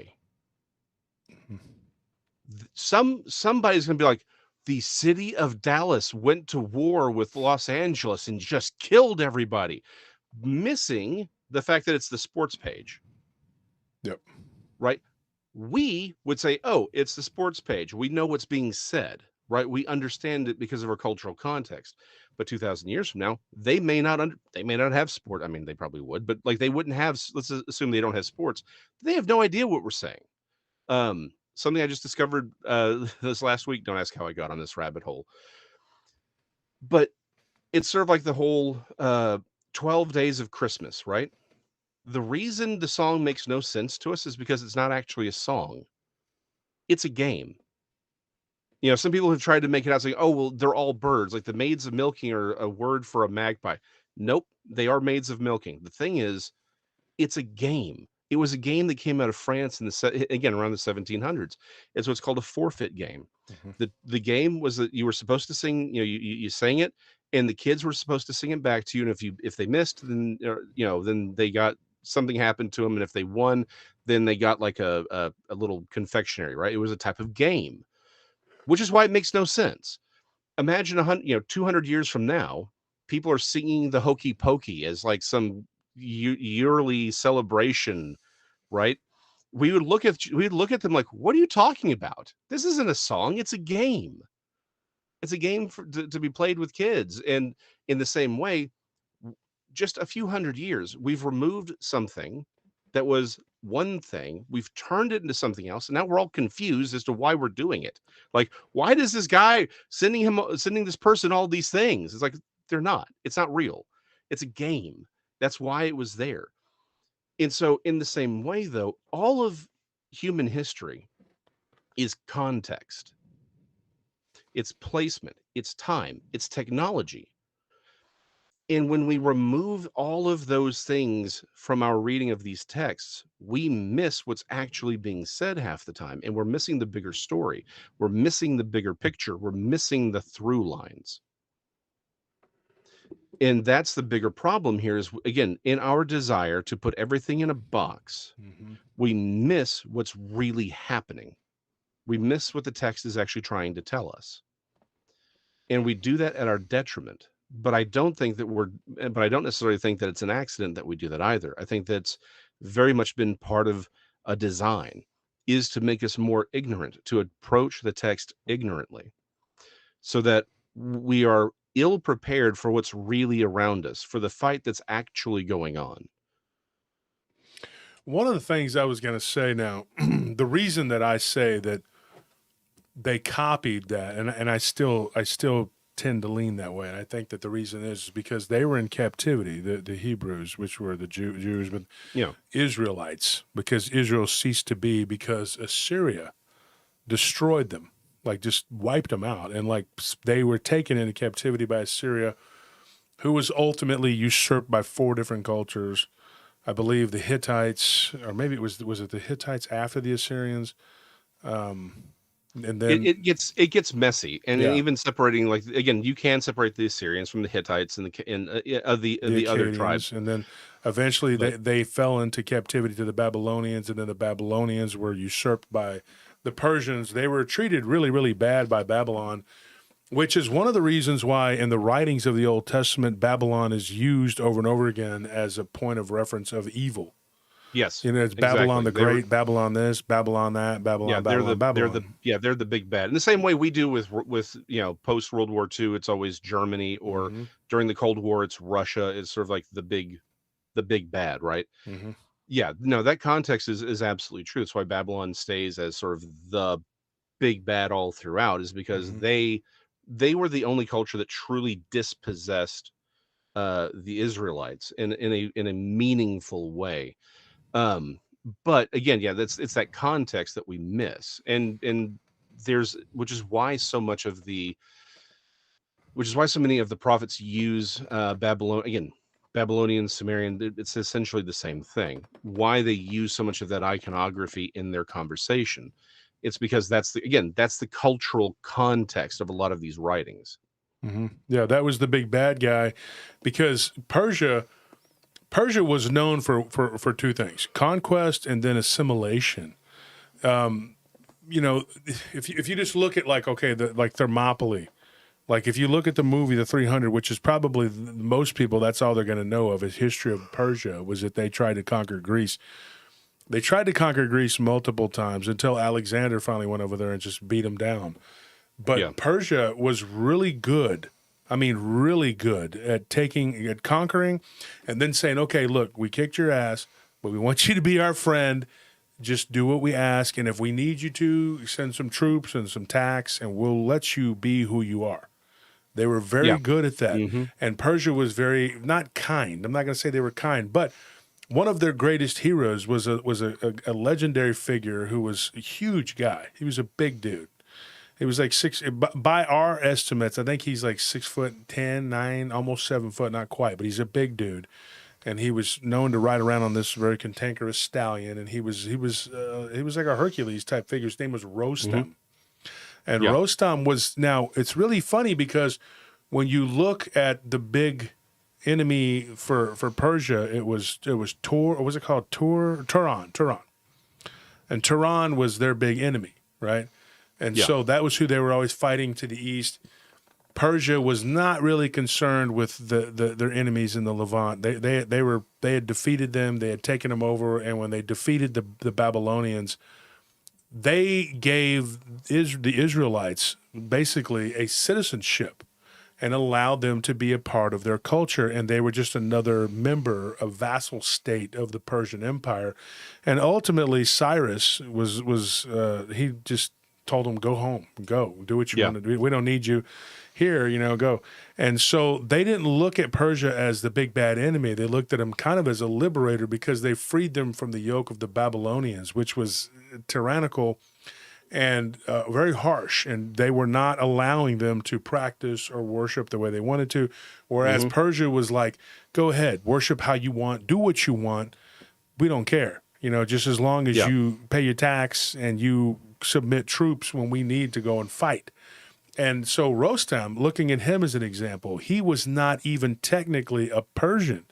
Somebody's going to be like, the city of Dallas went to war with Los Angeles and just killed everybody, missing the fact that it's the sports page.
Yep.
Right? We would say, oh, it's the sports page. We know what's being said, right? We understand it because of our cultural context. But 2,000 years from now, they may not have sport. I mean, they probably would, but like they wouldn't have. Let's assume they don't have sports. They have no idea what we're saying. Something I just discovered this last week. Don't ask how I got on this rabbit hole, but it's sort of like the whole 12 days of Christmas, right? The reason the song makes no sense to us is because it's not actually a song. It's a game. You know, some people have tried to make it out saying, oh, well, they're all birds. Like the maids of milking are a word for a magpie. Nope, they are maids of milking. The thing is, it's a game. It was a game that came out of France again around the 1700s. It's what's called a forfeit game. The game was that you were supposed to sing. You know, you sang it, and the kids were supposed to sing it back to you. And if they missed, then then they got something happened to them. And if they won, then they got like a little confectionery. Right? It was a type of game, which is why it makes no sense. Imagine 200 years from now, people are singing the Hokey Pokey as like some yearly celebration, right? We'd look at them like, what are you talking about? This isn't a song, it's a game. It's a game to be played with kids. And in the same way, just a few hundred years, we've removed something that was one thing, we've turned it into something else, and now we're all confused as to why we're doing it. Like, why does this guy sending this person all these things? It's like, they're not. It's not real. It's a game. That's why it was there. And so, in the same way, though, all of human history is context, it's placement, it's time, it's technology. And when we remove all of those things from our reading of these texts, we miss what's actually being said half the time. And we're missing the bigger story. We're missing the bigger picture. We're missing the through lines. And that's the bigger problem here is, again, in our desire to put everything in a box,
Mm-hmm.
we miss what's really happening. We miss what the text is actually trying to tell us. And we do that at our detriment. But I don't think that but I don't necessarily think that it's an accident that we do that either. I think that's very much been part of a design, is to make us more ignorant, to approach the text ignorantly, so that we are ill prepared for what's really around us, for the fight that's actually going on.
One of the things I was going to say now, the reason that I say that they copied that, and I still tend to lean that way, and I think that the reason is because they were in captivity, the Hebrews, which were the Jews, but
You know,
Israelites, because Israel ceased to be because Assyria destroyed them, like just wiped them out, and like they were taken into captivity by Assyria, who was ultimately usurped by 4 different cultures. I believe the Hittites, or maybe it was it the Hittites after the Assyrians, and then
it gets messy, and
yeah,
even separating, like, again, you can separate the Assyrians from the Hittites and
the
the other tribes.
Akkadians, and then eventually
But
they fell into captivity to the Babylonians, and then the Babylonians were usurped by the Persians. They were treated really, really bad by Babylon, which is one of the reasons why in the writings of the Old Testament, Babylon is used over and over again as a point of reference of evil.
yes,
You know, it's Babylon
exactly.
the Great, Babylon this, Babylon that,
Yeah,
Babylon, Babylon.
they're the big bad. In the same way we do with post World War II, it's always Germany, or
Mm-hmm,
during the Cold War, it's Russia. It's sort of like the big bad, right?
mm-hmm,
Yeah, no, that context is absolutely true. That's why Babylon stays as sort of the big bad all throughout, is because
mm-hmm.
they were the only culture that truly dispossessed the Israelites in a meaningful way. Um, but again, yeah, it's that context that we miss, and there's which is why so many of the prophets use Babylonian, Sumerian. It's essentially the same thing. Why they use so much of that iconography in their conversation, it's because that's the cultural context of a lot of these writings.
Mm-hmm. Yeah, that was the big bad guy, because Persia was known for 2 things: conquest and then assimilation. You know, if you just look at like, okay, like Thermopylae, like if you look at the movie The 300, which is probably most people, that's all they're going to know of is history of Persia, was that they tried to conquer Greece. They tried to conquer Greece multiple times until Alexander finally went over there and just beat them down.
Yeah.
But Persia was really good. I mean, really good at conquering, and then saying, okay, look, we kicked your ass, but we want you to be our friend. Just do what we ask. And if we need you to, send some troops and some tax, and we'll let you be who you are. They were very
Yeah.
good at that.
Mm-hmm.
And Persia was very, not kind. I'm not going to say they were kind, but one of their greatest heroes was a legendary figure who was a huge guy. He was a big dude. He was like by our estimates, I think he's like 6'10", 9, almost 7 foot, not quite, but he's a big dude. And he was known to ride around on this very cantankerous stallion. And he was like a Hercules type figure. His name was Rostam. And
Yeah.
Rostam was, now it's really funny because when you look at the big enemy for Persia, it was Tor, or was it called Turan. And Turan was their big enemy, right? And
Yeah.
so that was who they were always fighting to the east. Persia was not really concerned with their enemies in the Levant. They had defeated them, they had taken them over, and when they defeated the Babylonians, they gave the Israelites basically a citizenship and allowed them to be a part of their culture, and they were just another member, a vassal state of the Persian Empire. And ultimately, Cyrus he just told them, go home, go, do what you
Yeah.
want to do. We don't need you here, go. And so they didn't look at Persia as the big bad enemy. They looked at him kind of as a liberator, because they freed them from the yoke of the Babylonians, which was tyrannical and very harsh, and they were not allowing them to practice or worship the way they wanted to. Whereas Persia was like, go ahead, worship how you want, do what you want. We don't care, just as long as
Yeah.
you pay your tax and you submit troops when we need to go and fight. And so Rostam, looking at him as an example, he was not even technically a Persian.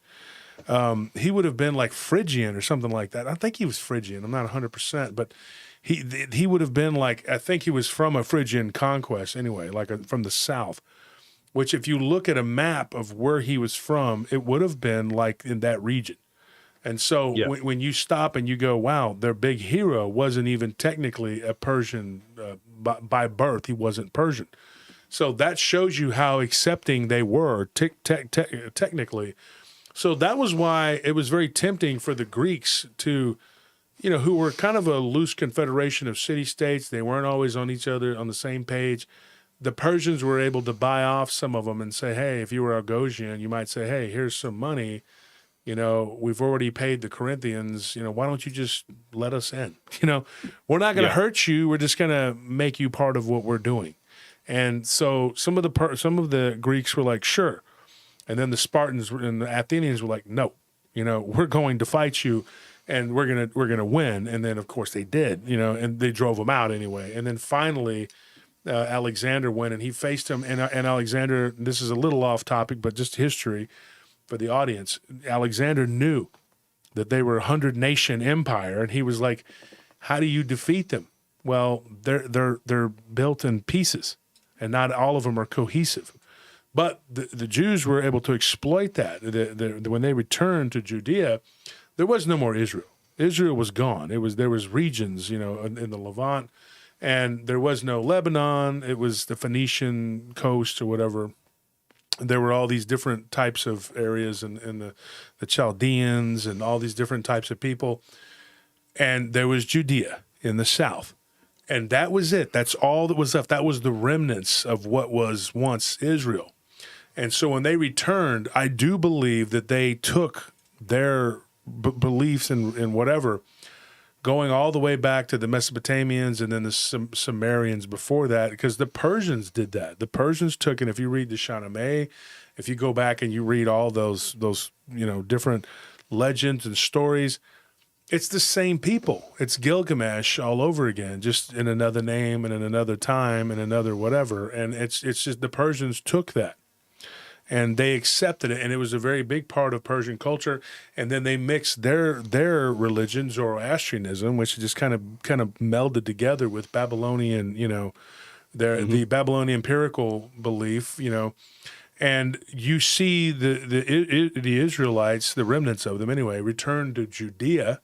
He would have been like Phrygian or something like that. I think he was Phrygian. I'm not 100%, but he would have been like, I think he was from a Phrygian conquest anyway, like from the south, which if you look at a map of where he was from, it would have been like in that region. And so
Yeah.
when you stop and you go, wow, their big hero wasn't even technically a Persian by birth. He wasn't Persian. So that shows you how accepting they were technically. So that was why it was very tempting for the Greeks to, who were kind of a loose confederation of city-states. They weren't always on each other on the same page. The Persians were able to buy off some of them and say, hey, if you were Algosian, you might say, hey, here's some money. We've already paid the Corinthians. Why don't you just let us in? We're not going to hurt you. We're just going to make you part of what we're doing. And so some of the Greeks were like, sure. And then the Spartans and the Athenians were like, no, we're going to fight you and we're going to win. And then of course they did, and they drove them out anyway. And then finally Alexander went and he faced him. And Alexander, this is a little off topic, but just history for the audience. Alexander knew that they were a 100-nation empire, and he was like, how do you defeat them? Well, they're built in pieces, and not all of them are cohesive. But the Jews were able to exploit that. When they returned to Judea, there was no more Israel. Israel was gone. There was regions, in the Levant, and there was no Lebanon. It was the Phoenician coast or whatever. There were all these different types of areas and the Chaldeans and all these different types of people. And there was Judea in the south. And that was it. That's all that was left. That was the remnants of what was once Israel. And so when they returned, I do believe that they took their beliefs and whatever, going all the way back to the Mesopotamians and then the Sumerians before that, because the Persians did that. The Persians took, and if you read the Shahnameh, if you go back and you read all those different legends and stories, it's the same people. It's Gilgamesh all over again, just in another name and in another time and another whatever. And it's just the Persians took that. And they accepted it, and it was a very big part of Persian culture. And then they mixed their religion, Zoroastrianism, which just kind of melded together with Babylonian, the Babylonian empirical belief, And you see the Israelites, the remnants of them anyway, return to Judea,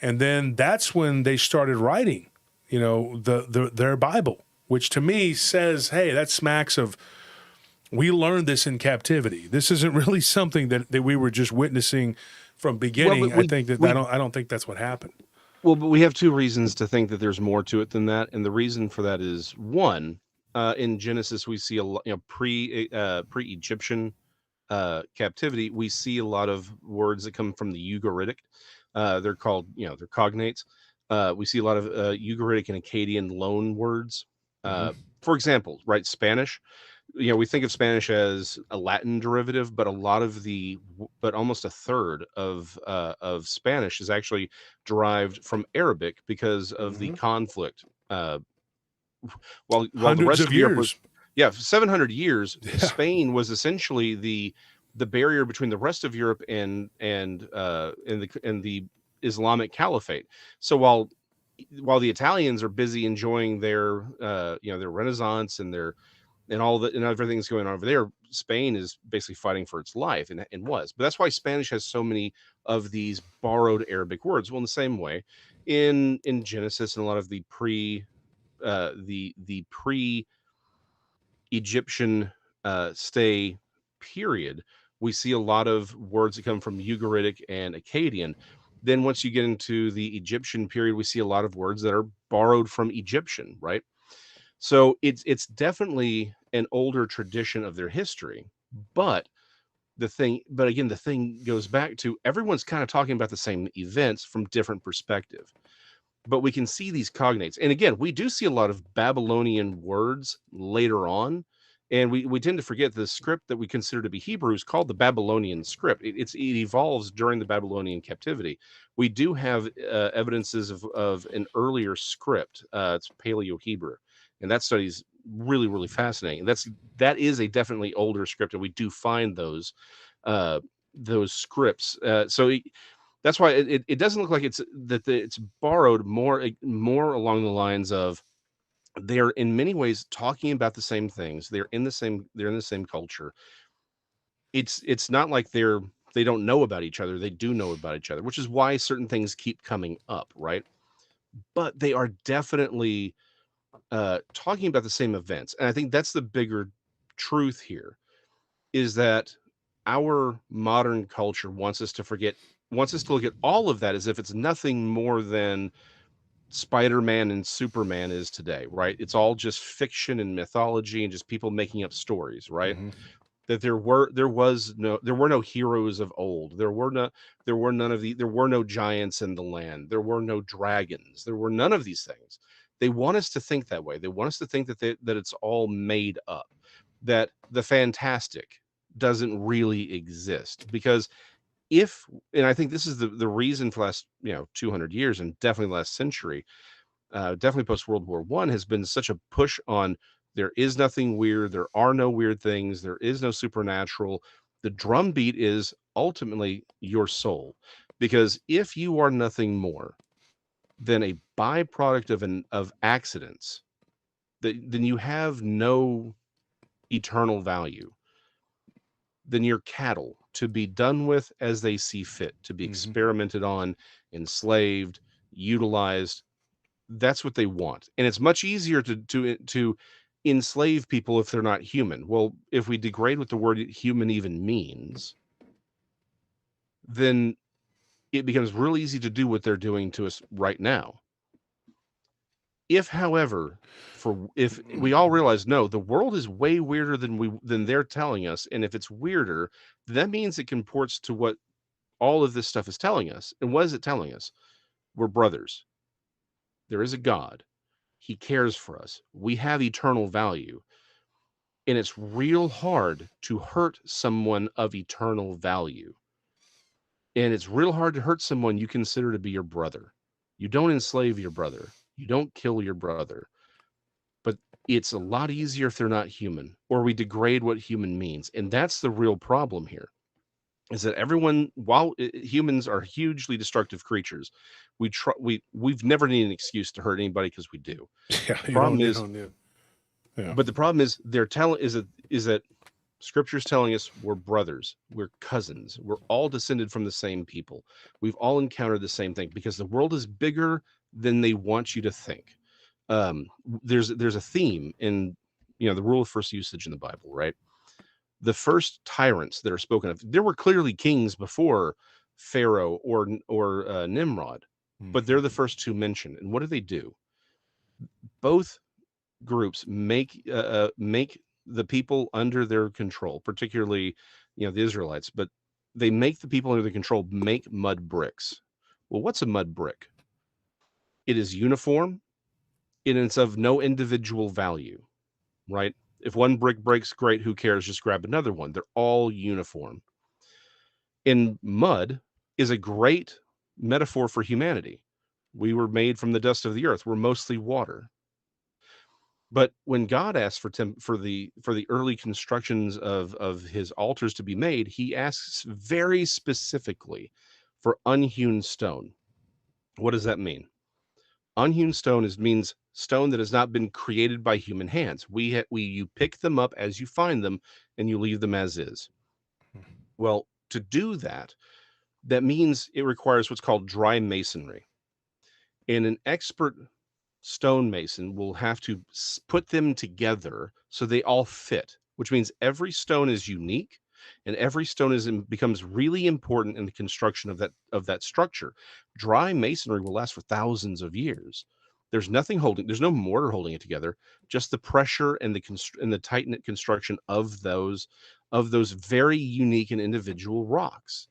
and then that's when they started writing, their Bible, which to me says, hey, that smacks of. We learned this in captivity. This isn't really something that we were just witnessing from beginning.
Well,
I don't think that's what happened.
Well, but we have two reasons to think that there's more to it than that, and the reason for that is one, in Genesis we see a lot, pre-Egyptian captivity. We see a lot of words that come from the Ugaritic. They're called, they're cognates. We see a lot of Ugaritic and Akkadian loan words. For example, right, Spanish. We think of Spanish as a Latin derivative, but almost a third of Spanish is actually derived from Arabic because of the conflict. While the rest of Europe was, 700 years, Spain was essentially the barrier between the rest of Europe and the Islamic Caliphate. So while the Italians are busy enjoying their their Renaissance and and everything's going on over there, Spain is basically fighting for its life and was. But that's why Spanish has so many of these borrowed Arabic words. Well, in the same way, in Genesis and a lot of the pre-Egyptian stay period, we see a lot of words that come from Ugaritic and Akkadian. Then once you get into the Egyptian period, we see a lot of words that are borrowed from Egyptian, right? So it's definitely an older tradition of their history. But the thing goes back to everyone's kind of talking about the same events from different perspective. But we can see these cognates. And again, we do see a lot of Babylonian words later on. And we tend to forget the script that we consider to be Hebrew is called the Babylonian script. It evolves during the Babylonian captivity. We do have evidences of an earlier script. It's Paleo-Hebrew. And that study's really, really fascinating. That is a definitely older script, and we do find those scripts. That's why it doesn't look like it's borrowed more along the lines of, they're in many ways talking about the same things. They're in the same culture. It's not like they don't know about each other. They do know about each other, which is why certain things keep coming up, right? But they are definitely talking about the same events. And I think that's the bigger truth here, is that our modern culture wants us to look at all of that as if it's nothing more than Spider-Man and Superman is today, right? It's all just fiction and mythology and just people making up stories, right?
Mm-hmm.
That there were no heroes of old. There were no giants in the land. There were no dragons. There were none of these things. They want us to think that way. They want us to think that it's all made up, that the fantastic doesn't really exist. Because and I think this is the reason for the last 200 years, and definitely last century, definitely post World War I, has been such a push on, there is nothing weird, there are no weird things, there is no supernatural. The drumbeat is ultimately your soul, because if you are nothing more than a byproduct of accidents, then you have no eternal value. Then you're cattle to be done with as they see fit, to be experimented on, enslaved, utilized. That's what they want. And it's much easier to enslave people if they're not human. Well, if we degrade what the word human even means, then it becomes real easy to do what they're doing to us right now. If, however, if we all realize, no, the world is way weirder than they're telling us, and if it's weirder, that means it comports to what all of this stuff is telling us. And what is it telling us? We're brothers. There is a God. He cares for us. We have eternal value. And it's real hard to hurt someone of eternal value. And it's real hard to hurt someone you consider to be your brother. You don't enslave your brother. You don't kill your brother. But it's a lot easier if they're not human, or we degrade what human means. And that's the real problem here, is that while humans are hugely destructive creatures, we've never needed an excuse to hurt anybody, because we do.
Yeah,
The problem is,
yeah.
but the problem is, is that Scripture's telling us we're brothers, we're cousins, we're all descended from the same people. We've all encountered the same thing, because the world is bigger than they want you to think. There's a theme in the rule of first usage in the Bible, right? The first tyrants that are spoken of, there were clearly kings before Pharaoh or Nimrod, but they're the first two mentioned. And what do? Both groups make the people under their control, particularly the Israelites, but they make the people under their control make mud bricks. Well, what's a mud brick? It is uniform, and it's of no individual value, right? If one brick breaks, great, who cares? Just grab another one. They're all uniform. And mud is a great metaphor for humanity. We were made from the dust of the earth. We're mostly water. But when God asked for the early constructions of his altars to be made, he asks very specifically for unhewn stone. What does that mean? Unhewn stone means stone that has not been created by human hands. You pick them up as you find them, and you leave them as is. Well, to do that means it requires what's called dry masonry. And an expert stonemason will have to put them together so they all fit, which means every stone is unique, and every stone becomes really important in the construction of that structure. Dry masonry will last for thousands of years. There's no mortar holding it together, just the pressure and the tight knit construction of those very unique and individual rocks.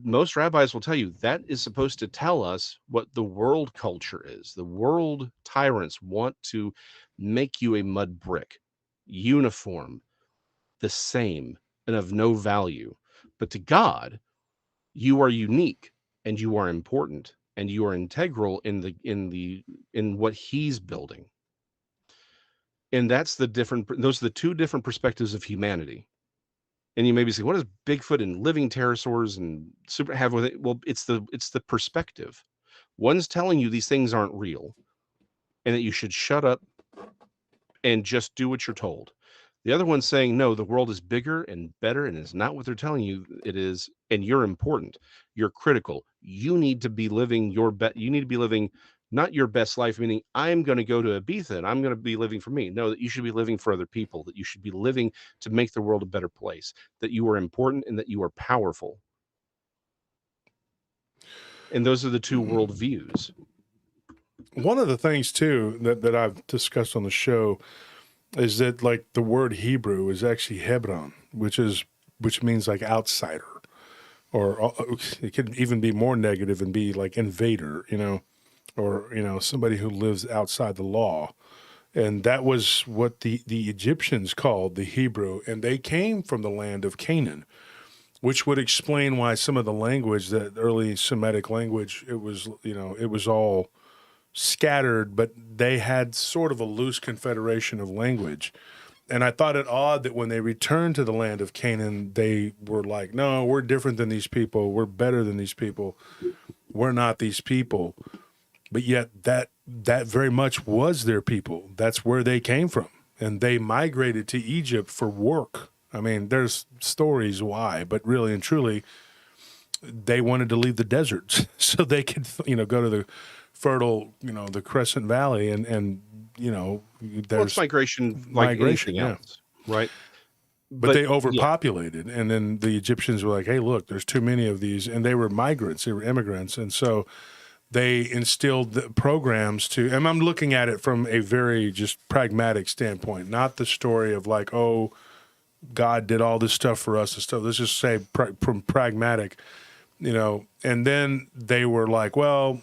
Most rabbis will tell you that is supposed to tell us what the world culture is. The world tyrants want to make you a mud brick, uniform, the same, and of no value. But to God, you are unique, and you are important, and you are integral in what he's building. And those are the two different perspectives of humanity. And you maybe say, what does Bigfoot and living pterosaurs and super have with it? Well, it's the perspective. One's telling you these things aren't real and that you should shut up and just do what you're told. The other one's saying, no, the world is bigger and better, and it's not what they're telling you it is, and you're important. You're critical. You need to be living you need to be living not your best life, meaning I'm going to go to Ibiza and I'm going to be living for me. No, that you should be living for other people, that you should be living to make the world a better place, that you are important and that you are powerful. And those are the two worldviews.
One of the things too that I've discussed on the show is that like the word Hebrew is actually Hebron, which means like outsider, or it could even be more negative and be like invader, or somebody who lives outside the law. And that was what the Egyptians called the Hebrew, and they came from the land of Canaan, which would explain why some of the language, that early Semitic language, it was all scattered, but they had sort of a loose confederation of language. And I thought it odd that when they returned to the land of Canaan, they were like, no, we're different than these people. We're better than these people. We're not these people. But yet that very much was their people. That's where they came from. And they migrated to Egypt for work. I mean, there's stories why, but really and truly, they wanted to leave the deserts so they could, go to the fertile, the Crescent Valley, and there's
it's migration like anything else, right?
But they overpopulated, and then the Egyptians were like, hey, look, there's too many of these, and they were migrants, they were immigrants, and so they instilled the programs to, and I'm looking at it from a very just pragmatic standpoint, not the story of like, oh, God did all this stuff for us and stuff. Let's just say from pragmatic, and then they were like, well,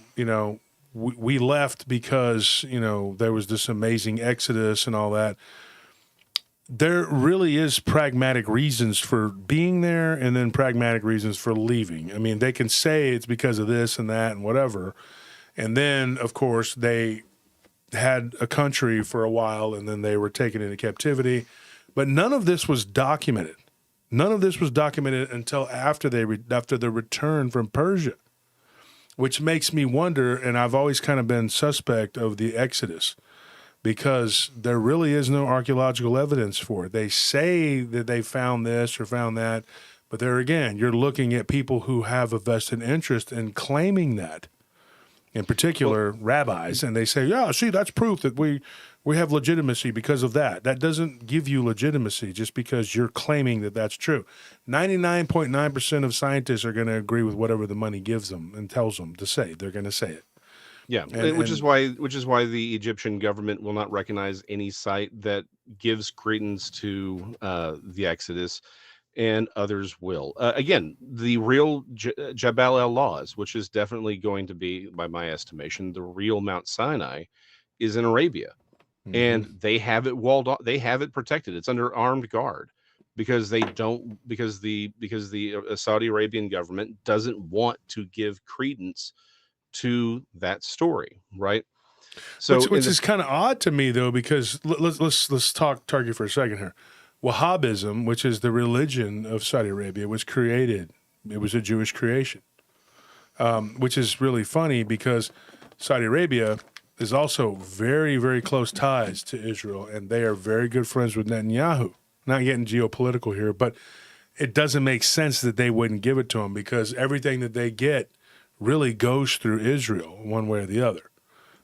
we left because, there was this amazing exodus and all that. There really is pragmatic reasons for being there and then pragmatic reasons for leaving. I mean, they can say it's because of this and that and whatever. And then, of course, they had a country for a while and then they were taken into captivity. But none of this was documented. None of this was documented until after after the return from Persia, which makes me wonder, and I've always kind of been suspect of the Exodus, because there really is no archaeological evidence for it. They say that they found this or found that, but there again, you're looking at people who have a vested interest in claiming that, in particular rabbis, and they say, yeah, see, that's proof that we have legitimacy because of that. That doesn't give you legitimacy just because you're claiming that that's true. 99.9% of scientists are going to agree with whatever the money gives them and tells them to say. They're going to say it.
Yeah, which is why the Egyptian government will not recognize any site that gives credence to the Exodus, and others will. Again, the real Jabal El Laws, which is definitely going to be, by my estimation, the real Mount Sinai, is in Arabia, and they have it walled off. They have it protected. It's under armed guard because the Saudi Arabian government doesn't want to give credence to that story, right? So
which is kind of odd to me, though, because let's talk Turkey for a second here. Wahhabism, which is the religion of Saudi Arabia, was created. It was a Jewish creation, which is really funny because Saudi Arabia is also very, very close ties to Israel, and they are very good friends with Netanyahu. Not getting geopolitical here, but it doesn't make sense that they wouldn't give it to him because everything that they get really goes through Israel one way or the other.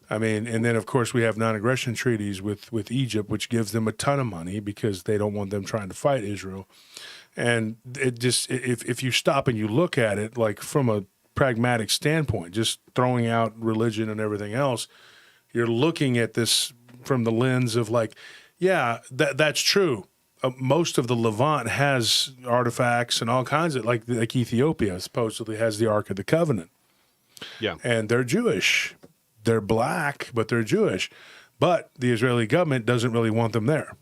I mean, and then, of course, we have non-aggression treaties with Egypt, which gives them a ton of money because they don't want them trying to fight Israel. And it just, if you stop and you look at it, like from a pragmatic standpoint, just throwing out religion and everything else, you're looking at this from the lens of like, yeah, that's true. Most of the Levant has artifacts and all kinds of, like Ethiopia supposedly has the Ark of the Covenant.
Yeah.
And they're Jewish. They're black, but they're Jewish. But the Israeli government doesn't really want them there.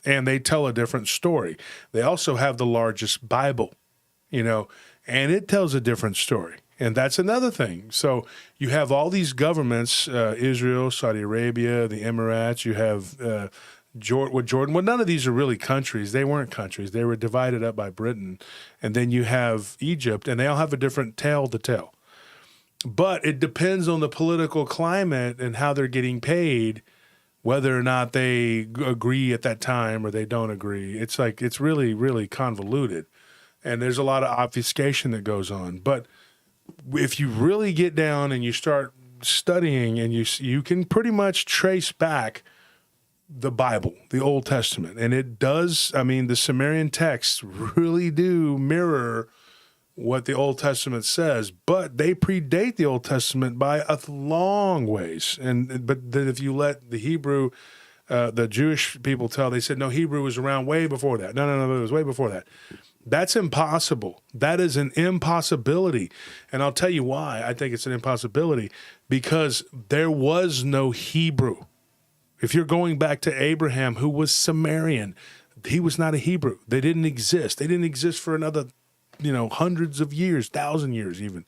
And they tell a different story. They also have the largest Bible, and it tells a different story. And that's another thing. So you have all these governments, Israel, Saudi Arabia, the Emirates, you have Jordan. Well, none of these are really countries. They weren't countries. They were divided up by Britain, and then you have Egypt, and they all have a different tale to tell. But it depends on the political climate and how they're getting paid, whether or not they agree at that time or they don't agree. It's like it's really, really convoluted, and there's a lot of obfuscation that goes on. But if you really get down and you start studying, and you can pretty much trace back the Bible, the Old Testament, and it does. I mean, the Sumerian texts really do mirror what the Old Testament says, but they predate the Old Testament by a long ways. But then if you let the Hebrew, the Jewish people tell, they said, no, Hebrew was around way before that. No, it was way before that. That's impossible. That is an impossibility. And I'll tell you why I think it's an impossibility, because there was no Hebrew. If you're going back to Abraham, who was Sumerian, he was not a Hebrew. They didn't exist. They didn't exist for another, hundreds of years, 1,000 years even.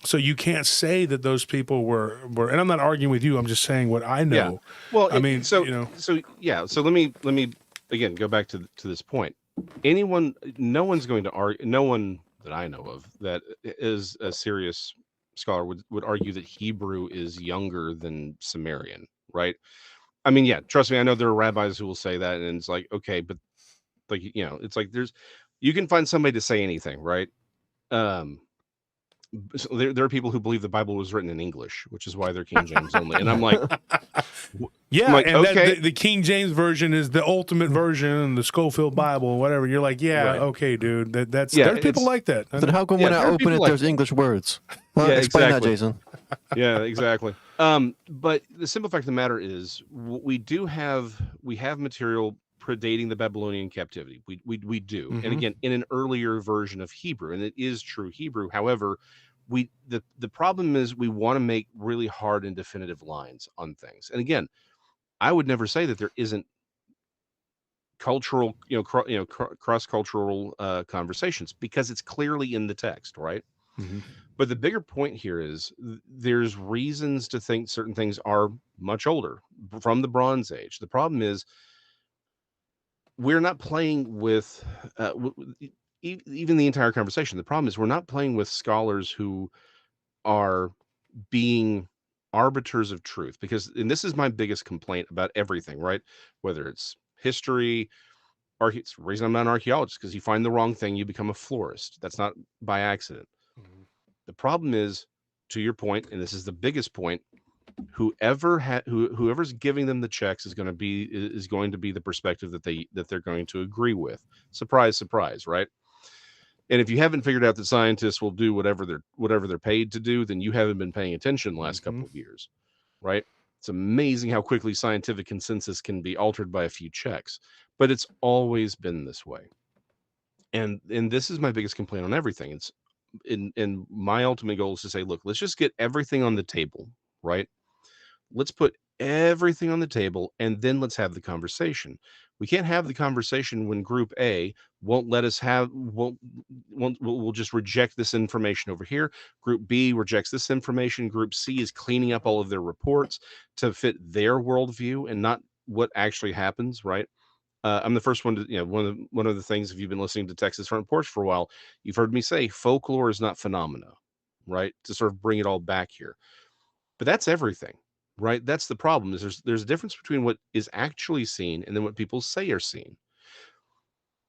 So you can't say that those people were, and I'm not arguing with you. I'm just saying what I know.
Yeah. Well,
I mean,
So let me again go back to this point. No one's going to argue. No one that I know of that is a serious scholar would argue that Hebrew is younger than Sumerian, right? I mean, yeah, trust me, I know there are rabbis who will say that, and it's like, okay, but like, it's like you can find somebody to say anything, right? So there are people who believe the Bible was written in English, which is why they're King James only. And I'm like,
okay. The King James version is the ultimate version, and the Schofield Bible, whatever. You're like, okay, dude, there's people like that.
Then how come when I open it, there's English words? Well, explain that, Jason.
Yeah, exactly. But the simple fact of the matter is, we have material predating the Babylonian captivity. We do.
Mm-hmm.
And again, in an earlier version of Hebrew, and it is true Hebrew. However, the problem is we want to make really hard and definitive lines on things. And again, I would never say that there isn't cultural, cross-cultural conversations, because it's clearly in the text, right?
Mm-hmm.
But the bigger point here is there's reasons to think certain things are much older, from the Bronze Age. The problem is we're not playing with even the entire conversation. The problem is we're not playing with scholars who are being arbiters of truth, and this is my biggest complaint about everything, right? Whether it's history, it's the reason I'm not an archaeologist, because you find the wrong thing, you become a florist. That's not by accident.
Mm-hmm.
The problem is, to your point, and this is the biggest point, whoever's giving them the checks is going to be the perspective that they're going to agree with. Surprise, surprise, right? And if you haven't figured out that scientists will do whatever they're paid to do, then you haven't been paying attention the last couple of years, right? It's amazing how quickly scientific consensus can be altered by a few checks, but it's always been this way. And this is my biggest complaint on everything. It's and my ultimate goal is to say, look, let's just get everything on the table, right? Let's put everything on the table, and then let's have the conversation. We can't have the conversation when Group A won't let us will just reject this information over here. Group B rejects this information. Group C is cleaning up all of their reports to fit their worldview and not what actually happens, right? I'm the first one to, one of the things, if you've been listening to Texas Front Porch for a while, you've heard me say folklore is not phenomena, right? To sort of bring it all back here. But that's everything, right? That's the problem, is there's a difference between what is actually seen and then what people say are seen.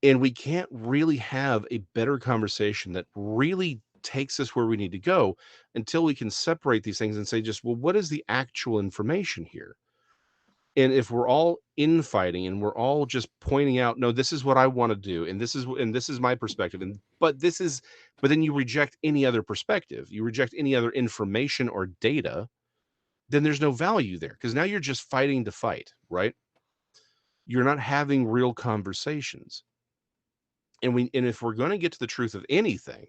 And we can't really have a better conversation that really takes us where we need to go until we can separate these things and say, what is the actual information here? And if we're all infighting and we're all just pointing out, no, this is what I want to do, and this is my perspective, but then you reject any other perspective, you reject any other information or data, then there's no value there, because now you're just fighting to fight, right? You're not having real conversations. And if we're going to get to the truth of anything,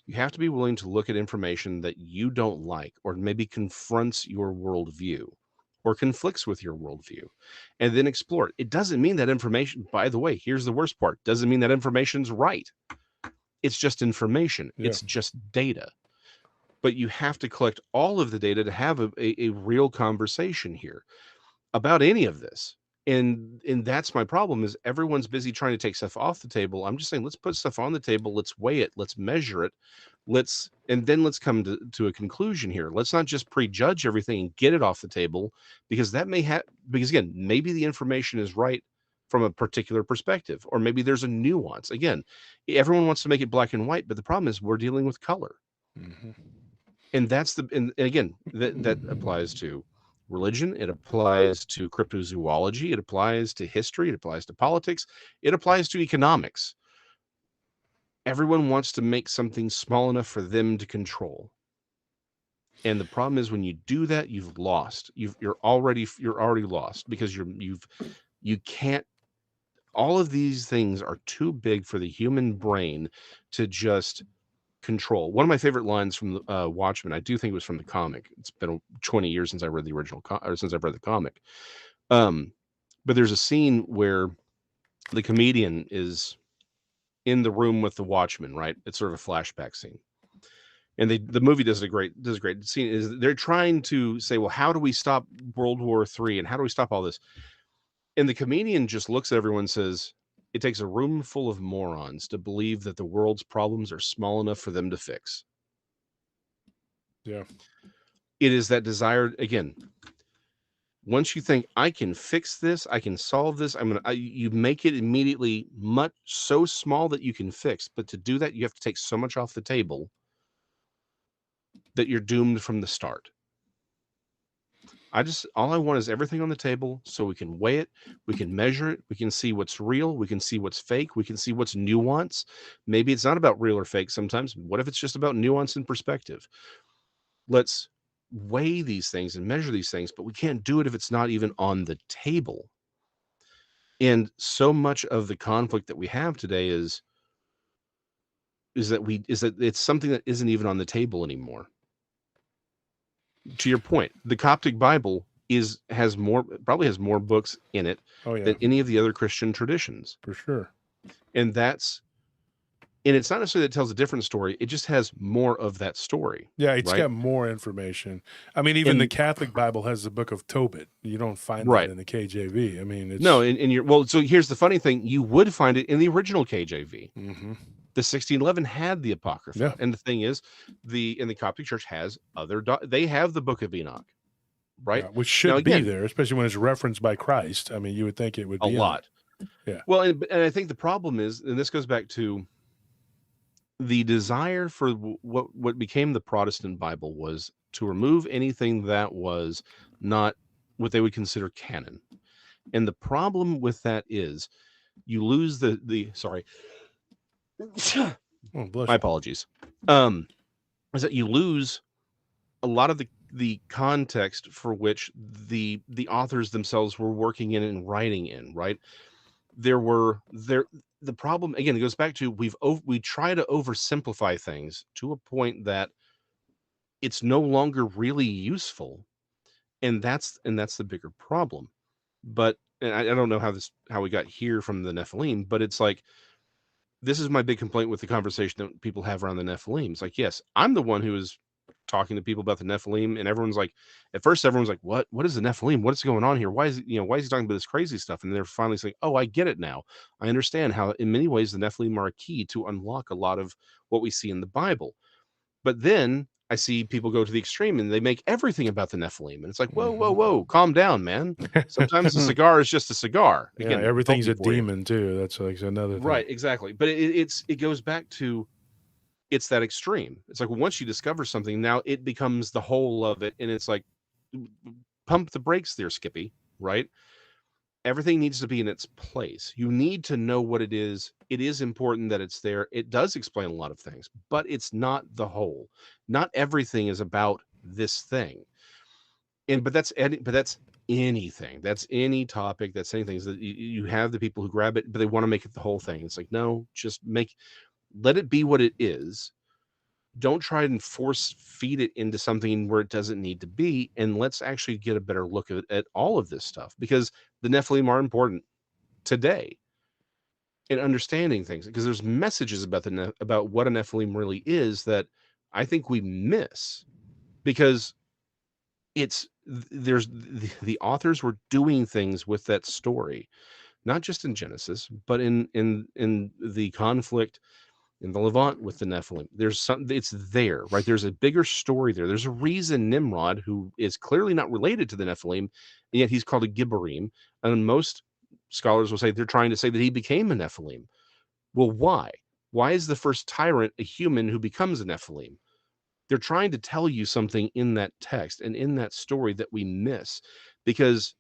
you have to be willing to look at information that you don't like, or maybe confronts your worldview, or conflicts with your worldview, and then explore it. It doesn't mean that information, by the way, here's the worst part, doesn't mean that information's right. It's just information. Yeah. It's just data. But you have to collect all of the data to have a real conversation here about any of this. And that's my problem, is everyone's busy trying to take stuff off the table. I'm just saying, let's put stuff on the table, let's weigh it, let's measure it, and then let's come to a conclusion here. Let's not just prejudge everything and get it off the table, because that may have, because again, maybe the information is right from a particular perspective, or maybe there's a nuance. Again, everyone wants to make it black and white, but the problem is we're dealing with color.
Mm-hmm.
And that's and again, that applies to religion, it applies to cryptozoology, it applies to history, it applies to politics, it applies to economics. Everyone wants to make something small enough for them to control. And the problem is, when you do that, you've lost. You're already lost, because you can't. All of these things are too big for the human brain to just control. One of my favorite lines from Watchmen, I do think it was from the comic. It's been 20 years since I read the original, or since I've read the comic. But there's a scene where the comedian is in the room with the Watchmen, right? It's sort of a flashback scene. And the movie does a great scene. Is they're trying to say, well, how do we stop World War III, and how do we stop all this? And the comedian just looks at everyone and says, it takes a room full of morons to believe that the world's problems are small enough for them to fix.
Yeah.
It is that desire, again, once you think, I can fix this, I can solve this, you make it immediately so small that you can fix. But to do that, you have to take so much off the table that you're doomed from the start. All I want is everything on the table, so we can weigh it, we can measure it, we can see what's real, we can see what's fake, we can see what's nuance. Maybe it's not about real or fake sometimes. What if it's just about nuance and perspective? Let's weigh these things and measure these things, but we can't do it if it's not even on the table. And so much of the conflict that we have today is that it's something that isn't even on the table anymore. To your point, the Coptic Bible probably has more books in it than any of the other Christian traditions.
For sure.
And it's not necessarily that it tells a different story, it just has more of that story.
Yeah, it's
right?
got more information. I mean, even the Catholic Bible has the book of Tobit. You don't find that in the KJV. I mean, it's...
No, so here's the funny thing. You would find it in the original KJV.
Mm-hmm.
The 1611 had the Apocrypha.
Yeah.
And the thing is, the Coptic Church has they have the Book of Enoch, right?
Yeah, which should be there, especially when it's referenced by Christ. I mean, you would think it would be
a lot.
Yeah.
Well, and I think the problem is, and this goes back to the desire for what became the Protestant Bible, was to remove anything that was not what they would consider canon. And the problem with that is you lose sorry. My apologies. Is that you lose a lot of the context for which the authors themselves were working in and writing in, right? The problem, again, it goes back to we try to oversimplify things to a point that it's no longer really useful. And that's the bigger problem. But, and I don't know how we got here from the Nephilim, but it's like, this is my big complaint with the conversation that people have around the Nephilim. It's like, yes, I'm the one who is talking to people about the Nephilim, and everyone's like, at first everyone's like, what is the Nephilim? What's going on here? Why is he talking about this crazy stuff? And they're finally saying, oh, I get it now. I understand how in many ways the Nephilim are a key to unlock a lot of what we see in the Bible. But then I see people go to the extreme and they make everything about the Nephilim. And it's like, whoa, calm down, man. Sometimes a cigar is just a cigar.
Again, everything's a demon too. That's like another thing.
Right, exactly. But it goes back to, it's that extreme. It's like, once you discover something, now it becomes the whole of it. And it's like, pump the brakes there, Skippy, right? Everything needs to be in its place. You need to know what it is. It is important that it's there. It does explain a lot of things, but it's not the whole. Not everything is about this thing. But that's anything. That's any topic. That's anything. That you have the people who grab it, but they want to make it the whole thing. It's like, no, just let it be what it is. Don't try and force feed it into something where it doesn't need to be. And let's actually get a better look at all of this stuff, because the Nephilim are important today in understanding things, because there's messages about what a Nephilim really is that I think we miss, because it's the authors were doing things with that story, not just in Genesis, but in the conflict in the Levant with the Nephilim. There's something, it's there, right? There's a bigger story there. There's a reason Nimrod, who is clearly not related to the Nephilim, and yet he's called a Gibborim. And most scholars will say they're trying to say that he became a Nephilim. Well, why? Why is the first tyrant a human who becomes a Nephilim? They're trying to tell you something in that text and in that story that we miss. Because,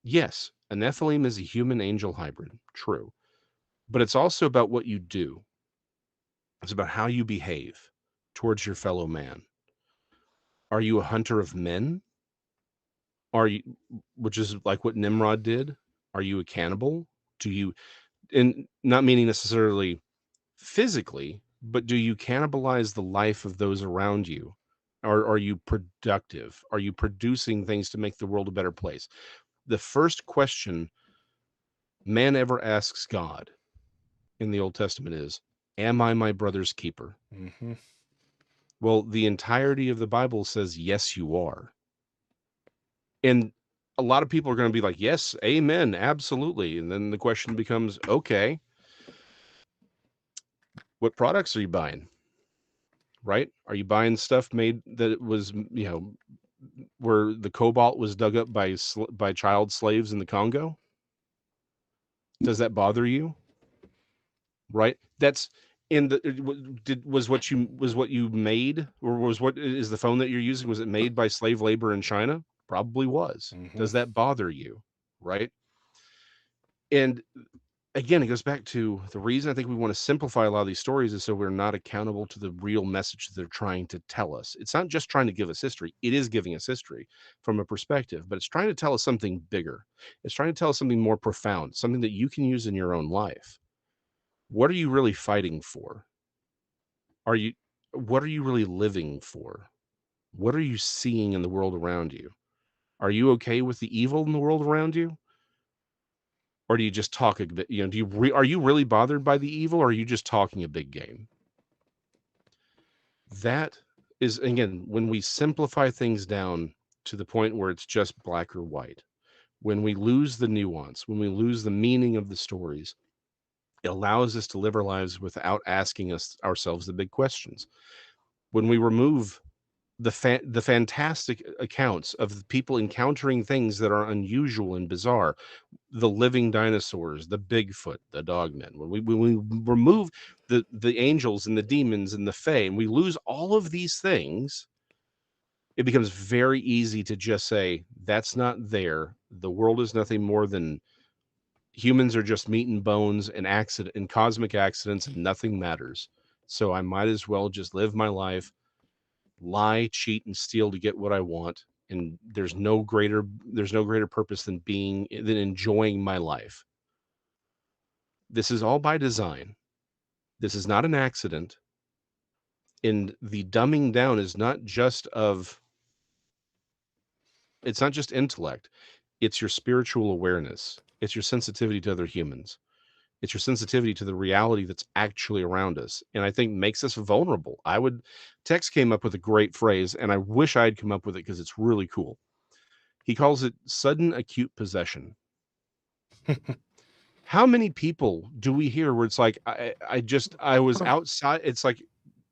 yes, a Nephilim is a human angel hybrid, true. But it's also about what you do. It's about how you behave towards your fellow man. Are you a hunter of men? Are you, which is like what Nimrod did? Are you a cannibal? Do you, and not meaning necessarily physically, but do you cannibalize the life of those around you? Or are you productive? Are you producing things to make the world a better place? The first question man ever asks God in the Old Testament is, am I my brother's keeper?
Mm-hmm.
Well, the entirety of the Bible says, yes, you are. And a lot of people are going to be like, yes, amen, absolutely. And then the question becomes, okay, what products are you buying? Right? Are you buying stuff made that it was, where the cobalt was dug up by child slaves in the Congo? Does that bother you? Right? That's in the was what you made, or was what is the phone that you're using, was it made by slave labor in China? Probably was.
Mm-hmm.
Does that bother you? Right? And again, it goes back to the reason I think we want to simplify a lot of these stories is so we're not accountable to the real message that they're trying to tell us. It's not just trying to give us history. It is giving us history from a perspective, but it's trying to tell us something bigger. It's trying to tell us something more profound, something that you can use in your own life. What are you really fighting for? What are you really living for? What are you seeing in the world around you? Are you okay with the evil in the world around you? Or do you just talk a bit, are you really bothered by the evil, or are you just talking a big game? That is, again, when we simplify things down to the point where it's just black or white, when we lose the nuance, when we lose the meaning of the stories, it allows us to live our lives without asking ourselves the big questions. When we remove the fantastic accounts of the people encountering things that are unusual and bizarre, the living dinosaurs, the Bigfoot, the Dogman, when we remove the angels and the demons and the fae, and we lose all of these things, it becomes very easy to just say, that's not there. The world is nothing more than humans are just meat and bones and cosmic accidents, and nothing matters. So I might as well just live my life, lie, cheat, and steal to get what I want. And there's no greater purpose than enjoying my life. This is all by design. This is not an accident. And the dumbing down is it's not just intellect. It's your spiritual awareness. It's your sensitivity to other humans. It's your sensitivity to the reality that's actually around us. And I think makes us vulnerable. Tex came up with a great phrase, and I wish I'd come up with it because it's really cool. He calls it sudden acute possession. How many people do we hear where it's like, I was outside. It's like,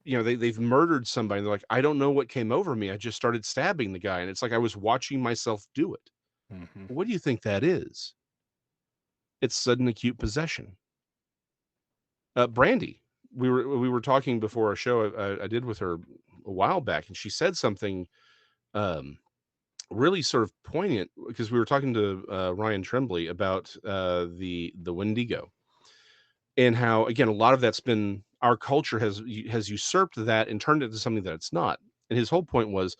they've murdered somebody. They're like, I don't know what came over me. I just started stabbing the guy. And it's like, I was watching myself do it.
Mm-hmm.
What do you think that is? It's sudden acute possession. Brandy, we were talking before a show I did with her a while back, and she said something really sort of poignant, because we were talking to Ryan Tremblay about the Wendigo, and how, again, a lot of that's been, our culture has usurped that and turned it into something that it's not. And his whole point was,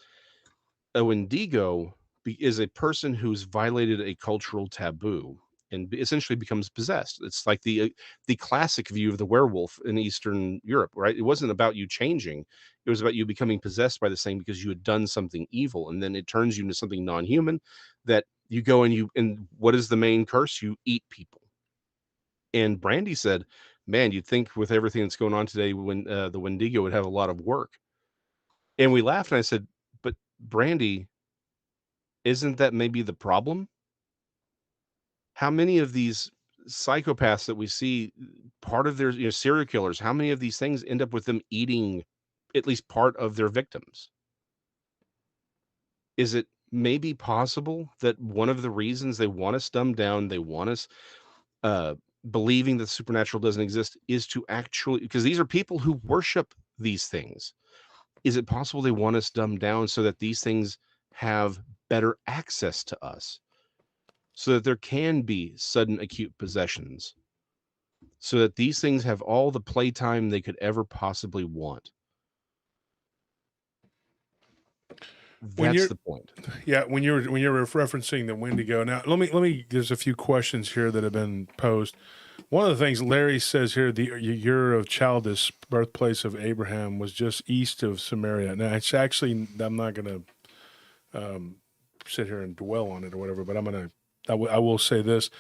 a Wendigo is a person who's violated a cultural taboo and essentially becomes possessed. It's like the classic view of the werewolf in Eastern Europe, right? It wasn't about you changing; it was about you becoming possessed by the thing because you had done something evil, and then it turns you into something non-human. That you go and what is the main curse? You eat people. And Brandy said, "Man, you'd think with everything that's going on today, when the Wendigo would have a lot of work." And we laughed, and I said, "But Brandy, Isn't that maybe the problem? How many of these psychopaths that we see, part of their, serial killers, how many of these things end up with them eating at least part of their victims? Is it maybe possible that one of the reasons they want us dumbed down, they want us uh, believing that supernatural doesn't exist, is to actually, because these are people who worship these things. Is it possible they want us dumbed down so that these things have better access to us, so that there can be sudden acute possessions, so that these things have all the playtime they could ever possibly want?
When
That's
you're
the point.
Yeah, when you're referencing the Wendigo. Now, let me. There's a few questions here that have been posed. One of the things Larry says here, the Ur of Chaldis, birthplace of Abraham, was just east of Samaria. Now, it's actually, I'm not going to sit here and dwell on it or whatever, but I will say this,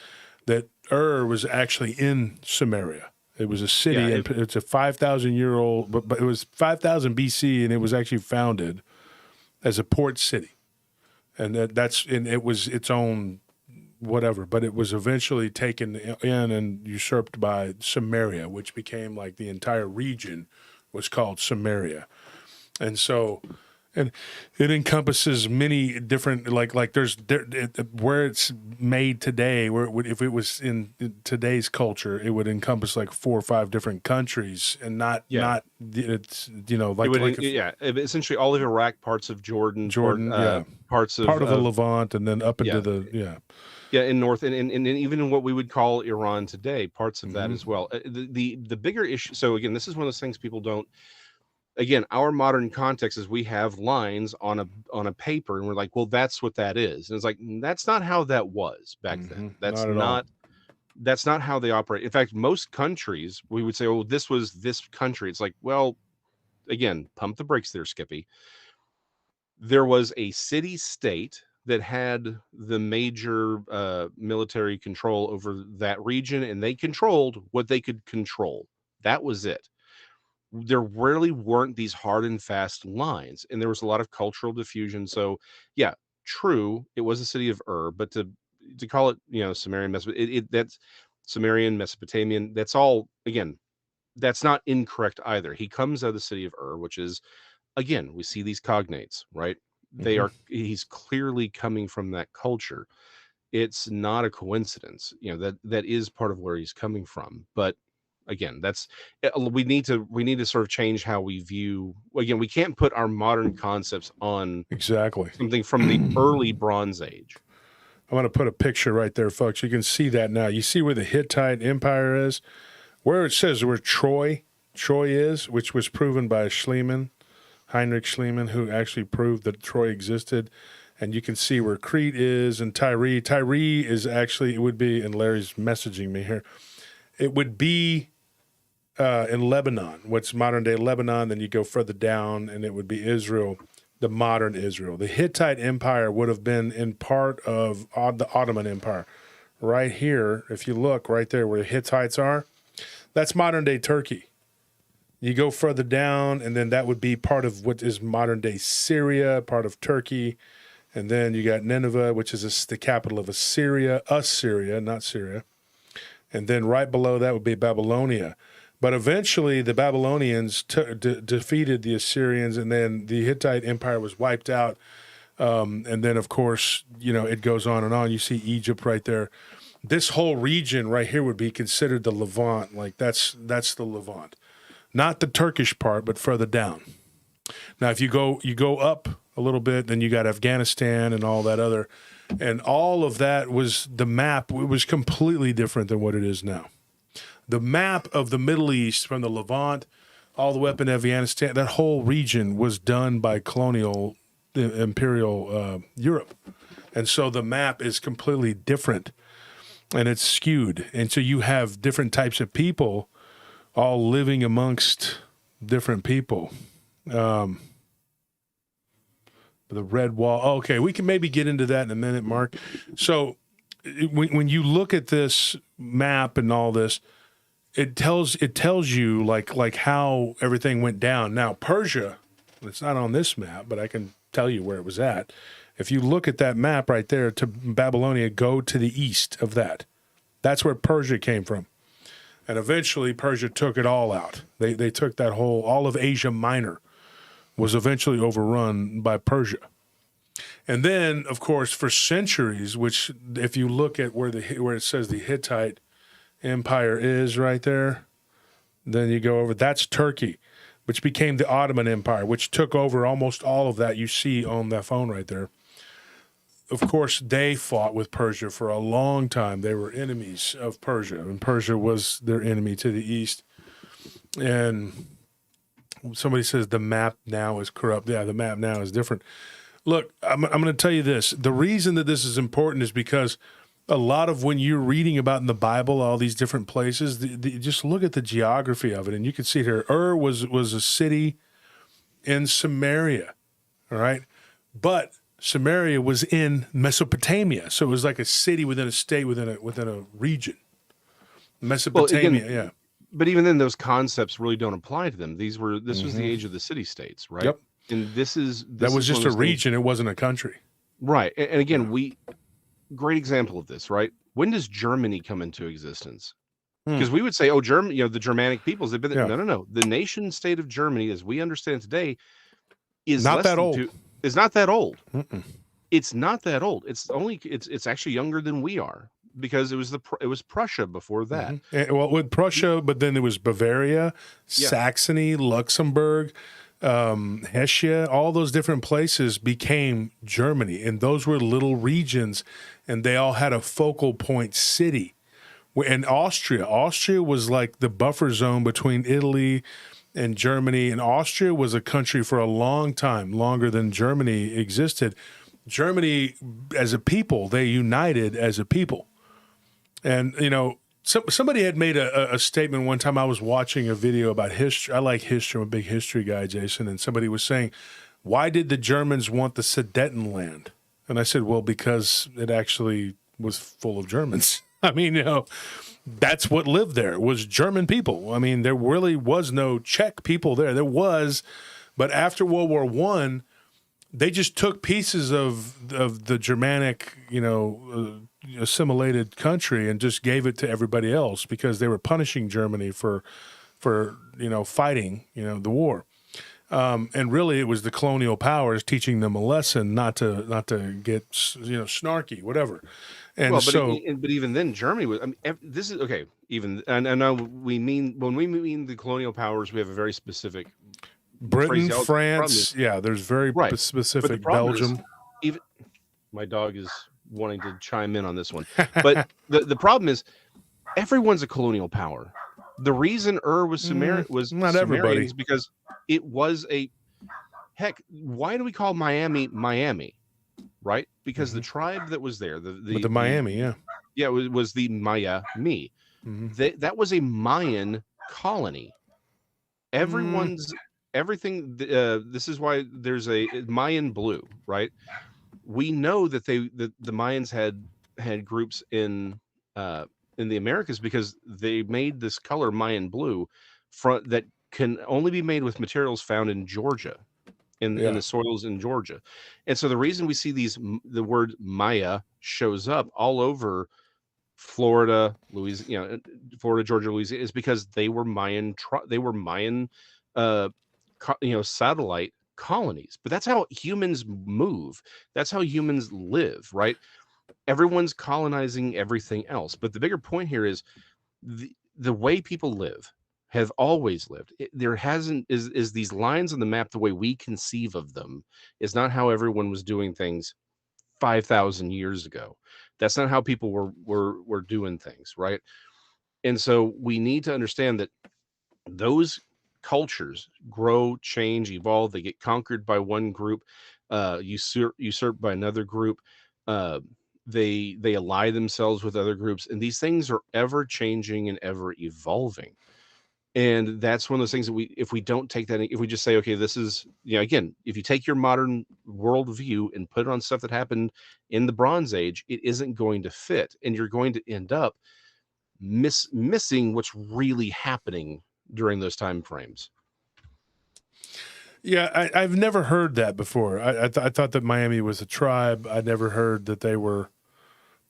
that Ur was actually in Samaria. It was a city,
Yeah,
and it's a 5,000-year-old, but it was 5,000 BC, and it was actually founded as a port city. And it was its own whatever, but it was eventually taken in and usurped by Samaria, which became like the entire region was called Samaria. And so, and it encompasses many different, like there's where it's made today, if it was in today's culture, it would encompass like 4 or 5 different countries, and not it's like,
it would, essentially all of Iraq, parts of Jordan, parts of
part of the Levant, and then up into
in north, and even in what we would call Iran today, parts of that as well. The bigger issue. So again, this is one of those things people don't. Again, our modern context is we have lines on a paper, and we're like, well, that's what that is. And it's like, that's not how that was back then. That's that's not how they operate. In fact, most countries, we would say, oh, this was this country. It's like, well, again, pump the brakes there, Skippy. There was a city state that had the major military control over that region, and they controlled what they could control. That was it. There really weren't these hard and fast lines, and there was a lot of cultural diffusion. So, yeah, true, it was a city of Ur, but to call it, Sumerian, that's Sumerian, Mesopotamian. That's all, again, that's not incorrect either. He comes out of the city of Ur, which is, again, we see these cognates, right? He's clearly coming from that culture. It's not a coincidence, that is part of where he's coming from. But again, we need to sort of change how we view. Again, we can't put our modern concepts on something from the early Bronze Age.
I'm going to put a picture right there, folks. You can see that now. You see where the Hittite Empire is, where it says where Troy is, which was proven by Heinrich Schliemann, who actually proved that Troy existed. And you can see where Crete is, and Tyre. Tyre is actually, it would be, and Larry's messaging me here, it would be in Lebanon, what's modern-day Lebanon. Then you go further down, and it would be Israel, the modern Israel. The Hittite Empire would have been in part of the Ottoman Empire. Right here, if you look right there where the Hittites are, that's modern-day Turkey. You go further down, and then that would be part of what is modern-day Syria, part of Turkey. And then you got Nineveh, which is the capital of Assyria, not Syria. And then right below that would be Babylonia. But eventually the Babylonians defeated the Assyrians, and then the Hittite Empire was wiped out. And then, of course, it goes on and on. You see Egypt right there. This whole region right here would be considered the Levant. Like that's the Levant. Not the Turkish part, but further down. Now, if you go up a little bit, then you got Afghanistan and all that other. And all of that was the map. It was completely different than what it is now. The map of the Middle East from the Levant all the way up in Afghanistan, that whole region was done by colonial imperial Europe. And so the map is completely different, and it's skewed. And so you have different types of people all living amongst different people. The red wall. Okay, we can maybe get into that in a minute, Mark. So when you look at this map and all this, it tells you like how everything went down. Now, Persia, it's not on this map, but I can tell you where it was at. If you look at that map right there to Babylonia, go to the east of that. That's where Persia came from. And eventually Persia took it all out. They took that all of Asia Minor was eventually overrun by Persia. And then, of course, for centuries, which if you look at where it says the Hittite Empire is right there, then you go over, that's Turkey, which became the Ottoman Empire, which took over almost all of that you see on that phone right there. Of course, they fought with Persia for a long time. They were enemies of Persia, and Persia was their enemy to the east. And somebody says the map now is corrupt. Yeah, the map now is different. Look, I'm going to tell you this. The reason that this is important is because a lot of when you're reading about in the Bible, all these different places, just look at the geography of it, and you can see it here. was a city in Samaria, all right? But Samaria was in Mesopotamia, so it was like a city within a state, within a region. Mesopotamia, yeah.
But even then, those concepts really don't apply to them. This was the age of the city-states, right?
Yep.
And
that was just a region. It wasn't a country.
Right. And again, great example of this, right? When does Germany come into existence? Because we would say, oh, Germany, the Germanic peoples, they've been there. No. The nation state of Germany, as we understand it today, is
not that old.
It's not that old.
Mm-mm.
It's not that old. It's actually younger than we are, because it was Prussia before that.
Mm-hmm. Well, with Prussia, but then there was Bavaria, Saxony, Luxembourg, Hesse, all those different places became Germany, and those were little regions, and they all had a focal point city. And Austria was like the buffer zone between Italy and Germany, and Austria was a country for a long time, longer than Germany existed. Germany, as a people, they united as a people. And, somebody had made a statement one time. I was watching a video about history. I like history. I'm a big history guy, Jason. And somebody was saying, why did the Germans want the Sudetenland? And I said, well, because it actually was full of Germans. I mean, that's what lived there, was German people. I mean, there really was no Czech people there. There was, but after World War I, they just took pieces of the Germanic, assimilated country and just gave it to everybody else because they were punishing Germany for fighting, the war. And really, it was the colonial powers teaching them a lesson not to get snarky, whatever. And
but even then, Germany was. I mean, this is okay. Even and I know when we mean the colonial powers, we have a very specific.
Britain, France, there's very specific. Belgium.
My dog is wanting to chime in on this one, but the problem is everyone's a colonial power. The reason was Sumerian was
not
Sumerian
everybody
is because it was heck. Why do we call Miami, right? Because the tribe that was there, the
Miami,
it was the Miami. That was a Mayan colony. Everything. This is why there's a Mayan blue, right? We know that the Mayans had groups in the Americas because they made this color Mayan blue that can only be made with materials found in Georgia, in the soils in Georgia. And so the reason we see the word Maya shows up all over Florida, Louisiana, Florida, Georgia, Louisiana, is because they were Mayan. Satellite colonies. But that's how humans move. That's how humans live, right? Everyone's colonizing everything else. But the bigger point here is the way people live have always lived. There hasn't is these lines on the map, the way we conceive of them is not how everyone was doing things 5,000 years ago. That's not how people were doing things, right? And so we need to understand that those cultures grow, change, evolve. They get conquered by one group, usurped by another group. They ally themselves with other groups, and these things are ever changing and ever evolving. And that's one of those things that if we don't take that, if we just say, okay, this is, again, if you take your modern worldview and put it on stuff that happened in the Bronze Age, it isn't going to fit, and you're going to end up missing what's really happening during those time frames.
Yeah, I've never heard that before. I thought that Miami was a tribe. I never heard that they were.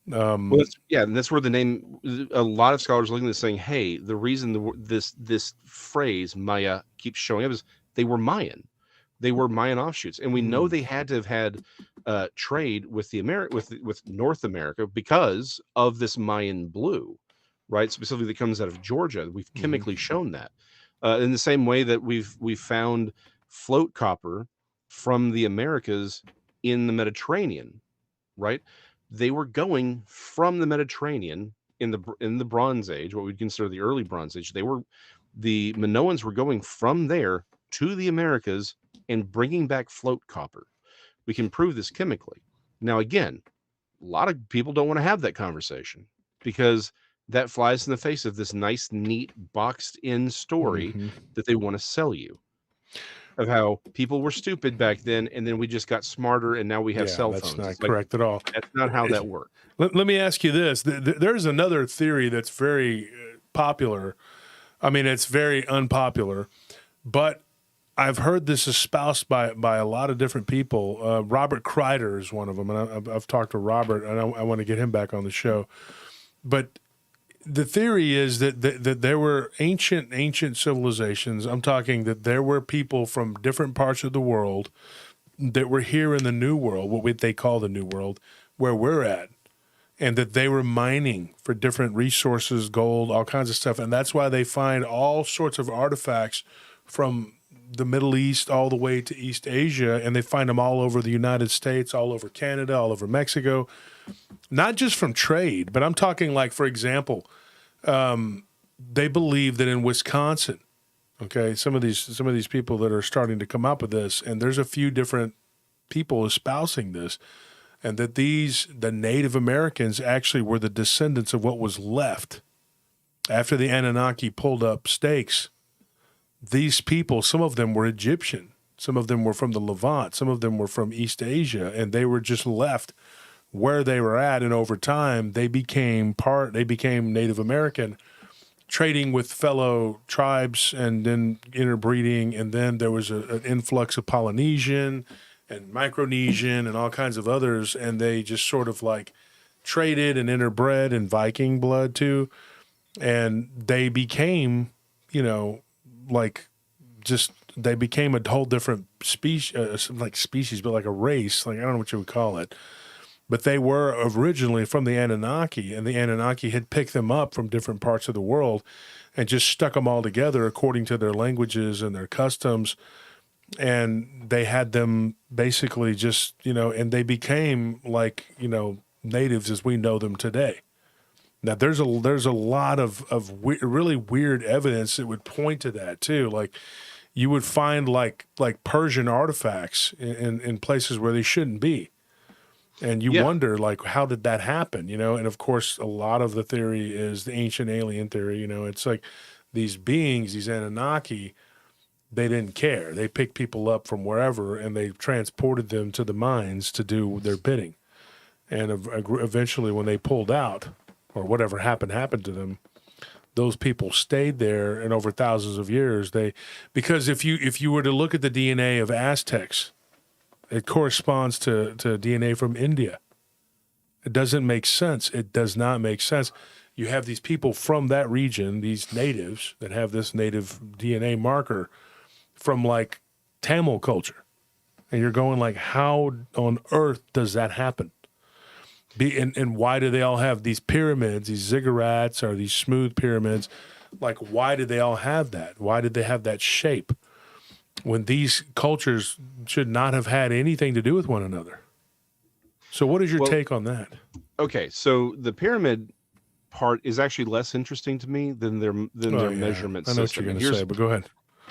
Well, and that's where the name. A lot of scholars are looking at this saying, "Hey, the reason this phrase Maya keeps showing up is they were Mayan, they were Mayan offshoots, and we know they had to have had trade with the with North America because of this Mayan blue, right? Specifically, that comes out of Georgia. We've chemically shown that in the same way that we've found float copper from the Americas in the Mediterranean, right? They were going from the Mediterranean in the Bronze Age, what we'd consider the early Bronze Age. The Minoans were going from there to the Americas and bringing back float copper. We can prove this chemically. Now, again, a lot of people don't want to have that conversation because that flies in the face of this nice, neat, boxed in story that they want to sell you. Of how people were stupid back then, and then we just got smarter, and now we have cell phones.
That's not
It's like,
correct at all.
that's not how that works.
Let me ask you this. There's another theory that's very popular. I mean, it's very unpopular, but I've heard this espoused by a lot of different people. Robert Kreider is one of them, and I've talked to Robert, and I want to get him back on the show. But the theory is that there were ancient civilizations. I'm talking that there were people from different parts of the world that were here in the New World, what they call the New World, where we're at, and that they were mining for different resources, gold, all kinds of stuff. And that's why they find all sorts of artifacts from the Middle East all the way to East Asia, and they find them all over the United States, all over Canada, all over Mexico. Not just from trade, but I'm talking like, for example, they believe that in Wisconsin, okay, some of these people that are starting to come up with this, and there's a few different people espousing this, and that the Native Americans actually were the descendants of what was left after the Anunnaki pulled up stakes. These people, some of them were Egyptian, some of them were from the Levant, some of them were from East Asia, and they were just left where they were at, and over time they became Native American, trading with fellow tribes and then interbreeding, and then there was an influx of Polynesian and Micronesian and all kinds of others, and they just sort of like traded and interbred in Viking blood too, and they became, they became a whole different species, but like a race, like I don't know what you would call it. But they were originally from the Anunnaki, and the Anunnaki had picked them up from different parts of the world and just stuck them all together according to their languages and their customs. And they had them basically just, and they became like, natives as we know them today. Now, there's a lot of really weird evidence that would point to that, too. Like, you would find like Persian artifacts in places where they shouldn't be. And you wonder, like, how did that happen, And, of course, a lot of the theory is the ancient alien theory, It's like these beings, these Anunnaki, they didn't care. They picked people up from wherever, and they transported them to the mines to do their bidding. And eventually, when they pulled out, or whatever happened to them, those people stayed there, and over thousands of years, because if you were to look at the DNA of Aztecs, it corresponds to DNA from India. It doesn't make sense. It does not make sense. You have these people from that region, these natives that have this native DNA marker from like Tamil culture. And you're going like, how on earth does that happen? And why do they all have these pyramids, these ziggurats or these smooth pyramids? Like, why did they all have that? Why did they have that shape? When these cultures should not have had anything to do with one another. So what is your take on that?
Okay, so the pyramid part is actually less interesting to me than their measurement system.
I know what you're going to say, but go ahead.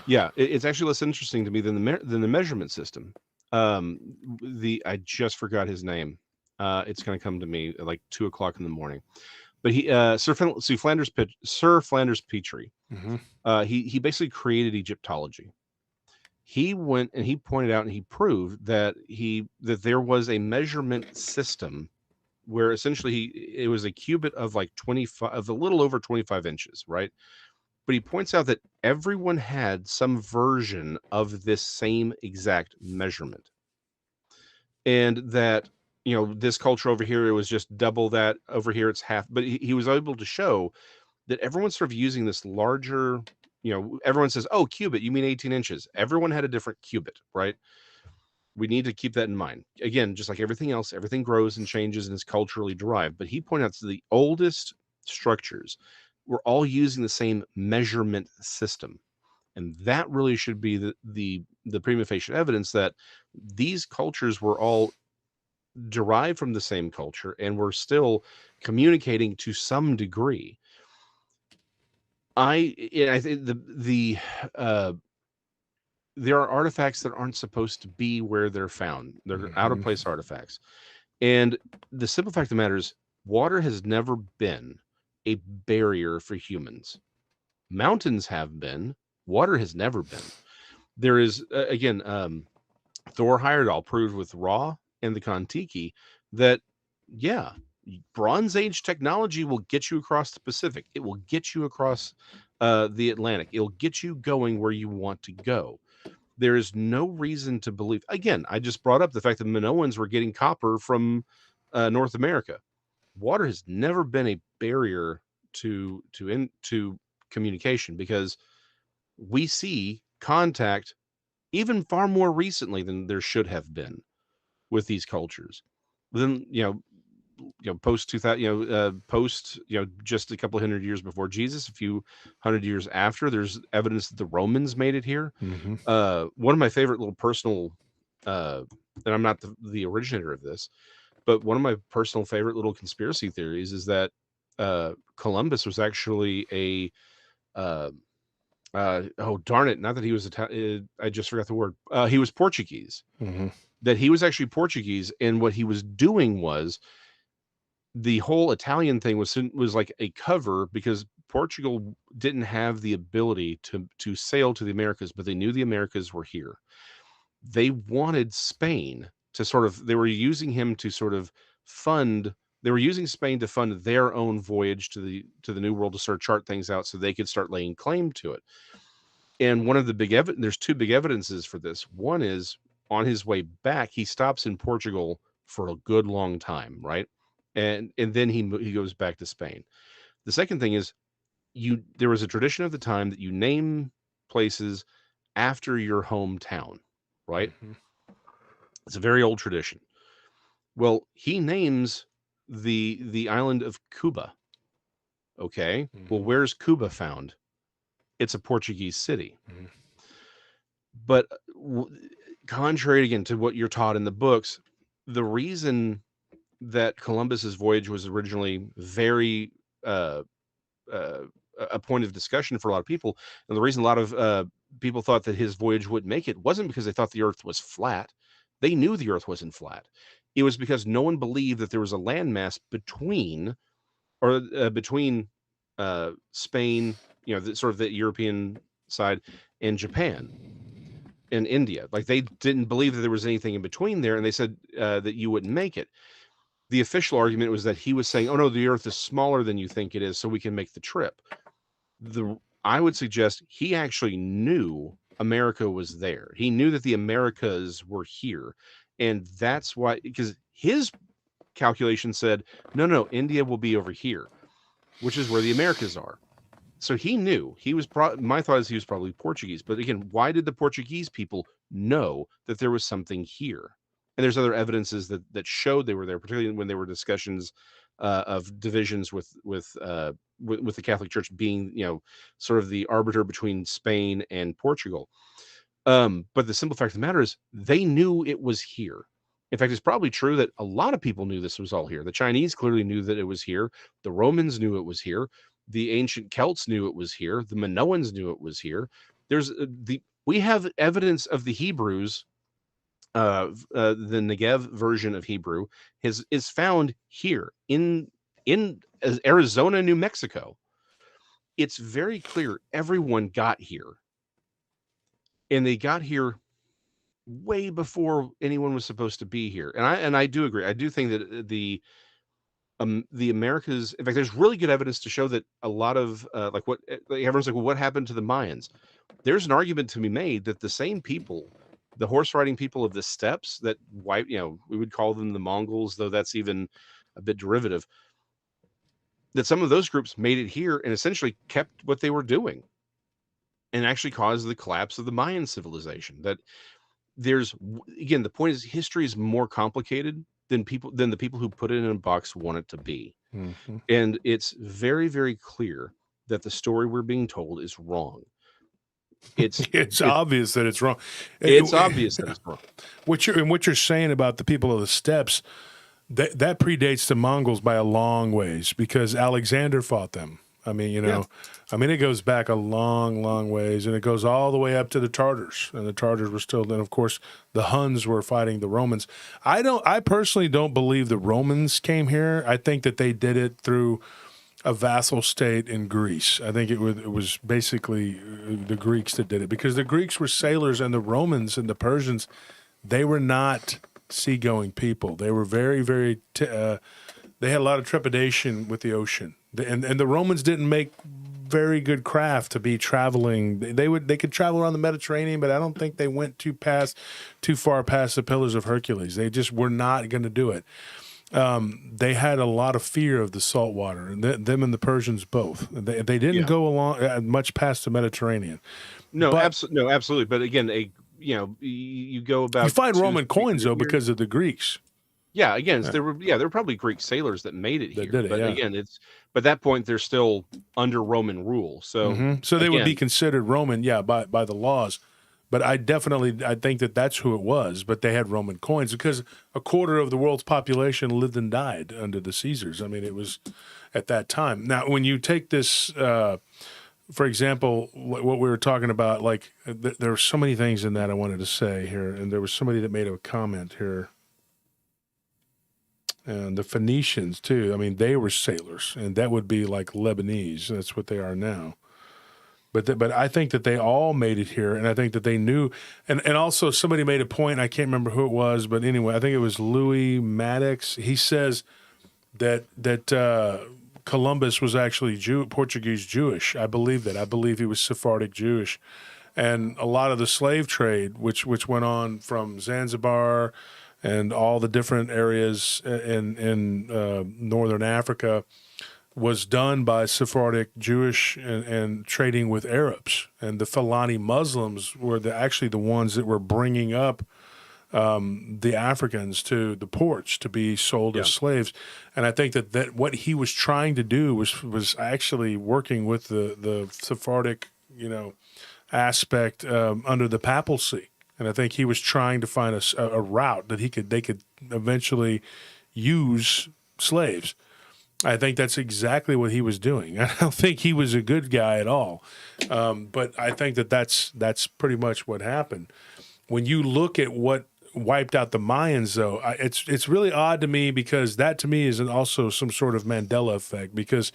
Yeah, it's actually less interesting to me than the measurement system. I just forgot his name. It's going to come to me at like 2:00 in the morning. But Sir Flanders Petrie. He basically created Egyptology. He went and he pointed out and he proved that there was a measurement system where essentially it was a cubit of like 25, of a little over 25 inches, right? But he points out that everyone had some version of this same exact measurement. And that, this culture over here, it was just double that. Over here, it's half. But he was able to show that everyone's sort of using this larger, everyone says, oh, cubit, you mean 18 inches. Everyone had a different cubit, right? We need to keep that in mind. Again, just like everything else, everything grows and changes and is culturally derived. But he pointed out that the oldest structures were all using the same measurement system. And that really should be the prima facie evidence that these cultures were all derived from the same culture and were still communicating to some degree. I think uh, there are artifacts that aren't supposed to be where they're found. They're out of place artifacts. And the simple fact of the matter is, water has never been a barrier for humans. Mountains have been. Water has never been. There is, again, Thor Heyerdahl proved with Ra and the Kon-Tiki that, yeah, Bronze Age technology will get you across the Pacific. It will get you across the Atlantic. It'll get you going where you want to go. There is no reason to believe. Again, I just brought up the fact that Minoans were getting copper from North America. Water has never been a barrier to communication, because we see contact even far more recently than there should have been with these cultures. Then post 2000, post, just a couple of hundred years before Jesus, a few hundred years after, there's evidence that the Romans made it here. One of my favorite little personal, and I'm not the originator of this, but one of my personal favorite little conspiracy theories is that Columbus was actually a oh darn it, not that he was I just forgot the word. He was Portuguese. That he was actually Portuguese, and what he was doing was, the whole Italian thing was like a cover, because Portugal didn't have the ability to sail to the Americas, but they knew the Americas were here. They wanted Spain to they were using him to they were using Spain to fund their own voyage to the New World, to start chart things out so they could start laying claim to it. And one of the there's two big evidences for this. One is, on his way back, he stops in Portugal for a good long time, right? And then he goes back to Spain. The second thing is, there was a tradition of the time that you name places after your hometown, right? It's a very old tradition. Well, he names the island of Cuba. Okay. Well, where's Cuba found? It's a Portuguese city. But contrary again to what you're taught in the books, the reason that Columbus's voyage was originally very a point of discussion for a lot of people, and the reason a lot of people thought that his voyage wouldn't make it, wasn't because they thought the Earth was flat. They knew the Earth wasn't flat. It was because no one believed that there was a landmass between Spain, sort of the European side, and Japan and India. Like, they didn't believe that there was anything in between there, and they said that you wouldn't make it. The official argument was that he was saying, oh no, the Earth is smaller than you think it is, so we can make the trip. I would suggest he actually knew America was there. He knew that the Americas were here. And that's why, because his calculation said, no, India will be over here, which is where the Americas are. So he knew. My thought is he was probably Portuguese. But again, why did the Portuguese people know that there was something here? And there's other evidences that showed they were there, particularly when there were discussions of divisions with the Catholic Church being, sort of the arbiter between Spain and Portugal. But the simple fact of the matter is, they knew it was here. In fact, it's probably true that a lot of people knew this was all here. The Chinese clearly knew that it was here. The Romans knew it was here. The ancient Celts knew it was here. The Minoans knew it was here. We have evidence of the Hebrews. The Negev version of Hebrew is found here in Arizona, New Mexico. It's very clear everyone got here, and they got here way before anyone was supposed to be here. And I do agree. I do think that the Americas. In fact, there's really good evidence to show that a lot of like everyone's like, well, what happened to the Mayans? There's an argument to be made that the same people, the horse riding people of the steppes that we would call them the Mongols, though that's even a bit derivative, that some of those groups made it here and essentially kept what they were doing and actually caused the collapse of the Mayan civilization. That again, the point is history is more complicated than the people who put it in a box want it to be.
Mm-hmm.
And it's very, very clear that the story we're being told is wrong.
It's obvious that it's wrong.
It's obvious that it's wrong.
What you're saying about the people of the steppes, that predates the Mongols by a long ways, because Alexander fought them. I mean, it goes back a long, long ways, and it goes all the way up to the Tartars, and the Tartars were still. Then, of course, the Huns were fighting the Romans. I personally don't believe the Romans came here. I think that they did it through a vassal state in Greece. I think it was basically the Greeks that did it, because the Greeks were sailors, and the Romans and the Persians, they were not seagoing people. They were very, very. They had a lot of trepidation with the ocean, and the Romans didn't make very good craft to be traveling. They could travel around the Mediterranean, but I don't think they went too far past the Pillars of Hercules. They just were not going to do it. They had a lot of fear of the salt water, and them and the Persians both. They didn't go along much past the Mediterranean.
No, absolutely. But again, you go about.
You find Roman coins though because of the Greeks.
Yeah, again, there were probably Greek sailors that made it here.
Did it,
but again, but at that point they're still under Roman rule. So
so they would be considered Roman, by the laws. But I think that's who it was. But they had Roman coins because a quarter of the world's population lived and died under the Caesars. I mean, it was at that time. Now, when you take this, for example, what we were talking about, like there were so many things in that I wanted to say here, and there was somebody that made a comment here. And the Phoenicians too. I mean, they were sailors, and that would be like Lebanese. That's what they are now. But I think that they all made it here, and I think that they knew. And also somebody made a point. I can't remember who it was, but anyway, I think it was Louis Maddox. He says that Columbus was actually Portuguese Jewish. I believe that. I believe he was Sephardic Jewish, and a lot of the slave trade, which went on from Zanzibar and all the different areas in northern Africa, was done by Sephardic Jewish and trading with Arabs. And the Fulani Muslims were actually the ones that were bringing up the Africans to the ports to be sold as slaves. And I think that what he was trying to do was actually working with the Sephardic, aspect under the papacy. And I think he was trying to find a route that they could eventually use slaves. I think that's exactly what he was doing. I don't think he was a good guy at all, but I think that's pretty much what happened. When you look at what wiped out the Mayans, though, it's really odd to me, because that to me is also some sort of Mandela effect, because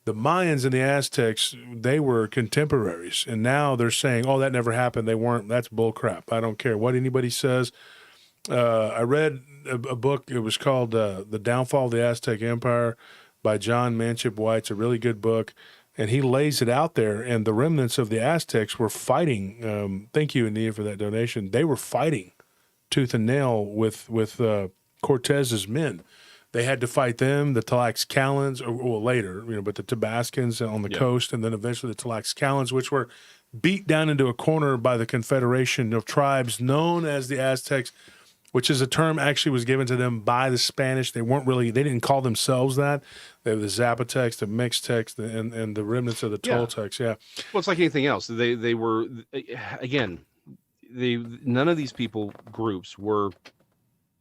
the Mayans and the Aztecs, they were contemporaries, and now they're saying, "Oh, that never happened. They weren't." That's bullcrap. I don't care what anybody says. I read a book. It was called "The Downfall of the Aztec Empire" by John Manship White. It's a really good book, and he lays it out there. And the remnants of the Aztecs were fighting. Thank you, Anita, for that donation. They were fighting tooth and nail with Cortez's men. They had to fight them, the Tlaxcalans, or later, but the Tabascans on the coast, and then eventually the Tlaxcalans, which were beat down into a corner by the confederation of tribes known as the Aztecs, which is a term actually was given to them by the Spanish. They didn't call themselves that. They were the Zapotecs, the Mixtecs, and the remnants of the Toltecs. Yeah.
Well, it's like anything else. They were, again, none of these groups were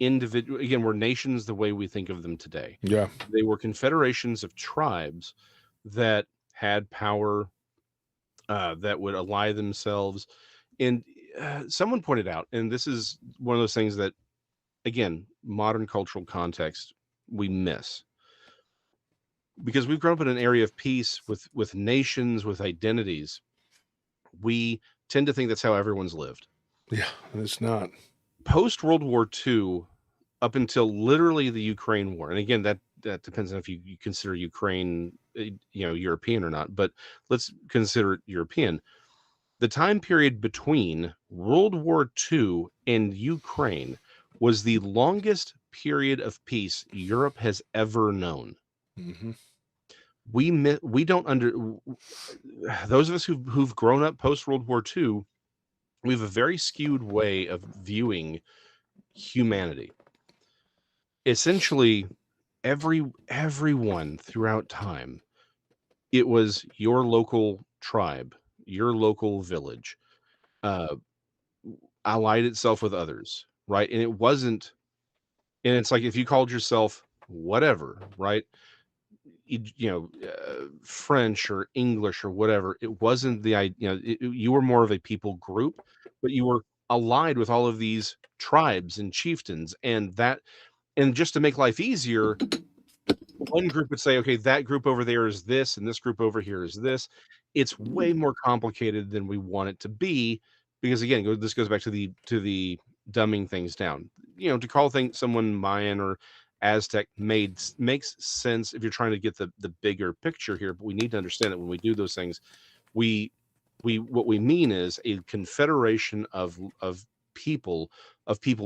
individual. Again, were nations the way we think of them today.
Yeah.
They were confederations of tribes that had power, that would ally themselves. And someone pointed out, and this is one of those things that, again, modern cultural context, we miss. Because we've grown up in an area of peace with nations, with identities. We tend to think that's how everyone's lived.
Yeah, it's not.
Post World War II, up until literally the Ukraine war, and again, that depends on if you consider Ukraine, European or not, but let's consider it European. The time period between World War II and Ukraine was the longest period of peace Europe has ever known.
Mm-hmm.
We don't those of us who've grown up post World War II, we have a very skewed way of viewing humanity. Essentially, everyone throughout time, it was your local tribe, your local village, uh, allied itself with others, right? And and it's like if you called yourself whatever, right? French or English or whatever, it wasn't the idea. You were more of a people group, but you were allied with all of these tribes and chieftains, and just to make life easier, one group would say, okay, that group over there is this, and this group over here is this. It's way more complicated than we want it to be, because again, this goes back to the dumbing things down. To call someone Mayan or Aztec makes sense if you're trying to get the bigger picture here. But we need to understand that when we do those things, we what we mean is a confederation of people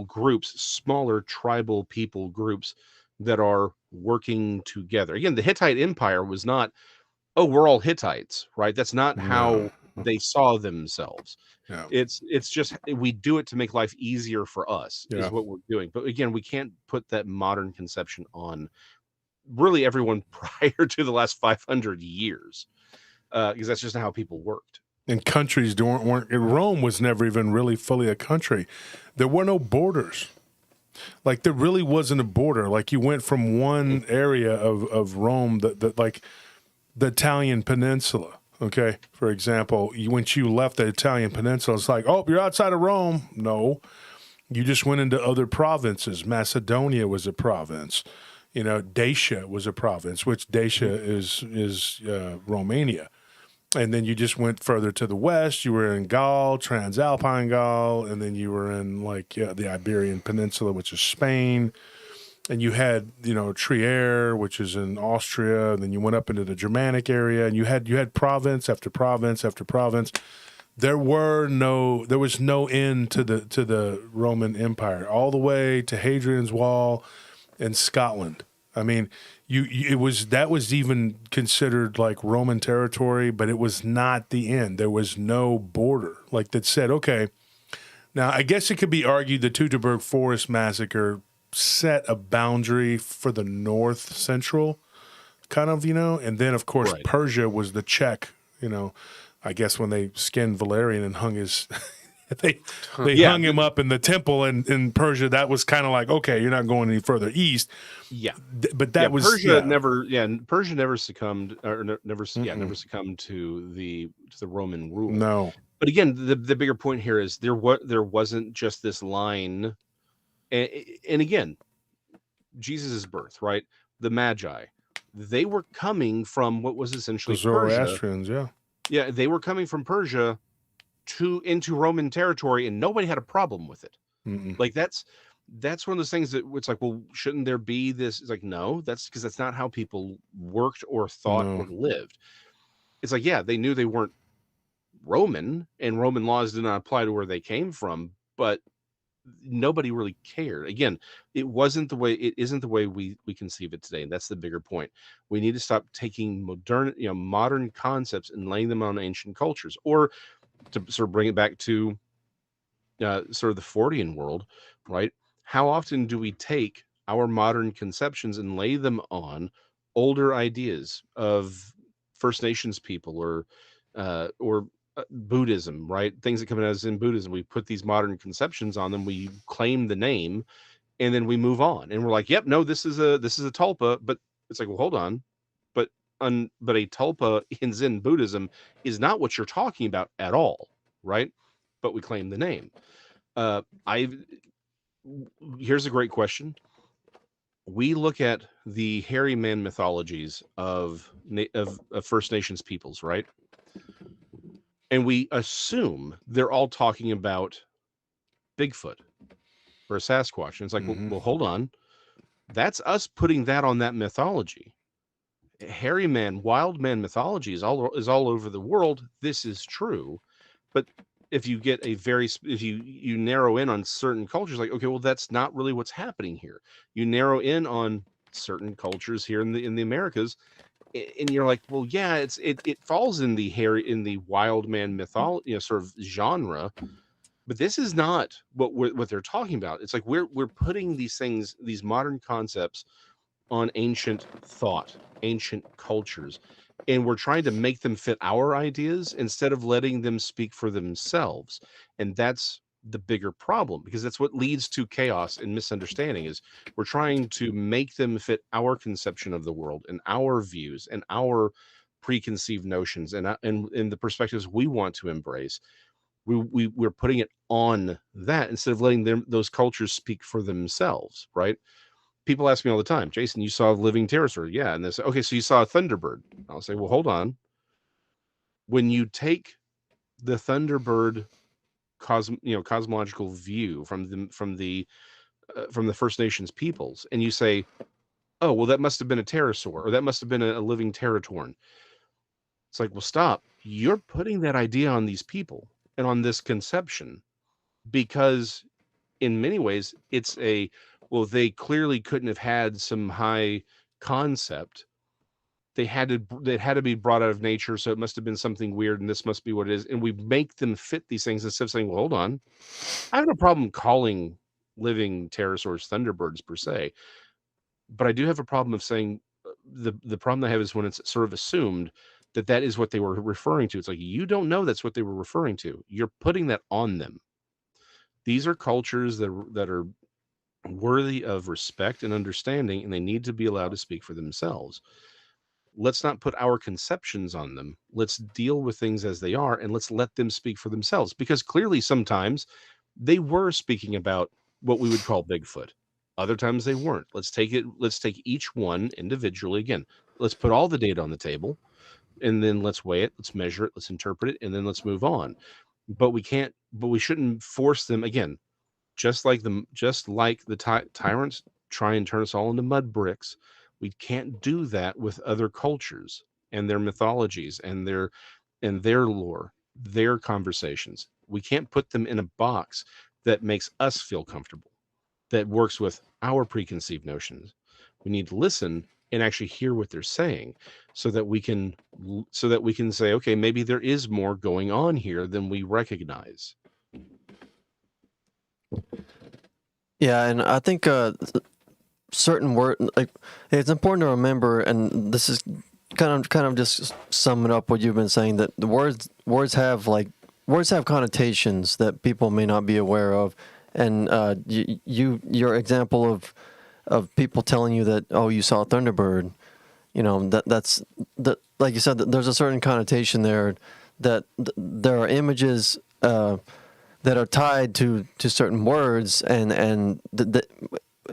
groups, smaller tribal people groups that are working together. Again, the Hittite Empire was not, oh, we're all Hittites, right? That's not how they saw themselves.
Yeah.
It's just we do it to make life easier for us, is what we're doing. But again, we can't put that modern conception on really everyone prior to the last 500 years, because that's just not how people worked.
And countries weren't. Rome was never even really fully a country. There were no borders. Like there really wasn't a border. Like you went from one area of Rome, like the Italian peninsula. Okay, for example, once you left the Italian peninsula, it's like, oh, you're outside of Rome. No, you just went into other provinces. Macedonia was a province. Dacia was a province, which Dacia is Romania. And then you just went further to the west. You were in Gaul, Transalpine Gaul, and then you were in the Iberian Peninsula, which is Spain. And you had, Trier, which is in Austria. And then you went up into the Germanic area, and you had province after province after province. There was no end to the Roman Empire, all the way to Hadrian's Wall and Scotland. I mean, that was even considered like Roman territory, but it was not the end. There was no border that said, okay. Now, I guess it could be argued the Teutoburg Forest Massacre set a boundary for the North Central, kind of, and then of course
Right.
Persia was the check. I guess when they skinned Valerian and hung his. They hung him up in the temple in Persia. That was kind of like, okay, you're not going any further east.
Yeah,
but that was
Persia Persia never succumbed, or never succumbed to the Roman rule.
No,
but again, the bigger point here is there wasn't just this line, and again, Jesus' birth, right? The Magi, they were coming from what was essentially
the Zoroastrians,
Persia. Yeah, they were coming from Persia into Roman territory, and nobody had a problem with it.
Mm-mm.
Like that's one of those things that it's like, well, shouldn't there be this? It's like, no, that's because that's not how people worked or thought or lived. It's like, yeah, they knew they weren't Roman, and Roman laws did not apply to where they came from, but nobody really cared. Again, it isn't the way we conceive it today, and that's the bigger point. We need to stop taking modern concepts and laying them on ancient cultures, or to sort of bring it back to sort of the Fortean world, right? How often do we take our modern conceptions and lay them on older ideas of First Nations people or Buddhism, right? Things that come as in Buddhism. We put these modern conceptions on them. We claim the name, and then we move on. And we're like, yep, no, this is a tulpa. But it's like, well, hold on. But a tulpa in Zen Buddhism is not what you're talking about at all, right? But we claim the name. Here's a great question. We look at the hairy man mythologies of First Nations peoples, right? And we assume they're all talking about Bigfoot or a Sasquatch. And it's like, well, hold on. That's us putting that on that mythology. Hairy man, wild man mythology is all over the world. This is true, but if you get if you narrow in on certain cultures, like, okay, well, that's not really what's happening here. You narrow in on certain cultures here in the Americas, and you're like, well, yeah, it falls in the wild man mythology, sort of genre, but this is not what they're talking about. It's like we're putting these modern concepts on ancient thought, ancient cultures, and we're trying to make them fit our ideas instead of letting them speak for themselves. And that's the bigger problem, because that's what leads to chaos and misunderstanding. Is we're trying to make them fit our conception of the world and our views and our preconceived notions and the perspectives we want to embrace. We're putting it on that instead of letting those cultures speak for themselves, right? People ask me all the time, Jason, you saw a living pterosaur? Yeah. And they say, okay, so you saw a thunderbird. I'll say, well, hold on. When you take the thunderbird cosmological view from the First Nations peoples, and you say, oh, well, that must have been a pterosaur, or that must have been a living teratorn. It's like, well, stop. You're putting that idea on these people and on this conception, because in many ways well, they clearly couldn't have had some high concept. It had to be brought out of nature, so it must have been something weird, and this must be what it is. And we make them fit these things instead of saying, well, hold on, I have no problem calling living pterosaurs thunderbirds per se, but I do have a problem of saying the problem I have is when it's sort of assumed that is what they were referring to. It's like, you don't know that's what they were referring to. You're putting that on them. These are cultures that are worthy of respect and understanding, and they need to be allowed to speak for themselves. Let's not put our conceptions on them. Let's deal with things as they are, and let's let them speak for themselves, because clearly sometimes they were speaking about what we would call Bigfoot. Other times they weren't. Let's take each one individually. Again, let's put all the data on the table, and then let's weigh it, let's measure it, let's interpret it, and then let's move on. But we shouldn't force them. Again, just like the tyrants try and turn us all into mud bricks, we can't do that with other cultures and their mythologies and their lore, their conversations. We can't put them in a box that makes us feel comfortable, that works with our preconceived notions. We need to listen and actually hear what they're saying, so that we can say, okay, maybe there is more going on here than we recognize.
Yeah, and I think certain word, like, it's important to remember, and this is kind of just summing up what you've been saying, that the words have connotations that people may not be aware of, and your example of people telling you that, oh, you saw a thunderbird, that's like you said, there's a certain connotation there, that there are images that are tied to certain words, and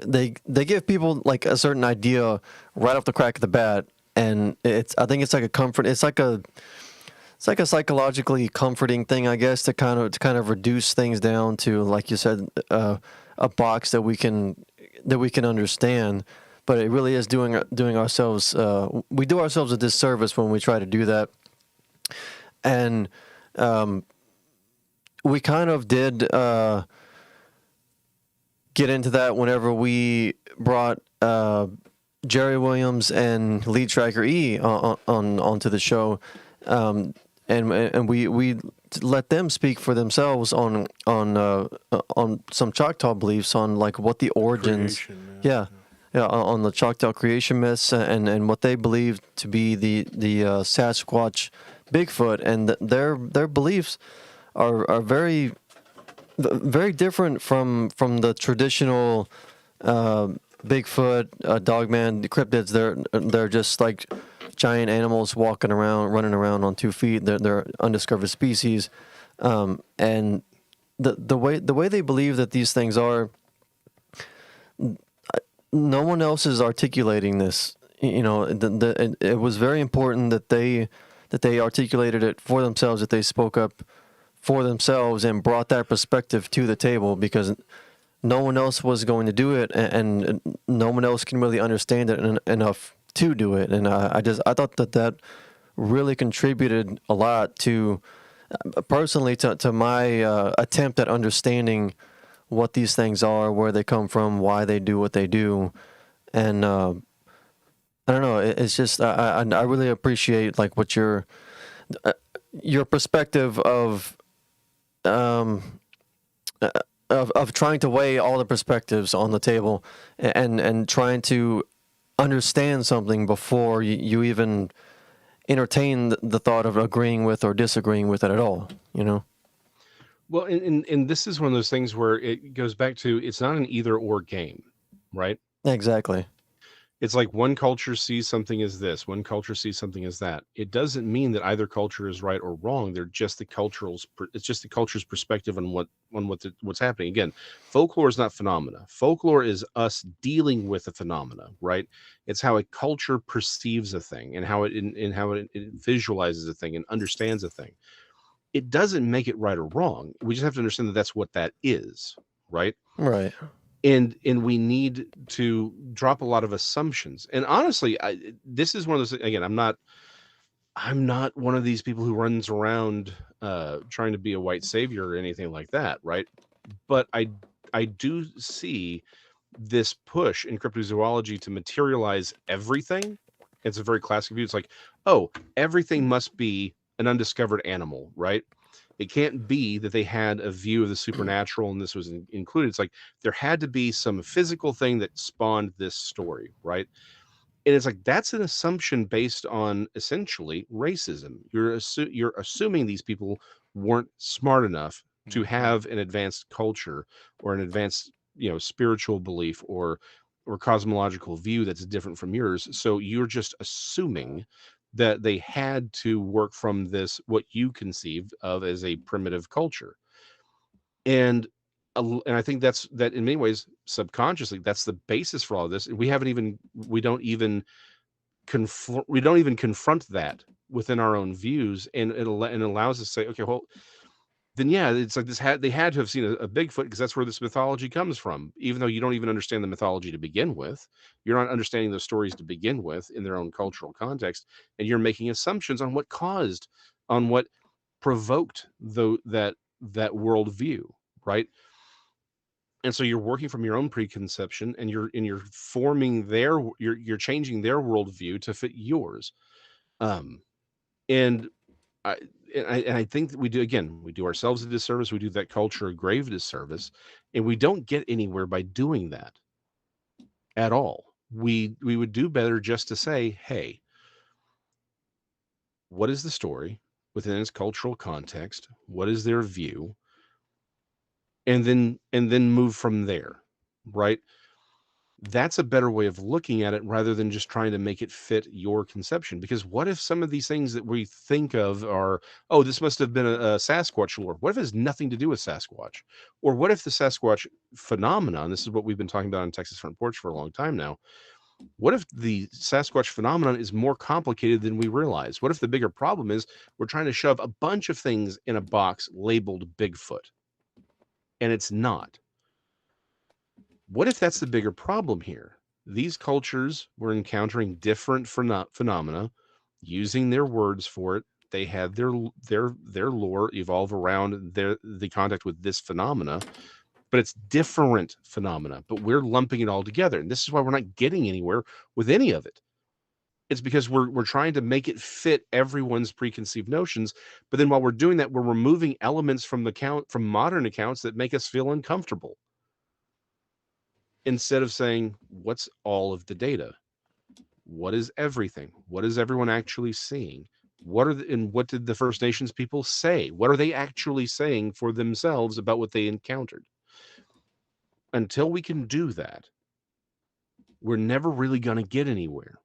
they give people like a certain idea right off the crack of the bat, and I think it's like a comfort. It's like a psychologically comforting thing, I guess, to kind of reduce things down to, like you said, a box that we can understand. But it really is doing ourselves. We do ourselves a disservice when we try to do that, and we kind of did get into that whenever we brought Jerry Williams and Lead Tracker E onto the show, and we let them speak for themselves on some Choctaw beliefs, on like what the origins, on the Choctaw creation myths, and what they believe to be the Sasquatch Bigfoot, and their beliefs are very, very different from the traditional Bigfoot, Dogman, cryptids. They're just like giant animals running around on 2 feet. They're undiscovered species, and the way they believe that these things are, no one else is articulating this. It was very important that they articulated it for themselves, that they spoke up for themselves and brought that perspective to the table, because no one else was going to do it, and no one else can really understand it enough to do it. And I thought that really contributed a lot to, personally, to my attempt at understanding what these things are, where they come from, why they do what they do. And I don't know, it's just I really appreciate like what your perspective of trying to weigh all the perspectives on the table, and trying to understand something before you even entertain the thought of agreeing with or disagreeing with it at all, you know?
Well, and this is one of those things where it goes back to, it's not an either or game, right?
Exactly.
It's like one culture sees something as this, one culture sees something as that. It doesn't mean that either culture is right or wrong. They're just it's just the culture's perspective on what's happening. Again, folklore is not phenomena. Folklore is us dealing with a phenomena, right? It's how a culture perceives a thing, and how it visualizes a thing and understands a thing. It doesn't make it right or wrong. We just have to understand that that's what that is, right?
Right.
And we need to drop a lot of assumptions. And honestly, this is one of those, again, I'm not one of these people who runs around trying to be a white savior or anything like that, right? But I do see this push in cryptozoology to materialize everything. It's a very classic view. It's like, oh, everything must be an undiscovered animal, right? It can't be that they had a view of the supernatural and this was included. It's like there had to be some physical thing that spawned this story, right? And it's like that's an assumption based on essentially racism. You're assuming these people weren't smart enough to have an advanced culture or an advanced, spiritual belief or cosmological view that's different from yours. So you're just assuming that they had to work from this, what you conceived of as a primitive culture. And I think that in many ways, subconsciously, that's the basis for all of this. We don't even confront that within our own views, and it allows us to say, okay, well, then yeah, it's like they had to have seen a Bigfoot, because that's where this mythology comes from. Even though you don't even understand the mythology to begin with, you're not understanding those stories to begin with in their own cultural context, and you're making assumptions on what provoked that worldview, right? And so you're working from your own preconception, and you're forming you're changing their worldview to fit yours. And I and I think that we do ourselves a disservice. We do that culture a grave disservice, and we don't get anywhere by doing that at all. We would do better just to say, hey, what is the story within its cultural context? What is their view? And then move from there, right? That's a better way of looking at it, rather than just trying to make it fit your conception. Because what if some of these things that we think of are, oh, this must have been a Sasquatch lore? What if it has nothing to do with Sasquatch? Or what if the Sasquatch phenomenon, this is what we've been talking about on Texas Front Porch for a long time now, what if the Sasquatch phenomenon is more complicated than we realize? What if the bigger problem is we're trying to shove a bunch of things in a box labeled Bigfoot, and it's not? What if that's the bigger problem here? These cultures were encountering different phenomena, using their words for it. They had their lore evolve around the contact with this phenomena, but it's different phenomena. But we're lumping it all together, and this is why we're not getting anywhere with any of it. It's because we're trying to make it fit everyone's preconceived notions, but then while we're doing that, we're removing elements from modern accounts that make us feel uncomfortable, instead of saying, what's all of the data? What is everything? What is everyone actually seeing? And what did the First Nations people say? What are they actually saying for themselves about what they encountered? Until we can do that, we're never really going to get anywhere,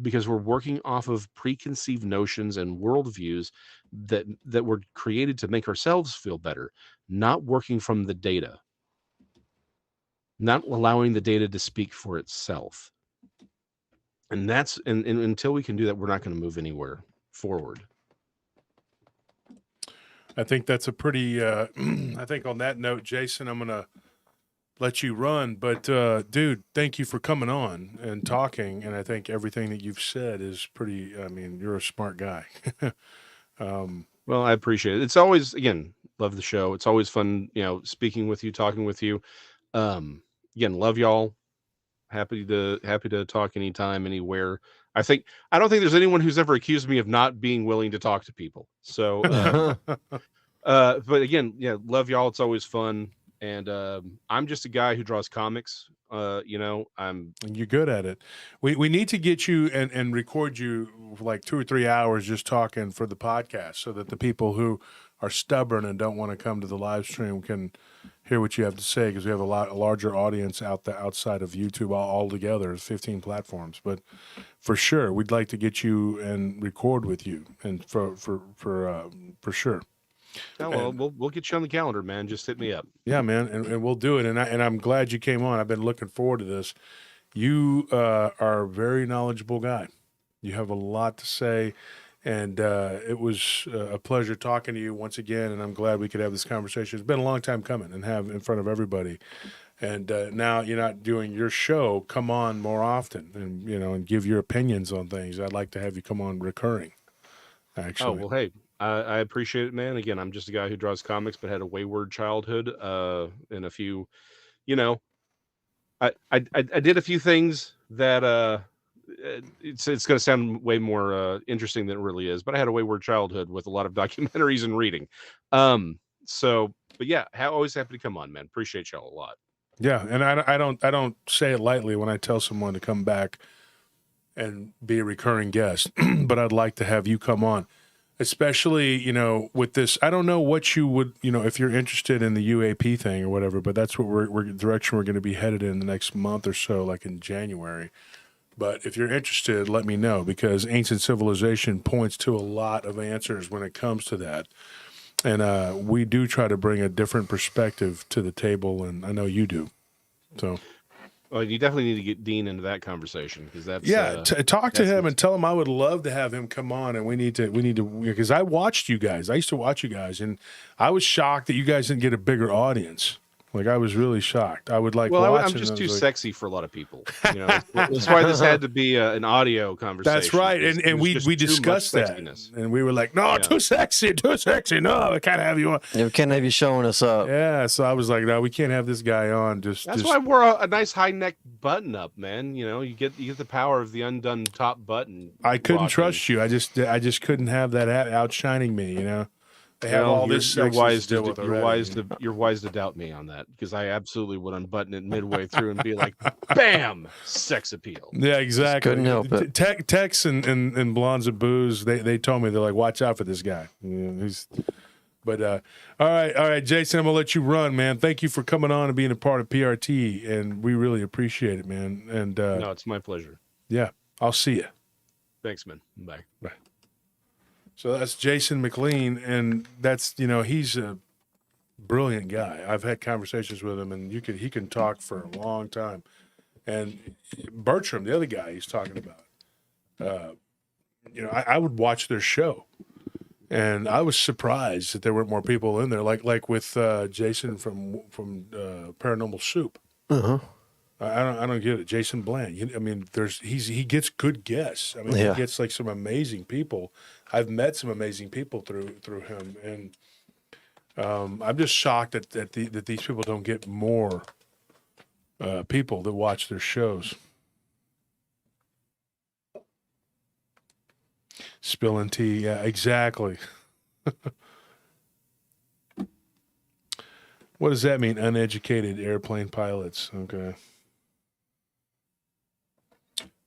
because we're working off of preconceived notions and worldviews that were created to make ourselves feel better, not working from the data, not allowing the data to speak for itself. And until we can do that, we're not going to move anywhere forward.
I think that's a pretty, I think on that note, Jason, I'm going to let you run. But dude, thank you for coming on and talking. And I think everything that you've said is pretty. I mean, you're a smart guy.
Well, I appreciate it. It's always, again, love the show. It's always fun, speaking with you, talking with you. Again, love y'all. Happy to talk anytime, anywhere. I don't think there's anyone who's ever accused me of not being willing to talk to people. So, but again, yeah, love y'all. It's always fun. And I'm just a guy who draws comics. I'm
And you're good at it. We need to get you and record you for like 2 or 3 hours just talking for the podcast, so that the people who are stubborn and don't want to come to the live stream can hear what you have to say, because we have a larger audience outside of YouTube all together. 15 platforms, but for sure we'd like to get you and record with you, and for sure.
Oh, well, we'll get you on the calendar, man. Just hit me up.
Yeah, man, and we'll do it. And I'm glad you came on. I've been looking forward to this. You are a very knowledgeable guy. You have a lot to say, and it was a pleasure talking to you once again. And I'm glad we could have this conversation. It's been a long time coming, and have in front of everybody. And now you're not doing your show. Come on more often, and and give your opinions on things. I'd like to have you come on recurring. Actually.
Oh, well, hey, I appreciate it, man. Again, I'm just a guy who draws comics, but had a wayward childhood. And a few, I did a few things that it's going to sound way more interesting than it really is. But I had a wayward childhood with a lot of documentaries and reading. But yeah, always happy to come on, man. Appreciate y'all a lot.
Yeah, and I don't say it lightly when I tell someone to come back and be a recurring guest, but I'd like to have you come on, especially, with this. I don't know what you would, if you're interested in the UAP thing or whatever, but that's what we're direction we're going to be headed in the next month or so, like in January. But if you're interested, let me know, because Ancient Civilization points to a lot of answers when it comes to that. And we do try to bring a different perspective to the table, and I know you do. So.
Well, you definitely need to get Dean into that conversation, because that's
talk to him and tell him I would love to have him come on, and we need to because I watched you guys. I used to watch you guys, and I was shocked that you guys didn't get a bigger audience. Like, I was really shocked. I would like.
Well, I'm just too sexy for a lot of people. That's why this had to be an audio conversation.
That's right, and we discussed that, and we were like, no, too sexy. No, I can't have you on.
Yeah, we can't have you showing us up.
Yeah, so I was like, no, we can't have this guy on. That's
why I wore a nice high neck button up, man. You get the power of the undone top button.
I couldn't trust you. I just couldn't have that outshining me. They have all this.
You're wise to doubt me on that, because I absolutely would unbutton it midway through and be like, "Bam, sex appeal."
Yeah, exactly.
Couldn't help it.
Tex and Blondes and Booze, they told me, they're like, "Watch out for this guy." But all right, Jason, I'm gonna let you run, man. Thank you for coming on and being a part of PRT, and we really appreciate it, man. And
no, it's my pleasure.
Yeah, I'll see you.
Thanks, man. Bye.
Bye. So that's Jason McLean, and that's, he's a brilliant guy. I've had conversations with him, and he can talk for a long time. And Bertram, the other guy he's talking about, I would watch their show, and I was surprised that there weren't more people in there, like with Jason from Paranormal Soup.
Uh-huh.
I don't get it. Jason Bland. He gets good guests. He gets like some amazing people. I've met some amazing people through him, and I'm just shocked that these people don't get more people that watch their shows. Spilling tea, yeah, exactly. What does that mean? Uneducated airplane pilots. Okay.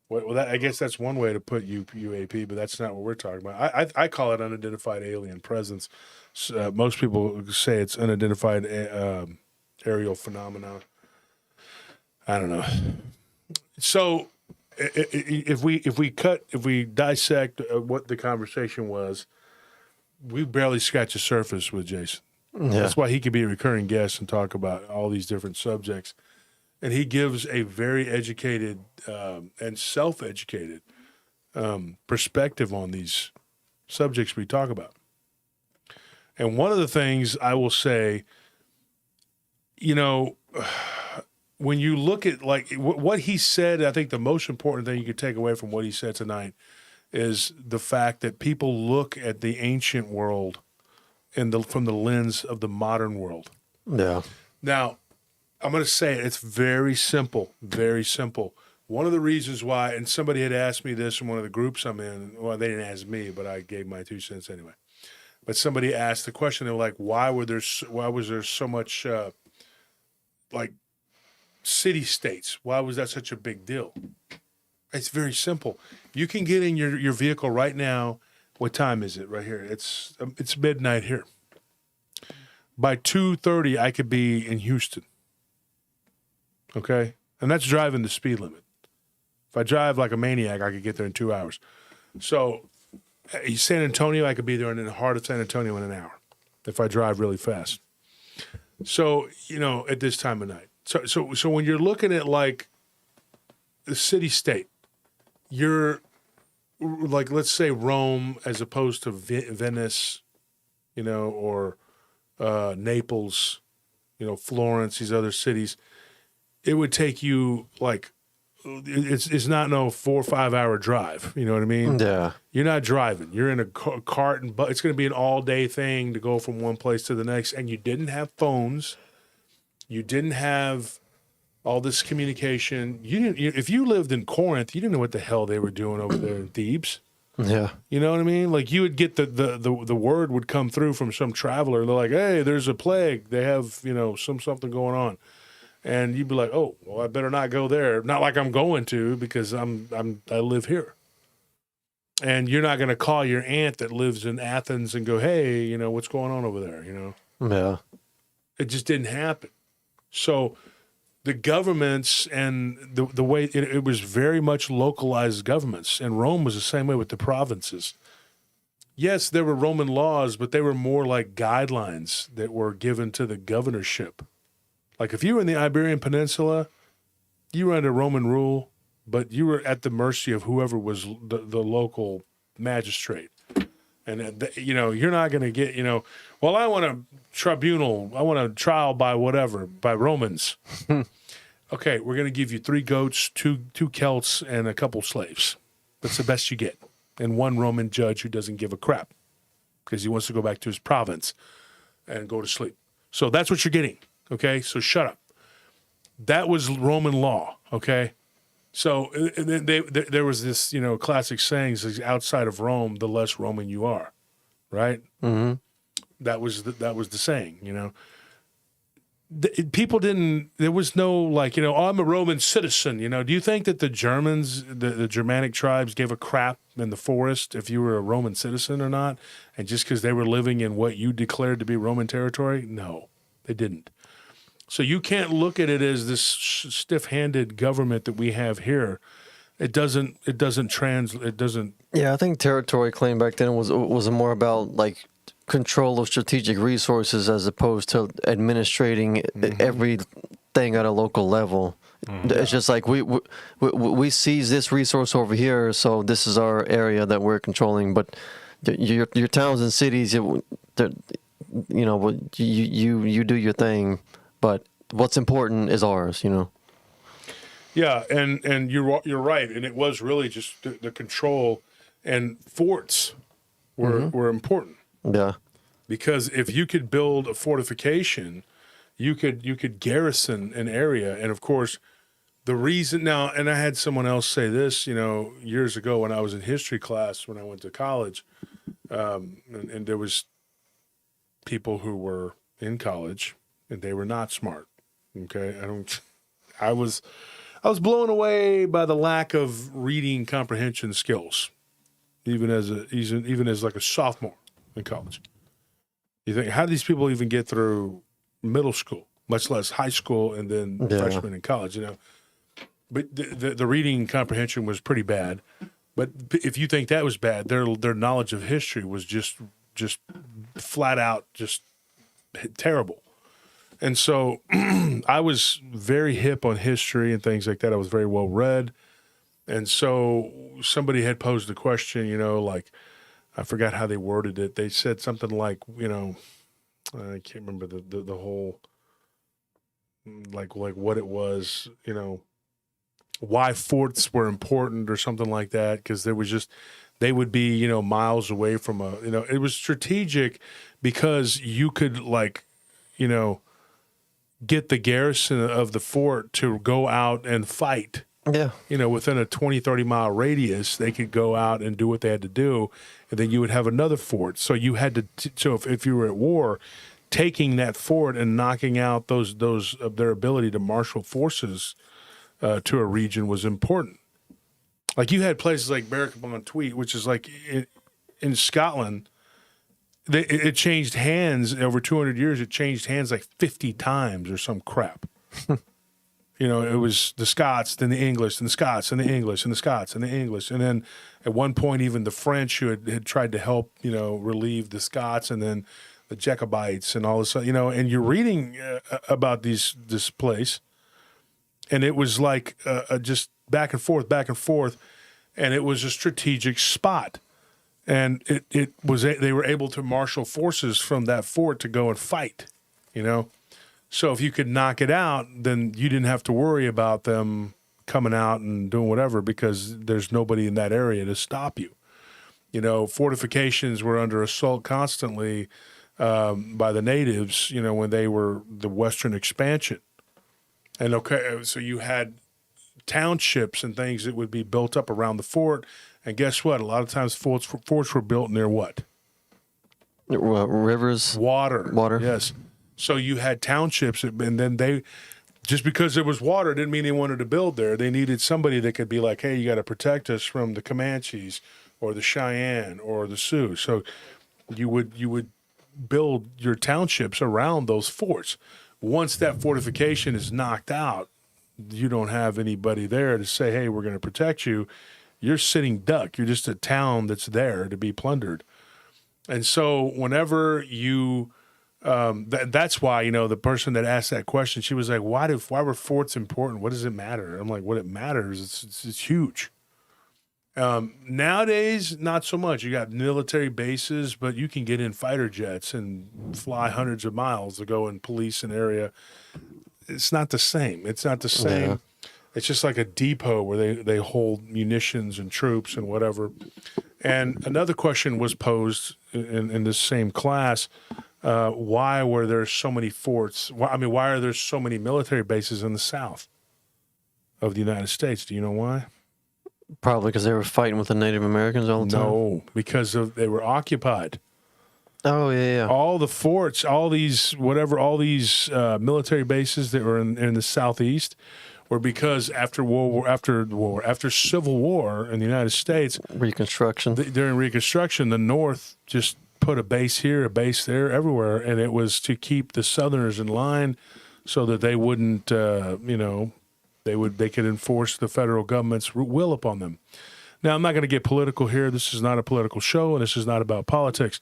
Well, I guess that's one way to put UAP, but that's not what we're talking about. I call it unidentified alien presence. Most people say it's unidentified aerial phenomena. I don't know. So if we dissect what the conversation was, we barely scratched the surface with Jason. Yeah. That's why he can be a recurring guest and talk about all these different subjects. And he gives a very educated and self-educated perspective on these subjects we talk about. And one of the things I will say, when you look at like what he said, I think the most important thing you could take away from what he said tonight is the fact that people look at the ancient world from the lens of the modern world.
Yeah.
Now, I'm going to say it, it's very simple, very simple. One of the reasons why, and somebody had asked me this in one of the groups I'm in. Well, they didn't ask me, but I gave my 2 cents anyway. But somebody asked the question. They were like, "Why was there so much like city states? Why was that such a big deal?" It's very simple. You can get in your vehicle right now. What time is it? Right here. It's midnight here. By 2:30, I could be in Houston. Okay, and that's driving the speed limit. If I drive like a maniac, I could get there in 2 hours. So, San Antonio, I could be there in the heart of San Antonio in an hour if I drive really fast. So, at this time of night. So when you're looking at like the city state, you're like, let's say Rome as opposed to Venice, or Naples, Florence, these other cities. It would take you like, it's not no 4 or 5 hour drive. You know what I mean?
Yeah.
You're not driving. You're in a cart, but it's going to be an all day thing to go from one place to the next. And you didn't have phones. You didn't have all this communication. If you lived in Corinth, you didn't know what the hell they were doing over there in Thebes.
Yeah.
You know what I mean? Like you would get the word would come through from some traveler. They're like, "Hey, there's a plague. They have, something going on." And you'd be like, "Oh, well, I better not go there." Not like I'm going to, because I live here. And you're not going to call your aunt that lives in Athens and go, "Hey, what's going on over there?"
Yeah.
It just didn't happen. So the governments and the way it was very much localized governments, and Rome was the same way with the provinces. Yes, there were Roman laws, but they were more like guidelines that were given to the governorship. Like if you were in the Iberian Peninsula, you were under Roman rule, but you were at the mercy of whoever was the local magistrate. And, you're not going to get, well, I want a tribunal. I want a trial by whatever, by Romans. Okay, we're going to give you 3 goats, two Celts, and a couple slaves. That's the best you get. And one Roman judge who doesn't give a crap because he wants to go back to his province and go to sleep. So that's what you're getting. Okay, so shut up. That was Roman law. Okay, so there was this, classic sayings: outside of Rome, the less Roman you are, right?
Mm-hmm.
That was the saying. People didn't. There was no like, oh, I'm a Roman citizen. Do you think that the Germans, the Germanic tribes, gave a crap in the forest if you were a Roman citizen or not? And just because they were living in what you declared to be Roman territory? No, they didn't. So you can't look at it as this stiff-handed government that we have here. It doesn't translate. It doesn't.
Yeah, I think territory claim back then was more about like control of strategic resources as opposed to administrating everything at a local level. Mm-hmm. It's just like we seize this resource over here, so this is our area that we're controlling. But your towns and cities, you do your thing. But what's important is ours,
Yeah, and you're right, and it was really just the control, and forts were important.
Yeah,
because if you could build a fortification, you could garrison an area, and of course, the reason now, and I had someone else say this, years ago when I was in history class when I went to college, and there was people who were in college. And they were not smart. Okay, I was blown away by the lack of reading comprehension skills, even as like a sophomore in college. You think, how do these people even get through middle school, much less high school, and then freshman in college? But the reading comprehension was pretty bad. But if you think that was bad, their knowledge of history was just flat out just terrible. And so I was very hip on history and things like that. I was very well read. And so somebody had posed a question, like, I forgot how they worded it. They said something like, I can't remember the whole like what it was, why forts were important or something like that, because there was just they would be miles away from it was strategic because you could get the garrison of the fort to go out and fight.
Yeah.
Within a 20, 30-mile radius, they could go out and do what they had to do, and then you would have another fort. So you had to. So if you were at war, taking that fort and knocking out those of their ability to marshal forces to a region was important. Like you had places like Berwick-upon-Tweed, which is like in Scotland. It changed hands over 200 years. It changed hands like 50 times or some crap. It was the Scots, then the English, and the Scots, and the English, and the Scots, and the English. And then at one point, even the French who had tried to help, relieve the Scots, and then the Jacobites and all this, and you're reading about this place. And it was like just back and forth. And it was a strategic spot. And it was they were able to marshal forces from that fort to go and fight, So if you could knock it out, then you didn't have to worry about them coming out and doing whatever because there's nobody in that area to stop you. Fortifications were under assault constantly by the natives, when they were the Western expansion. And so you had townships and things that would be built up around the fort. And guess what? A lot of times forts were built near what?
Rivers.
Water. Yes. So you had townships, and then just because there was water didn't mean they wanted to build there. They needed somebody that could be like, hey, you got to protect us from the Comanches or the Cheyenne or the Sioux. So you would build your townships around those forts. Once that fortification is knocked out, you don't have anybody there to say, hey, we're going to protect you. You're sitting duck. You're just a town that's there to be plundered. And so whenever you that's why, the person that asked that question, she was like, why were forts important? What does it matter? I'm like, what it matters, it's huge. Nowadays, not so much. You got military bases, but you can get in fighter jets and fly hundreds of miles to go and police an area. It's not the same. Yeah. It's just like a depot where they hold munitions and troops and whatever. And another question was posed in this same class. Why were there so many forts? Why are there so many military bases in the South of the United States? Do you know why?
Probably because they were fighting with the Native Americans all the time.
No, because they were occupied.
Oh, yeah.
All the forts, all these military bases that were in the Southeast were because after Civil War in the United States,
Reconstruction.
During Reconstruction, the North just put a base here, a base there, everywhere, and it was to keep the Southerners in line so that they wouldn't, they could enforce the federal government's will upon them. Now, I'm not going to get political here. This is not a political show, and this is not about politics.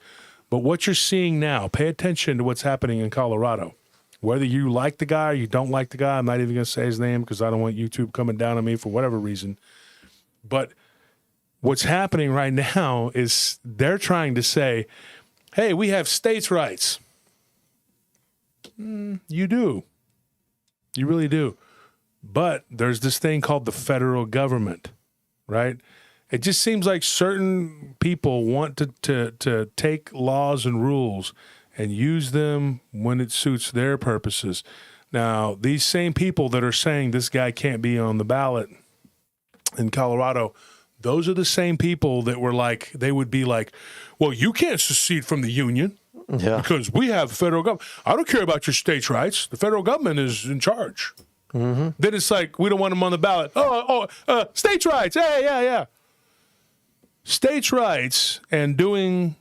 But what you're seeing now, pay attention to what's happening in Colorado. Whether you like the guy or you don't like the guy, I'm not even going to say his name because I don't want YouTube coming down on me for whatever reason. But what's happening right now is they're trying to say, hey, we have states' rights. You do. You really do. But there's this thing called the federal government, right? It just seems like certain people want to take laws and rules and use them when it suits their purposes. Now, these same people that are saying this guy can't be on the ballot in Colorado, those are the same people that were like, they would be like, well, you can't secede from the union because we have federal government. I don't care about your states' rights. The federal government is in charge. Mm-hmm. Then it's like, we don't want them on the ballot. States' rights. Yeah. States' rights and doing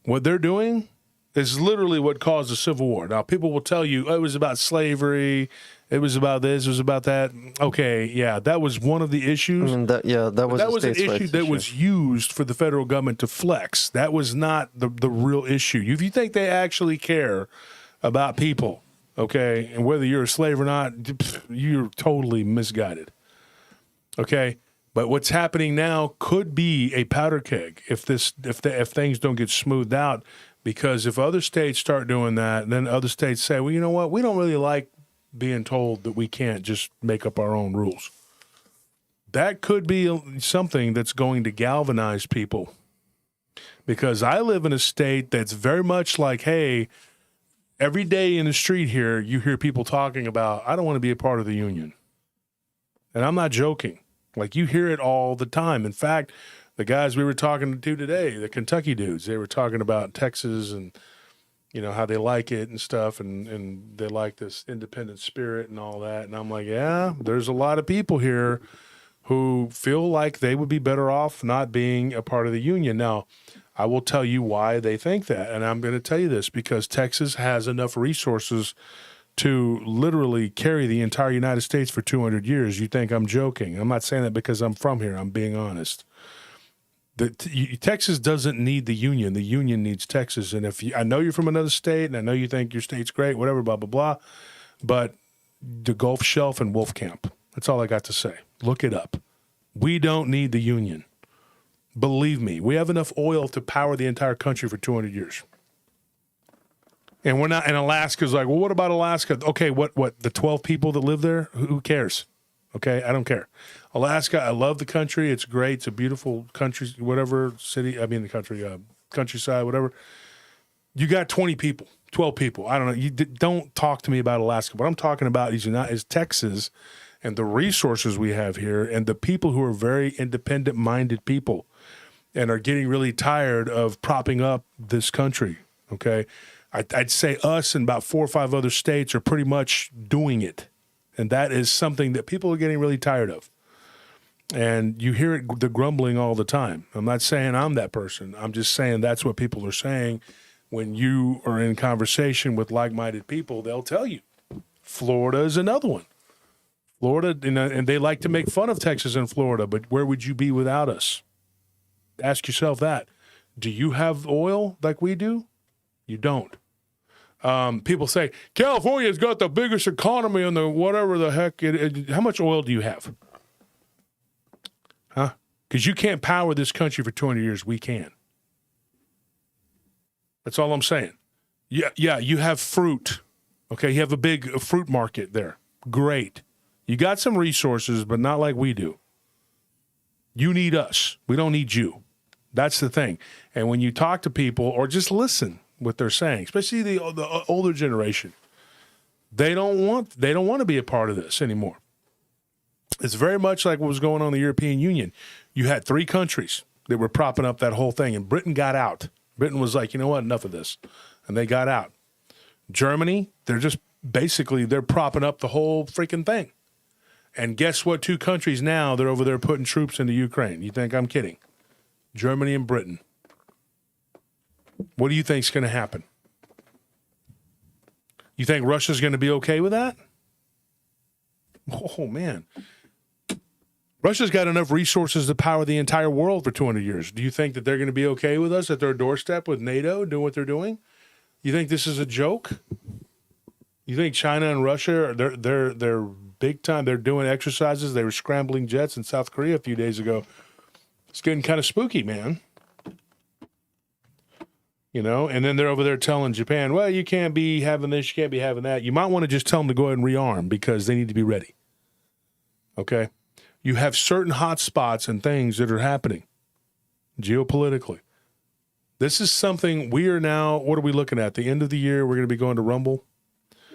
what they're doing is literally what caused the Civil War. Now, people will tell you, it was about slavery, it was about this, it was about that. Okay, yeah, that was one of the issues.
That was
an issue that was used for the federal government to flex. That was not the real issue. If you think they actually care about people, okay, and whether you're a slave or not, you're totally misguided. Okay? But what's happening now could be a powder keg if things don't get smoothed out. Because if other states start doing that, then other states say, well, you know what? We don't really like being told that we can't just make up our own rules. That could be something that's going to galvanize people, because I live in a state that's very much like, hey, every day in the street here, you hear people talking about, I don't want to be a part of the union. And I'm not joking. Like, you hear it all the time. In fact, the guys we were talking to today, the Kentucky dudes, they were talking about Texas and, you know, how they like it and stuff, and they like this independent spirit and all that. And I'm like, yeah, there's a lot of people here who feel like they would be better off not being a part of the union. Now, I will tell you why they think that, and I'm going to tell you this, because Texas has enough resources to literally carry the entire United States for 200 years. You think I'm joking. I'm not saying that because I'm from here. I'm being honest. Texas doesn't need the union. The union needs Texas. And I know you're from another state, and I know you think your state's great, whatever, blah, blah, blah, but the Gulf Shelf and Wolf Camp, that's all I got to say. Look it up. We don't need the union. Believe me, we have enough oil to power the entire country for 200 years. And we're not, and Alaska's like, well, what about Alaska? Okay, what, the 12 people that live there? Who cares? Okay, I don't care. Alaska, I love the country. It's great. It's a beautiful country, whatever city, I mean the country, countryside, whatever. You got 20 people, 12 people. I don't know. You don't talk to me about Alaska. What I'm talking about is Texas and the resources we have here and the people who are very independent-minded people and are getting really tired of propping up this country, okay? I'd say us and about 4 or 5 other states are pretty much doing it, and that is something that people are getting really tired of. And you hear it, the grumbling all the time. I'm not saying I'm that person. I'm just saying that's what people are saying. When you are in conversation with like-minded people, they'll tell you. Florida is another one. Florida, and they like to make fun of Texas and Florida, but where would you be without us? Ask yourself that. Do you have oil like we do? You don't. People say, California's got the biggest economy in the whatever the heck. How much oil do you have? Huh? Because you can't power this country for 200 years. We can. That's all I'm saying. Yeah, you have fruit. Okay, you have a big fruit market there. Great. You got some resources, but not like we do. You need us. We don't need you. That's the thing. And when you talk to people or just listen what they're saying, especially the older generation, they don't want to be a part of this anymore. It's very much like what was going on in the European Union. You had 3 countries that were propping up that whole thing, and Britain got out. Britain was like, you know what, enough of this. And they got out. Germany, they're propping up the whole freaking thing. And guess what? 2 countries now, they're over there putting troops into Ukraine. You think I'm kidding? Germany and Britain. What do you think's going to happen? You think Russia's going to be okay with that? Oh, man. Russia's got enough resources to power the entire world for 200 years. Do you think that they're going to be okay with us at their doorstep with NATO doing what they're doing? You think this is a joke? You think China and Russia, they're big time. They're doing exercises. They were scrambling jets in South Korea a few days ago. It's getting kind of spooky, man. You know, and then they're over there telling Japan, well, you can't be having this, you can't be having that. You might want to just tell them to go ahead and rearm because they need to be ready. Okay? You have certain hot spots and things that are happening geopolitically. This is something we are now, what are we looking at? The end of the year, we're going to be going to Rumble.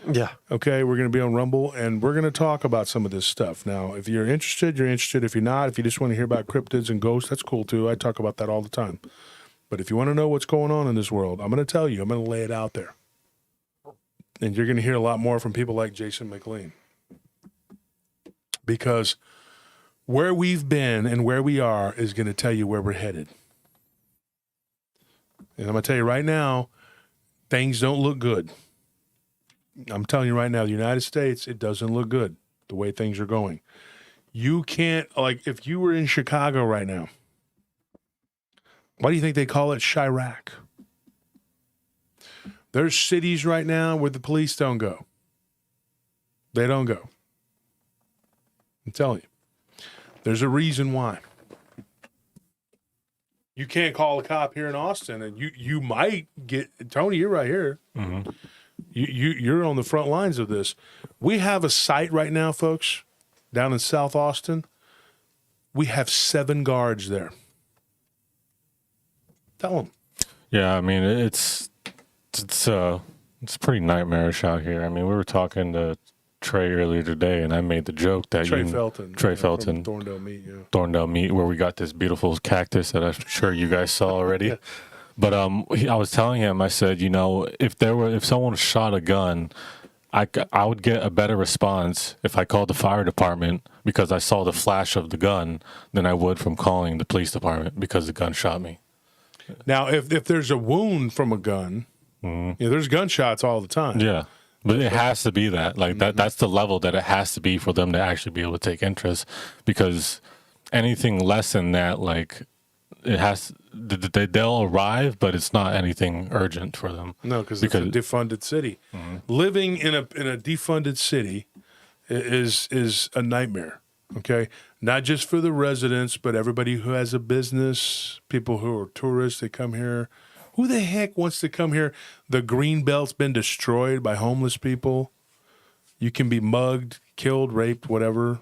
Yeah.
Okay, we're going to be on Rumble, and we're going to talk about some of this stuff. Now, if you're interested, you're interested. If you're not, if you just want to hear about cryptids and ghosts, that's cool too. I talk about that all the time. But if you want to know what's going on in this world, I'm going to tell you. I'm going to lay it out there. And you're going to hear a lot more from people like Jason McLean. Because where we've been and where we are is going to tell you where we're headed. And I'm going to tell you right now, things don't look good. I'm telling you right now, the United States, it doesn't look good the way things are going. You can't, like, if you were in Chicago right now, why do you think they call it Chirac? There's cities right now where the police don't go. They don't go. I'm telling you. There's a reason why. You can't call a cop here in Austin, and you might get, Tony, you're right here. Mm-hmm. You're on the front lines of this. We have a site right now, folks, down in South Austin. We have 7 guards there. Tell them.
Yeah, I mean it's pretty nightmarish out here. I mean, we were talking to Trey earlier today, and I made the joke that
Trey Felton,
Felton,
from Thorndale Meat, yeah.
Thorndale Meat, where we got this beautiful cactus that I'm sure you guys saw already.
Yeah.
But I was telling him, I said, you know, if someone shot a gun, I would get a better response if I called the fire department because I saw the flash of the gun than I would from calling the police department because the gun shot me.
Now, if there's a wound from a gun, there's gunshots all the time.
Yeah. But it has to be that. Like that's the level that it has to be for them to actually be able to take interest, because anything less than that, like they'll arrive, but it's not anything urgent for them.
No, because it's a defunded city. Living in a defunded city is a nightmare. Okay, not just for the residents, but everybody who has a business, people who are tourists that come here. Who the heck wants to come here? The green belt's been destroyed by homeless people. You can be mugged, killed, raped, whatever,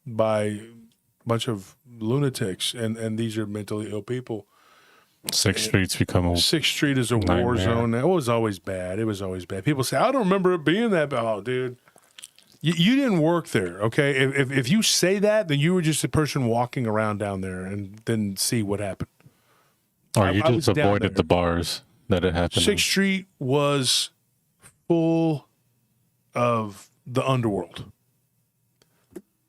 by a bunch of lunatics, and these are mentally ill people.
6th Street's become a
6th Street is a
nightmare.
war zone. It was always bad. It was always bad. People say, I don't remember it being that bad. Oh, dude. You didn't work there, okay? If you say that, then you were just a person walking around down there and then see what happened.
Or you
I
just
was down
avoided
there.
the bars that it happened in.
6th Street was full of the underworld.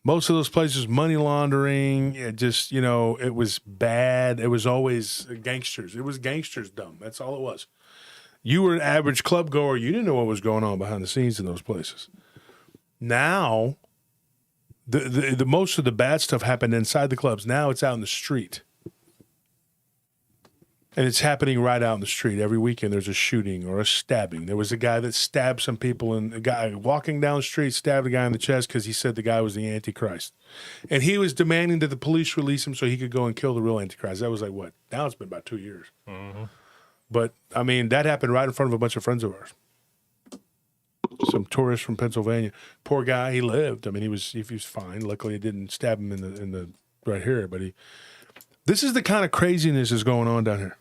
Most of those places, money laundering, it just, it was bad. It was always gangsters. It was gangsters dumb. That's all it was. You were an average club goer. You didn't know what was going on behind the scenes in those places. Now, the most of the bad stuff happened inside the clubs. Now it's out in the street. And it's happening right out in the street. Every weekend there's a shooting or a stabbing. There was a guy that stabbed some people, and a guy walking down the street stabbed a guy in the chest because he said the guy was the Antichrist. And he was demanding that the police release him so he could go and kill the real Antichrist. That was like, what? Now it's been about 2 years. Mm-hmm. But, I mean, that happened right in front of a bunch of friends of ours. Some tourist from Pennsylvania. Poor guy, he lived. I mean, he was fine. Luckily, it didn't stab him in the right here. But this is the kind of craziness that's going on down here.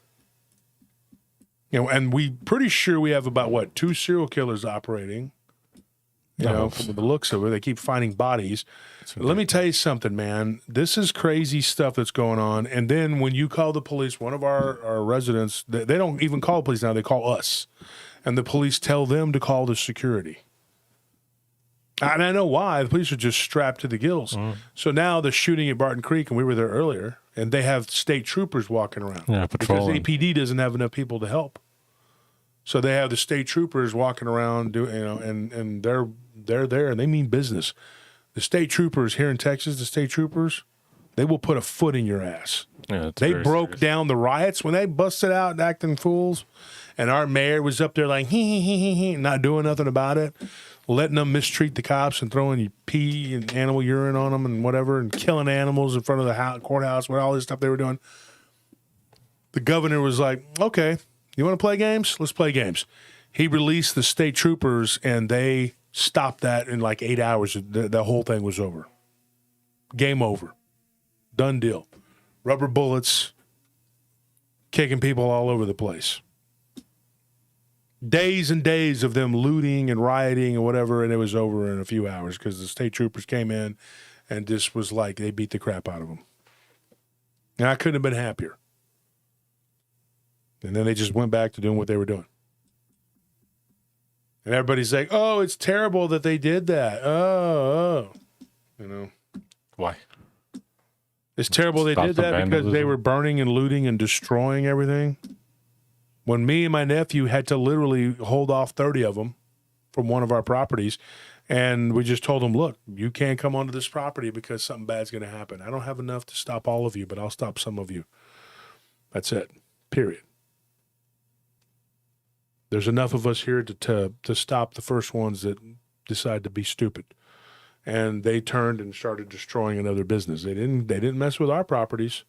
And we pretty sure we have about 2 serial killers operating. From the looks of it, they keep finding bodies. Let me tell you something, man. This is crazy stuff that's going on. And then when you call the police, one of our residents, they don't even call the police now. They call us. And the police tell them to call the security. And I know why. The police are just strapped to the gills. So now they're shooting at Barton Creek, and we were there earlier, and they have state troopers walking around.
Yeah, patrolling.
Because APD doesn't have enough people to help. So they have the state troopers walking around, and they're there, and they mean business. The state troopers here in Texas, the state troopers, they will put a foot in your ass.
Yeah,
they broke down the riots when they busted out and acting fools. And our mayor was up there like, not doing nothing about it, letting them mistreat the cops and throwing pee and animal urine on them and whatever, and killing animals in front of the courthouse with all this stuff they were doing. The governor was like, okay, you want to play games? Let's play games. He released the state troopers, and they stopped that in like 8 hours. The whole thing was over. Game over. Done deal. Rubber bullets, kicking people all over the place. Days and days of them looting and rioting and whatever, and it was over in a few hours because the state troopers came in and just was like they beat the crap out of them. And I couldn't have been happier. And then they just went back to doing what they were doing. And everybody's like, oh, it's terrible that they did that. Oh.
Why?
It's terrible they did that because they were burning and looting and destroying everything. When me and my nephew had to literally hold off 30 of them from one of our properties, and we just told them, look, you can't come onto this property because something bad's going to happen. I don't have enough to stop all of you, but I'll stop some of you. That's it, period. There's enough of us here to stop the first ones that decide to be stupid. And they turned and started destroying another business. They didn't mess with our properties.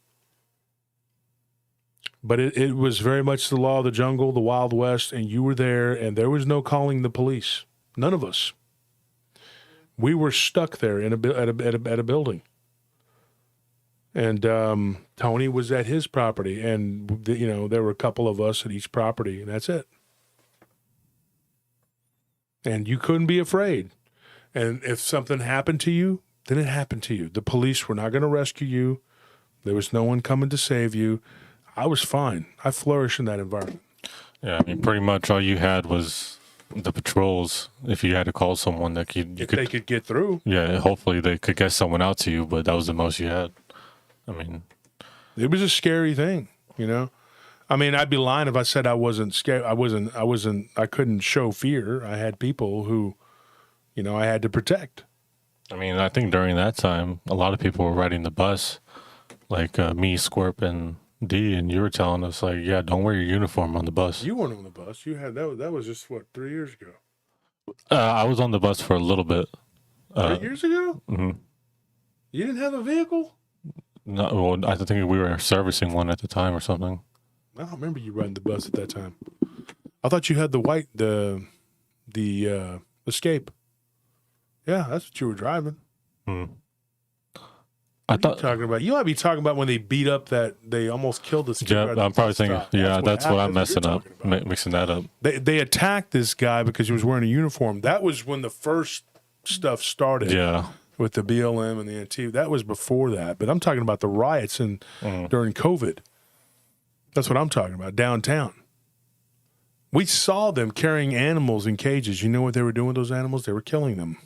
But it was very much the law of the jungle, the Wild West, and you were there, and there was no calling the police. None of us. We were stuck there at a building. And Tony was at his property, and there were a couple of us at each property, and that's it. And you couldn't be afraid. And if something happened to you, then it happened to you. The police were not going to rescue you. There was no one coming to save you. I was fine. I flourished in that environment.
Yeah, I mean, pretty much all you had was the patrols. If you had to call someone that
they could get through.
Yeah, hopefully they could get someone out to you, but that was the most you had. I mean, it
was a scary thing, I mean, I'd be lying if I said I wasn't scared. I couldn't show fear. I had people who, I had to protect.
I mean, I think during that time, a lot of people were riding the bus, like me, Squirp, and D, and you were telling us, like, yeah, don't wear your uniform on the bus.
You weren't on the bus. You had that was just, 3 years ago?
I was on the bus for a little bit.
3 years ago?
Mm-hmm.
You didn't have a vehicle?
No, well, I think we were servicing one at the time or something.
I don't remember you riding the bus at that time. I thought you had the Escape. Yeah, that's what you were driving.
I thought
talking about. You might be talking about when they beat up that they almost killed this guy.
Yeah, I'm probably thinking. Yeah, that's what I'm messing up, mixing that up.
They attacked this guy because he was wearing a uniform. That was when the first stuff started.
Yeah.
With the BLM and the Antifa. That was before that. But I'm talking about the riots during COVID. That's what I'm talking about, downtown. We saw them carrying animals in cages. You know what they were doing with those animals? They were killing them.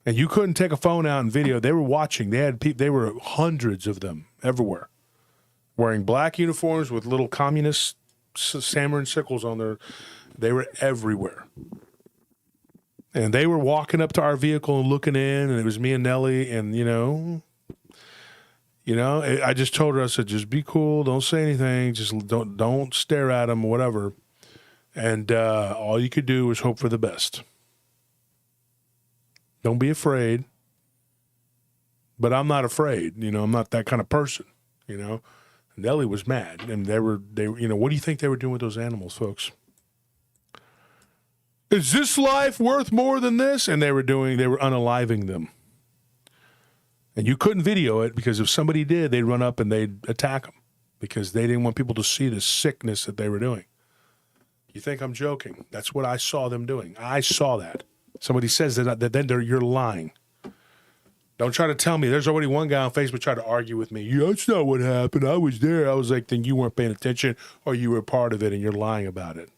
And you couldn't take a phone out and video. They were watching. They were hundreds of them everywhere, wearing black uniforms with little communist samurai sickles on their. They were everywhere. And they were walking up to our vehicle and looking in, and it was me and Nellie, and I just told her, I said, just be cool, don't say anything, just don't stare at them, whatever. And all you could do was hope for the best. Don't be afraid. But I'm not afraid, I'm not that kind of person, Nellie was mad, and they were, what do you think they were doing with those animals, folks? Is this life worth more than this? And they were unaliving them. And you couldn't video it because if somebody did, they'd run up and they'd attack them because they didn't want people to see the sickness that they were doing. You think I'm joking? That's what I saw them doing. I saw that. Somebody says that then you're lying. Don't try to tell me. There's already one guy on Facebook trying to argue with me. Yeah, that's not what happened. I was there. I was like, then you weren't paying attention or you were part of it and you're lying about it.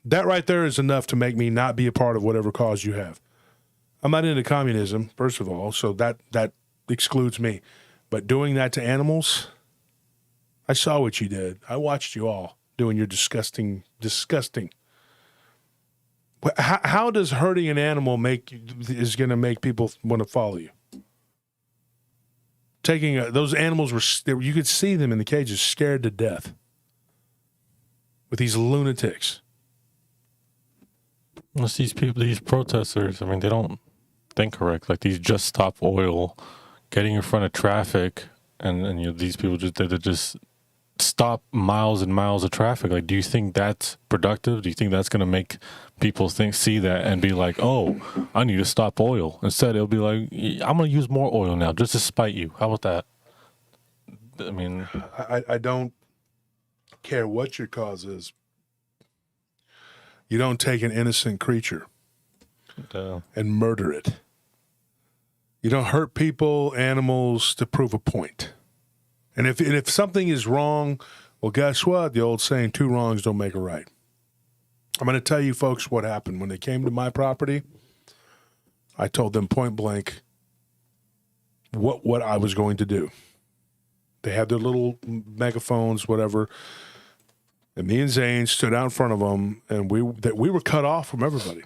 That right there is enough to make me not be a part of whatever cause you have. I'm not into communism, first of all, so that excludes me. But doing that to animals, I saw what you did. I watched you all doing your disgusting. How does hurting an animal is going to make people want to follow you? Those animals you could see them in the cages scared to death with these lunatics.
It's these people, these protesters, I mean, they don't think correct. Like these Just Stop Oil, getting in front of traffic, and these people they just stop miles and miles of traffic. Like, do you think that's productive? Do you think that's going to make people see that and be like, oh, I need to stop oil? Instead, it'll be like, I'm going to use more oil now just to spite you. How about that? I mean,
I don't care what your cause is. You don't take an innocent creature and murder it. You don't hurt people, animals to prove a point. And if something is wrong, well, guess what? The old saying, 2 wrongs don't make a right. I'm going to tell you folks what happened. When they came to my property, I told them point blank what I was going to do. They had their little megaphones, whatever. And me and Zane stood out in front of them, and we were cut off from everybody.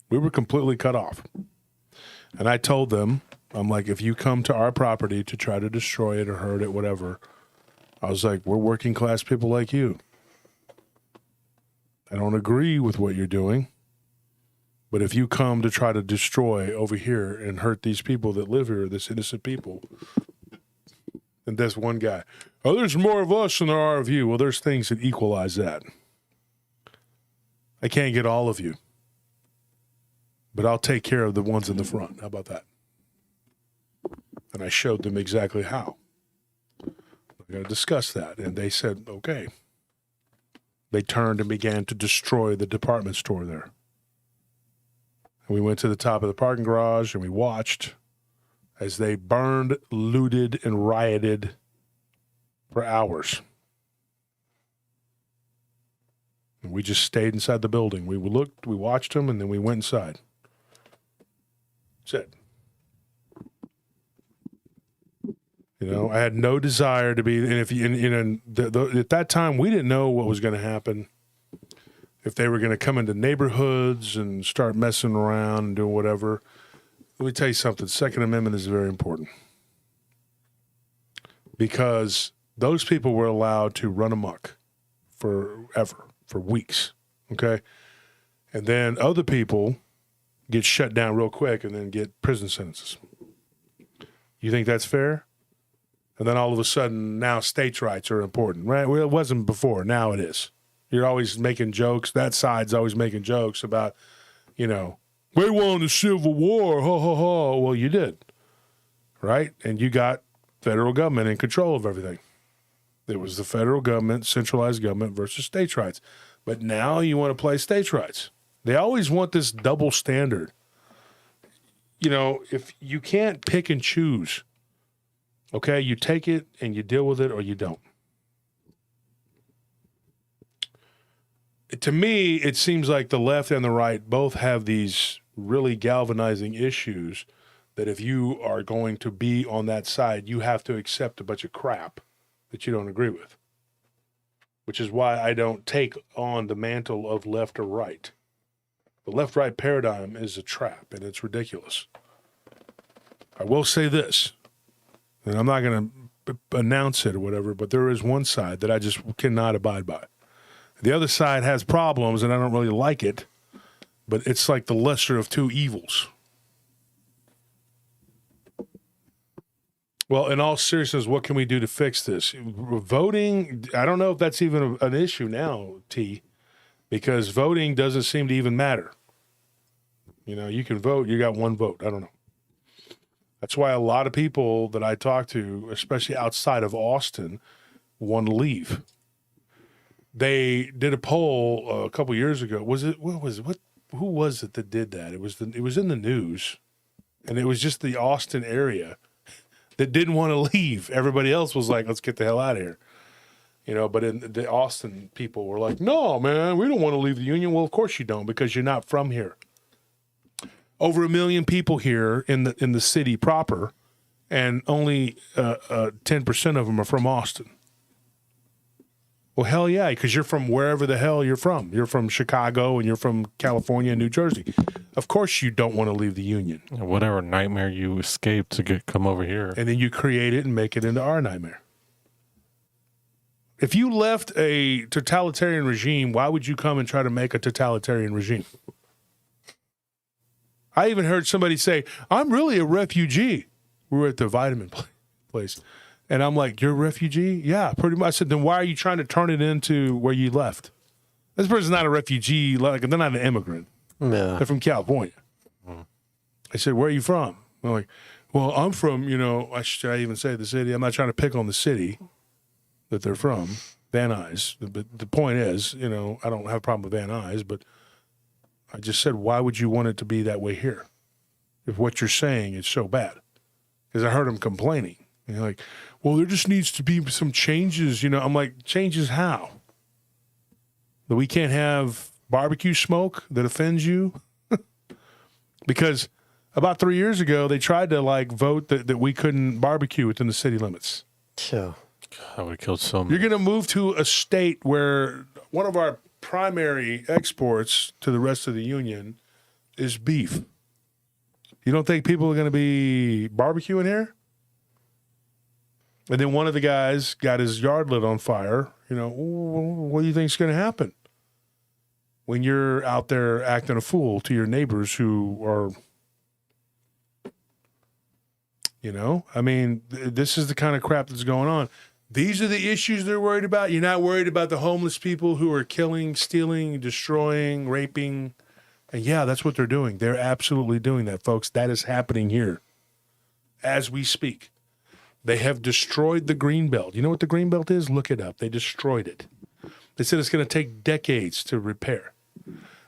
We were completely cut off. And I told them, I'm like, if you come to our property to try to destroy it or hurt it, whatever, I was like, we're working class people like you. I don't agree with what you're doing, but if you come to try to destroy over here and hurt these people that live here, this innocent people, And this one guy, oh, there's more of us than there are of you. Well, there's things that equalize that. I can't get all of you, but I'll take care of the ones in the front. How about that? And I showed them exactly how. We're going to discuss that. And they said, okay. They turned and began to destroy the department store there. And we went to the top of the parking garage and we watched as they burned, looted, and rioted for hours. And we just stayed inside the building. We looked, we watched them, and then we went inside. That's it. You know, I had no desire to be, and if you, at that time, we didn't know what was going to happen. If they were going to come into neighborhoods and start messing around and doing whatever. Let me tell you something. Second Amendment is very important. Because those people were allowed to run amok forever, for weeks, okay? And then other people get shut down real quick and then get prison sentences. You think that's fair? And then all of a sudden, now states' rights are important, right? Well, it wasn't before. Now it is. You're always making jokes. That side's always making jokes about, you know, we won the Civil War, ha, ha, ha. Well, you did, right? And you got federal government in control of everything. It was the federal government, centralized government versus states' rights. But now you want to play states' rights. They always want this double standard. You know, if you can't pick and choose, okay, you take it and you deal with it or you don't. To me, it seems like the left and the right both have these really galvanizing issues that if you are going to be on that side, you have to accept a bunch of crap that you don't agree with, which is why I don't take on the mantle of left or right. The left-right paradigm is a trap, and it's ridiculous. I will say this, and I'm not going to announce it or whatever, but there is one side that I just cannot abide by. The other side has problems, and I don't really like it, but it's like the lesser of two evils. Well, in all seriousness, what can we do to fix this? Voting, I don't know if that's even an issue now, T, because voting doesn't seem to even matter. You know, you can vote, you got one vote. I don't know. That's why a lot of people that I talk to, especially outside of Austin, want to leave. They did a poll a couple years ago. Who was it that did that? It was in the news, and it was just the Austin area that didn't want to leave. Everybody else was like, let's get the hell out of here. You know, but in the Austin people were like, no, man, we don't want to leave the union. Well, of course you don't, because you're not from here. Over 1 million people here in the city proper, and only 10% of them are from Austin. Well, hell yeah, because you're from wherever the hell you're from. You're from Chicago and you're from California and New Jersey. Of course you don't want to leave the union.
Whatever nightmare you escaped to come over here.
And then you create it and make it into our nightmare. If you left a totalitarian regime, why would you come and try to make a totalitarian regime? I even heard somebody say, I'm really a refugee. We were at the vitamin place. And I'm like, you're a refugee? Yeah, pretty much. I said, then why are you trying to turn it into where you left? This person's not a refugee. Like, they're not an immigrant.
Yeah.
They're from California. I said, where are you from? I'm like, well, I'm from, should I even say the city? I'm not trying to pick on the city that they're from, Van Nuys. But the point is, I don't have a problem with Van Nuys, but I just said, why would you want it to be that way here? If what you're saying is so bad. Because I heard him complaining. And you're like, well, there just needs to be some changes. I'm like, changes how? That we can't have barbecue smoke that offends you? Because about 3 years ago, they tried to vote that we couldn't barbecue within the city limits.
Yeah.
I would have killed so many.
You're going to move to a state where one of our primary exports to the rest of the union is beef. You don't think people are going to be barbecuing here? And then one of the guys got his yard lit on fire. What do you think is going to happen when you're out there acting a fool to your neighbors who are, You know, I mean, this is the kind of crap that's going on. These are the issues they're worried about. You're not worried about the homeless people who are killing, stealing, destroying, raping. And yeah, that's what they're doing. They're absolutely doing that, folks. That is happening here as we speak. They have destroyed the Greenbelt. You know what the Greenbelt is? Look it up. They destroyed it. They said it's going to take decades to repair.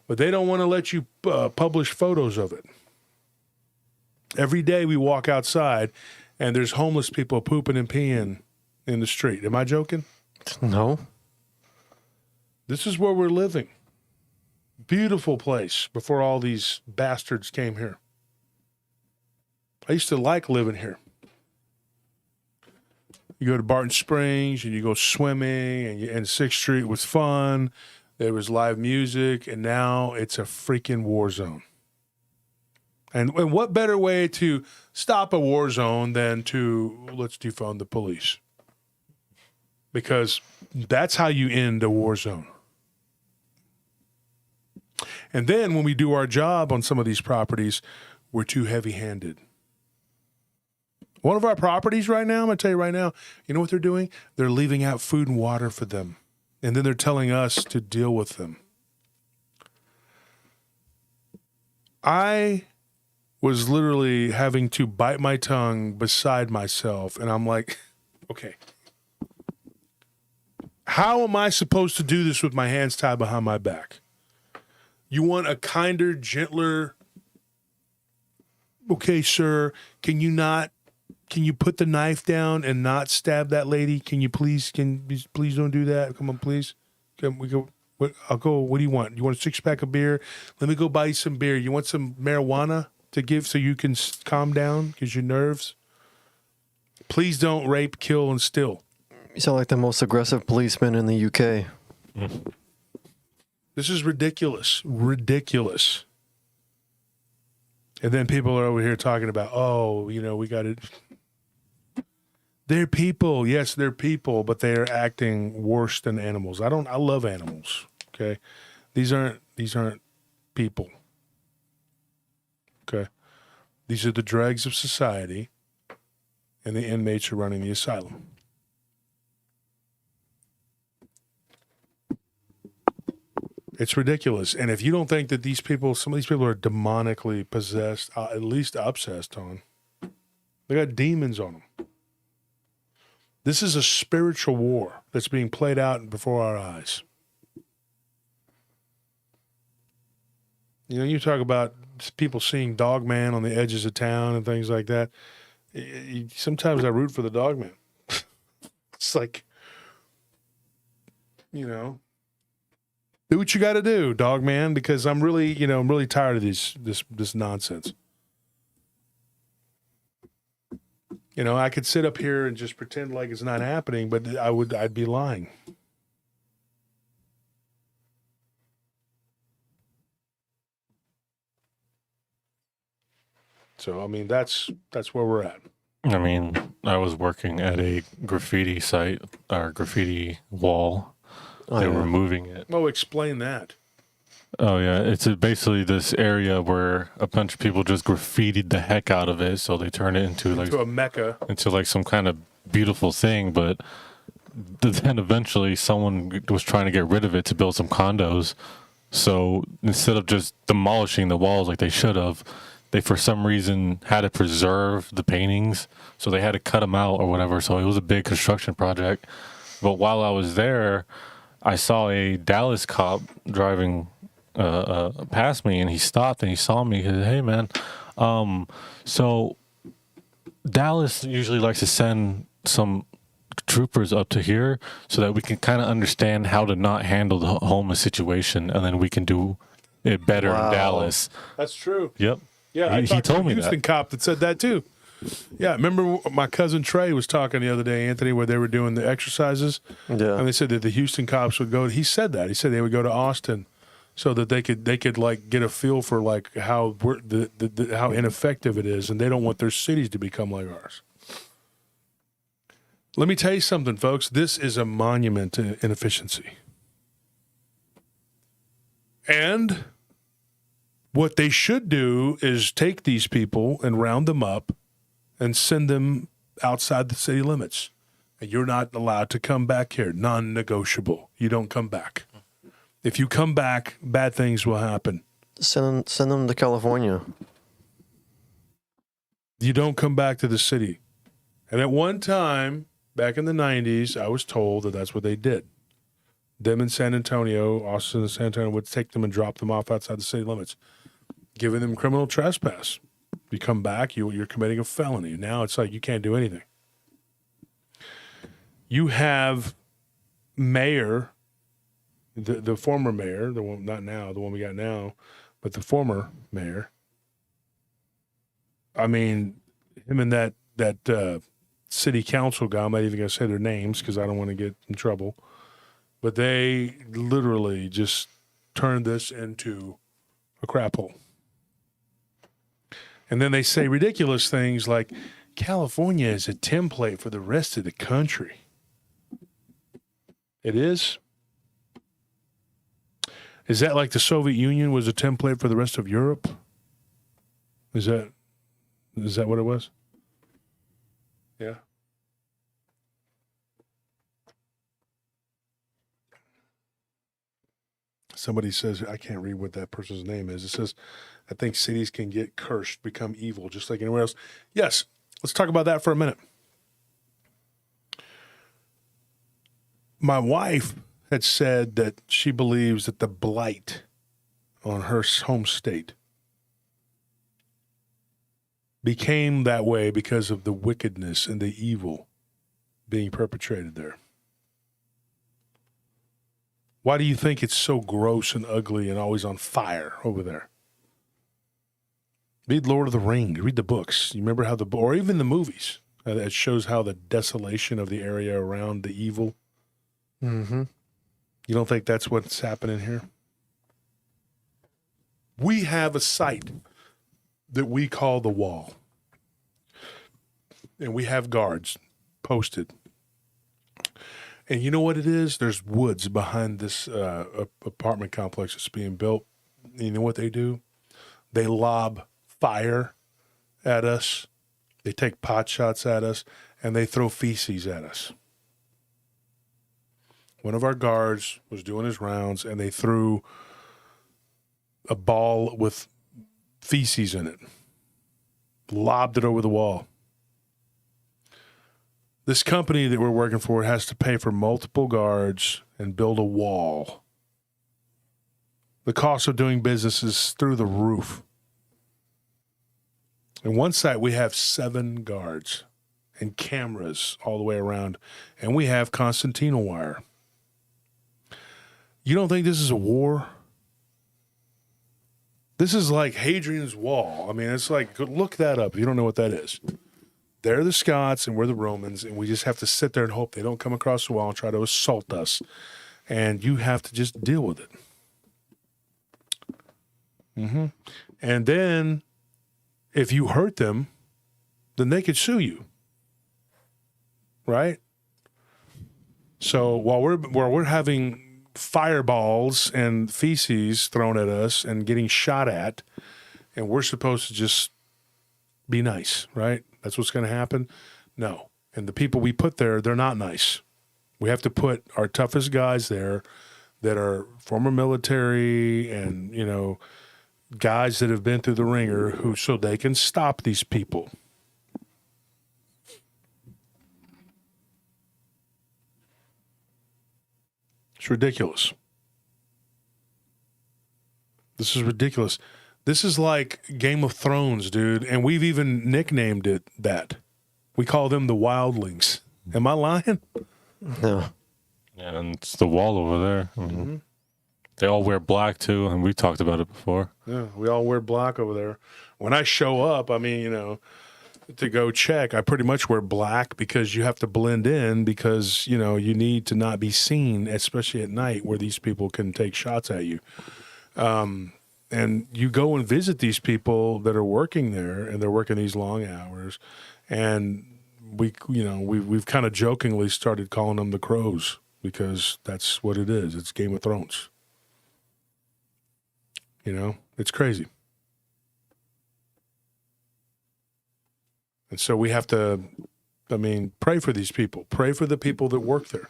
But they don't want to let you publish photos of it. Every day we walk outside and there's homeless people pooping and peeing in the street. Am I joking?
No.
This is where we're living. Beautiful place before all these bastards came here. I used to like living here. You go to Barton Springs and you go swimming, and 6th Street was fun. There was live music, and now it's a freaking war zone. And what better way to stop a war zone than to let's defund the police? Because that's how you end a war zone. And then when we do our job on some of these properties, we're too heavy-handed. One of our properties right now, I'm going to tell you right now, you know what they're doing? They're leaving out food and water for them. And then they're telling us to deal with them. I was literally having to bite my tongue beside myself. And I'm like, okay, how am I supposed to do this with my hands tied behind my back? You want a kinder, gentler, okay, sir, can you put the knife down and not stab that lady? Can you please don't do that? Come on, please. Can we go? I'll go. What do you want? You want a 6-pack of beer? Let me go buy you some beer. You want some marijuana to give so you can calm down because your nerves? Please don't rape, kill, and steal.
You sound like the most aggressive policeman in the UK.
This is ridiculous. Ridiculous. And then people are over here talking about, oh, you know, we got to. They're people. Yes, they're people, but they are acting worse than animals. I love animals. Okay. These aren't people. Okay. These are the dregs of society, and the inmates are running the asylum. It's ridiculous. And if you don't think that some of these people are demonically possessed, at least obsessed on, they got demons on them. This is a spiritual war that's being played out before our eyes. You know, you talk about people seeing Dogman on the edges of town and things like that. Sometimes I root for the Dogman. It's like, you know, do what you got to do, Dogman, because I'm really tired of this nonsense. You know, I could sit up here and just pretend like it's not happening, but I'd be lying. So, I mean, that's where we're at.
I mean, I was working at a graffiti site, or graffiti wall. They were moving it.
Oh, explain that.
Oh, yeah. It's basically this area where a bunch of people just graffitied the heck out of it. So they turned it into
a mecca.
Into like some kind of beautiful thing. But then eventually someone was trying to get rid of it to build some condos. So instead of just demolishing the walls like they should have, they for some reason had to preserve the paintings. So they had to cut them out or whatever. So it was a big construction project. But while I was there, I saw a Dallas cop driving past me, and he stopped and he saw me. He said, "Hey, man, so Dallas usually likes to send some troopers up to here so that we can kind of understand how to not handle the homeless situation, and then we can do it better in Dallas."
That's true.
Yep.
Yeah,
he told me
a Houston cop that said that too. Yeah, remember my cousin Trey was talking the other day, Anthony, where they were doing the exercises.
Yeah.
And they said that the Houston cops would go. He said that. He said they would go to Austin so that they could like get a feel for like how how ineffective it is, and they don't want their cities to become like ours. Let me tell you something, folks. This is a monument to inefficiency. And what they should do is take these people and round them up and send them outside the city limits. And you're not allowed to come back here. Non-negotiable. You don't come back. If you come back, bad things will happen.
Send them to California.
You don't come back to the city. And at one time, back in the 90s, I was told that that's what they did. Them in San Antonio, Austin and San Antonio, would take them and drop them off outside the city limits, giving them criminal trespass. You come back, you're committing a felony. Now it's like you can't do anything. You have mayor, the former mayor, the one not now, the one we got now, but the former mayor. I mean, him and that city council guy, I'm not even going to say their names because I don't want to get in trouble, but they literally just turned this into a crap hole. And then they say ridiculous things like, California is a template for the rest of the country. It is? Is that like the Soviet Union was a template for the rest of Europe? Is that what it was? Yeah. Somebody says, I can't read what that person's name is. It says, I think cities can get cursed, become evil, just like anywhere else. Yes, let's talk about that for a minute. My wife had said that she believes that the blight on her home state became that way because of the wickedness and the evil being perpetrated there. Why do you think it's so gross and ugly and always on fire over there? Read Lord of the Rings. Read the books. You remember how or even the movies. It shows how the desolation of the area around the evil.
Mm-hmm.
You don't think that's what's happening here? We have a site that we call the Wall. And we have guards posted. And you know what it is? There's woods behind this apartment complex that's being built. And you know what they do? They lob fire at us. They take pot shots at us. And they throw feces at us. One of our guards was doing his rounds, and they threw a ball with feces in it. Lobbed it over the wall. This company that we're working for has to pay for multiple guards and build a wall. The cost of doing business is through the roof. In one site, we have 7 guards and cameras all the way around, and we have concertina wire. You don't think this is a war? This is like Hadrian's Wall. I mean, it's like, look that up if you don't know what that is. They're the Scots and we're the Romans, and we just have to sit there and hope they don't come across the wall and try to assault us. And you have to just deal with it. Mm-hmm. And then, if you hurt them, then they could sue you. Right? So while we're having fireballs and feces thrown at us and getting shot at, and we're supposed to just be nice, right? That's what's going to happen? No. And the people we put there, they're not nice. We have to put our toughest guys there that are former military and, you know, guys that have been through the ringer so they can stop these people. It's ridiculous. This is ridiculous. This is like Game of Thrones, dude. And we've even nicknamed it that. We call them the Wildlings. Am I lying?
No.
Yeah, and it's the wall over there. Mm-hmm. They all wear black, too, and we talked about it before.
Yeah, we all wear black over there. When I show up, I mean, you know, to go check, I pretty much wear black because you have to blend in because, you know, you need to not be seen, especially at night where these people can take shots at you. And you go and visit these people that are working there, and they're working these long hours, and we've kind of jokingly started calling them the Crows because that's what it is. It's Game of Thrones. You know, it's crazy. And so we have to, pray for these people. Pray for the people that work there.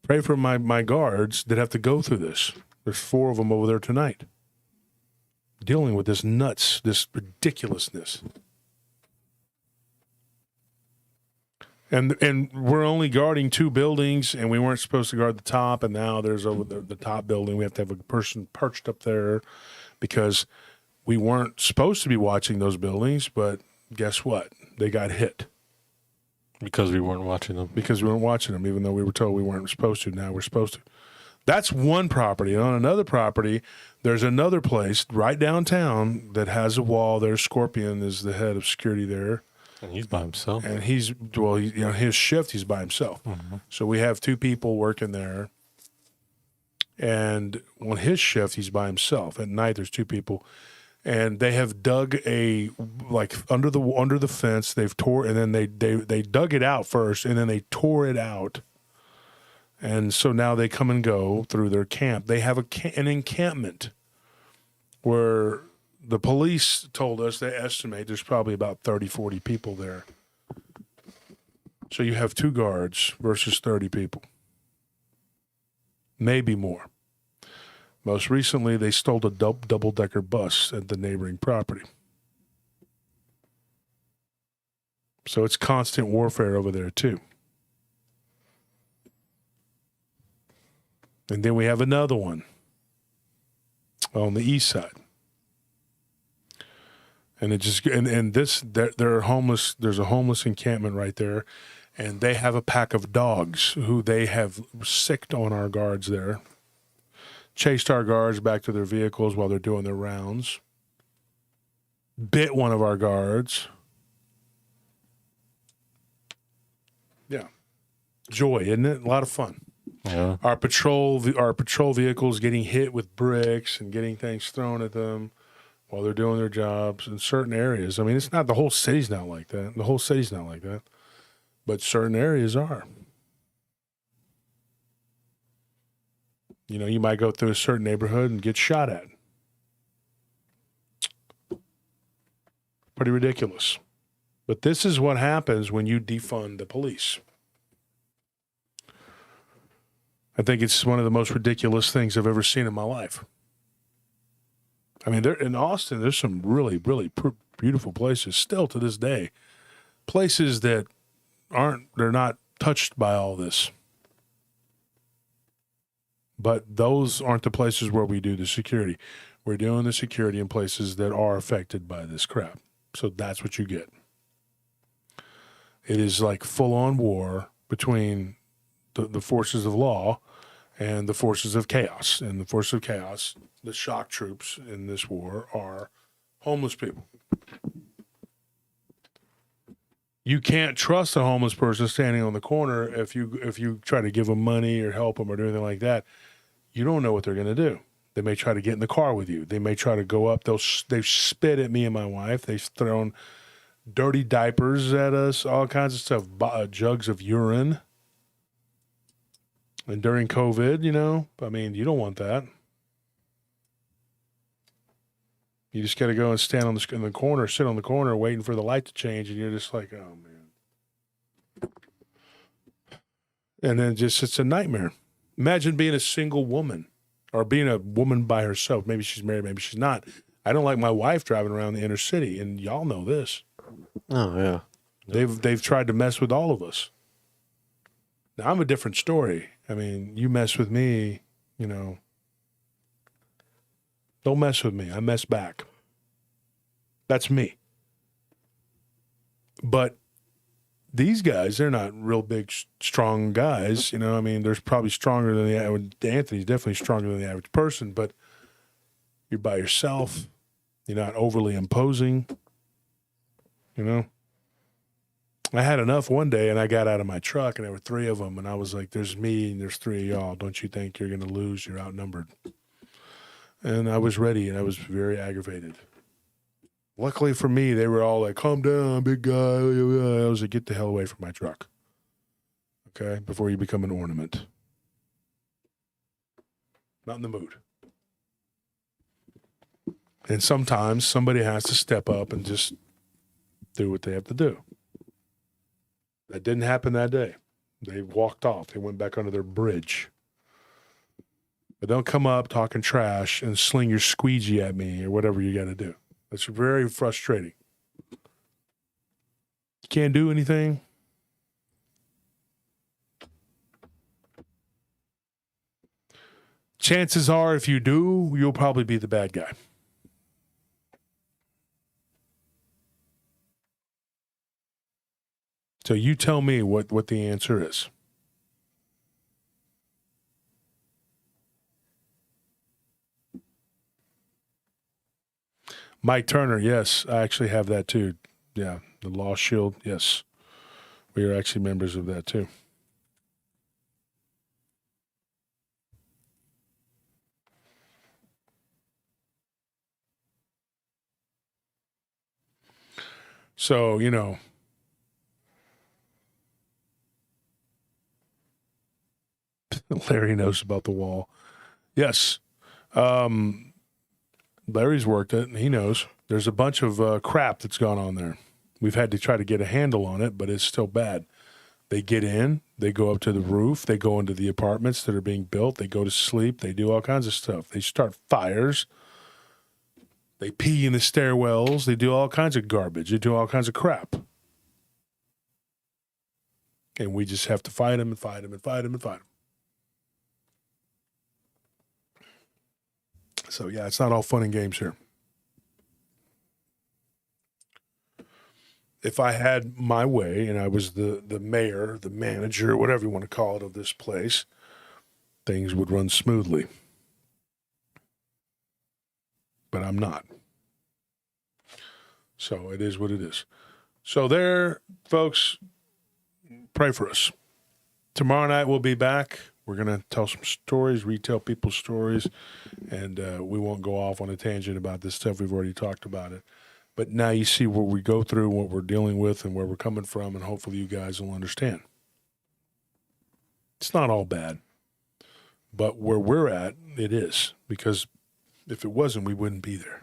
Pray for my guards that have to go through this. There's 4 of them over there tonight dealing with this nuts, this ridiculousness. And we're only guarding 2 buildings, and we weren't supposed to guard the top, and now there's over the top building. We have to have a person perched up there because we weren't supposed to be watching those buildings, but guess what? They got hit.
Because we weren't watching them.
Because we weren't watching them, even though we were told we weren't supposed to. Now we're supposed to. That's one property. And on another property, there's another place right downtown that has a wall there. Scorpion is the head of security there.
And he's by himself.
And his shift, he's by himself. Mm-hmm. So we have 2 people working there. And on his shift, he's by himself. At night, there's 2 people. And they have dug under the fence. They've tore, and then they dug it out first, and then they tore it out. And so now they come and go through their camp. They have an encampment where the police told us they estimate there's probably about 30, 40 people there. So you have 2 guards versus 30 people. Maybe more. Most recently, they stole a double-decker bus at the neighboring property. So it's constant warfare over there, too. And then we have another one on the east side. And there are homeless. There's a homeless encampment right there, and they have a pack of dogs who they have sicked on our guards there. Chased our guards back to their vehicles while they're doing their rounds. Bit one of our guards. Yeah, joy, isn't it? A lot of fun.
Yeah.
Our patrol vehicles getting hit with bricks and getting things thrown at them while they're doing their jobs in certain areas. I mean, it's not the whole city's not like that. The whole city's not like that, but certain areas are. You know, you might go through a certain neighborhood and get shot at. Pretty ridiculous. But this is what happens when you defund the police. I think it's one of the most ridiculous things I've ever seen in my life. I mean, in Austin, there's some really, really beautiful places still to this day. Places that they're not touched by all this. But those aren't the places where we do the security. We're doing the security in places that are affected by this crap. So that's what you get. It is like full-on war between the forces of law and the forces of chaos. And the forces of chaos, the shock troops in this war, are homeless people. You can't trust a homeless person standing on the corner if you try to give them money or help them or do anything like that. You don't know what they're going to do. They may try to get in the car with you. They may try to go up. They've spit at me and my wife. They've thrown dirty diapers at us, all kinds of stuff, jugs of urine. And during COVID, you don't want that. You just got to go and stand in the corner, sit on the corner, waiting for the light to change, and you're just like, oh, man. And then it's a nightmare. Imagine being a single woman or being a woman by herself. Maybe she's married, maybe she's not. I don't like my wife driving around the inner city, and y'all know this.
Oh, yeah.
They've tried to mess with all of us. Now, I'm a different story. I mean, you mess with me, don't mess with me. I mess back. That's me. But these guys, they're not real big, strong guys. They're probably stronger than the average. Anthony's definitely stronger than the average person, but you're by yourself. You're not overly imposing. I had enough one day, and I got out of my truck, and there were 3 of them, and I was like, there's me, and there's 3 of y'all. Don't you think you're going to lose? You're outnumbered. And I was ready, and I was very aggravated. Luckily for me, they were all like, calm down, big guy. I was like, get the hell away from my truck. Okay? Before you become an ornament. Not in the mood. And sometimes somebody has to step up and just do what they have to do. That didn't happen that day. They walked off. They went back under their bridge. But don't come up talking trash and sling your squeegee at me or whatever you got to do. That's very frustrating. You can't do anything. Chances are, if you do, you'll probably be the bad guy. So you tell me what the answer is. Mike Turner, yes, I actually have that too. Yeah, the Law Shield, yes. We are actually members of that too. So, you know, Larry knows about the wall. Yes. Larry's worked it, and he knows. There's a bunch of crap that's gone on there. We've had to try to get a handle on it, but it's still bad. They get in, they go up to the roof, they go into the apartments that are being built, they go to sleep, they do all kinds of stuff. They start fires. They pee in the stairwells. They do all kinds of garbage. They do all kinds of crap. And we just have to fight them and fight them and fight them and fight them. So, yeah, it's not all fun and games here. If I had my way and I was the mayor, the manager, whatever you want to call it, of this place, things would run smoothly. But I'm not. So it is what it is. So there, folks, pray for us. Tomorrow night we'll be back. We're going to tell some stories, retell people's stories, and we won't go off on a tangent about this stuff. We've already talked about it. But now you see what we go through, what we're dealing with, and where we're coming from, and hopefully you guys will understand. It's not all bad. But where we're at, it is. Because if it wasn't, we wouldn't be there.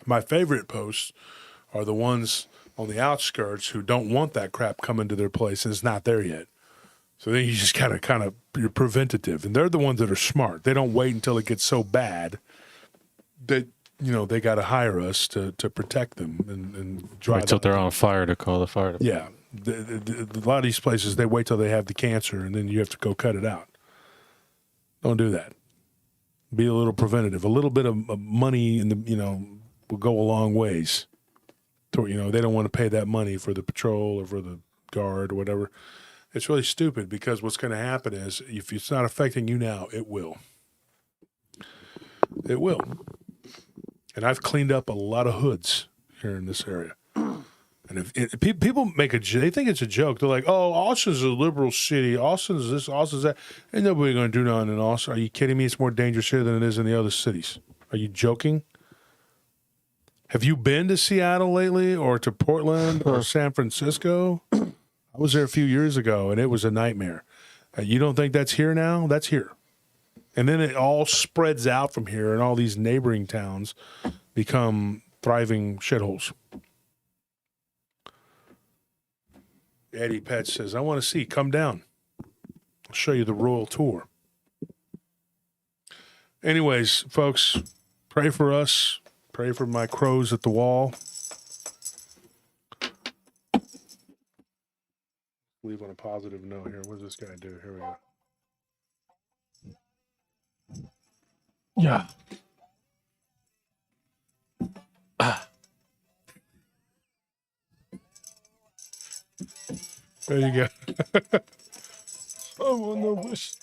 My favorite posts are the ones on the outskirts who don't want that crap coming to their place, and it's not there yet. So then you just kind of, you're preventative. And they're the ones that are smart. They don't wait until it gets so bad that, you know, they got to hire us to protect them and drive
until they're on fire to call the fire department.
Yeah. A lot of these places, they wait till they have the cancer, and then you have to go cut it out. Don't do that. Be a little preventative. A little bit of money in the, you know, will go a long ways. You know, they don't want to pay that money for the patrol or for the guard or whatever. It's really stupid because what's going to happen is if it's not affecting you now, it will. It will. And I've cleaned up a lot of hoods here in this area. And if people make they think it's a joke. They're like, oh, Austin's a liberal city. Austin's this, Austin's that. Ain't nobody going to do nothing in Austin. Are you kidding me? It's more dangerous here than it is in the other cities. Are you joking? Have you been to Seattle lately or to Portland or San Francisco? I was there a few years ago, and it was a nightmare. You don't think that's here now? That's here. And then it all spreads out from here, and all these neighboring towns become thriving shitholes. Eddie Pett says, I want to see. Come down. I'll show you the royal tour. Anyways, folks, pray for us. Pray for my crows at the wall. Leave on a positive note here. What does this guy do? Here we go. Yeah. There you go. Oh, no wish.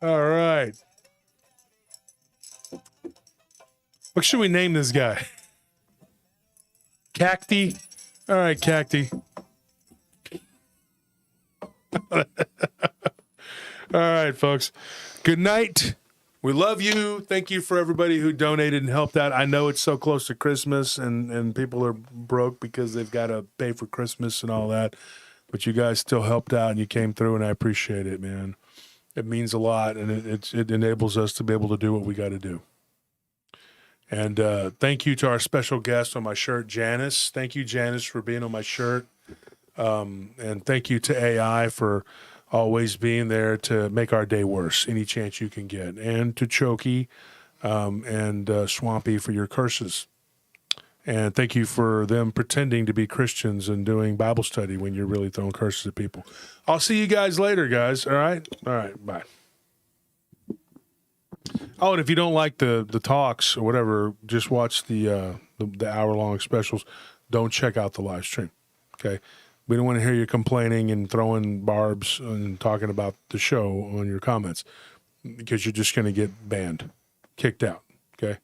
All right. What should we name this guy? Cacti? All right, Cacti. All right, folks. Good night. We love you. Thank you for everybody who donated and helped out. I know it's so close to Christmas and people are broke because they've got to pay for Christmas and all that. But you guys still helped out and you came through, and I appreciate it, man. It means a lot, and it enables us to be able to do what we got to do. And thank you to our special guest on my shirt, Janice. Thank you, Janice, for being on my shirt. And thank you to AI for always being there to make our day worse any chance you can get. And to Choky and Swampy for your curses. And thank you for them pretending to be Christians and doing Bible study when you're really throwing curses at people. I'll see you guys later, guys. All right? All right. Bye. Oh, and if you don't like the talks or whatever, just watch the hour-long specials. Don't check out the live stream, okay? We don't want to hear you complaining and throwing barbs and talking about the show on your comments because you're just going to get banned, kicked out, okay?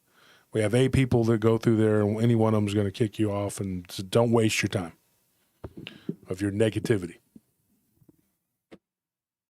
We have 8 people that go through there, and any one of them is going to kick you off, and so don't waste your time of your negativity.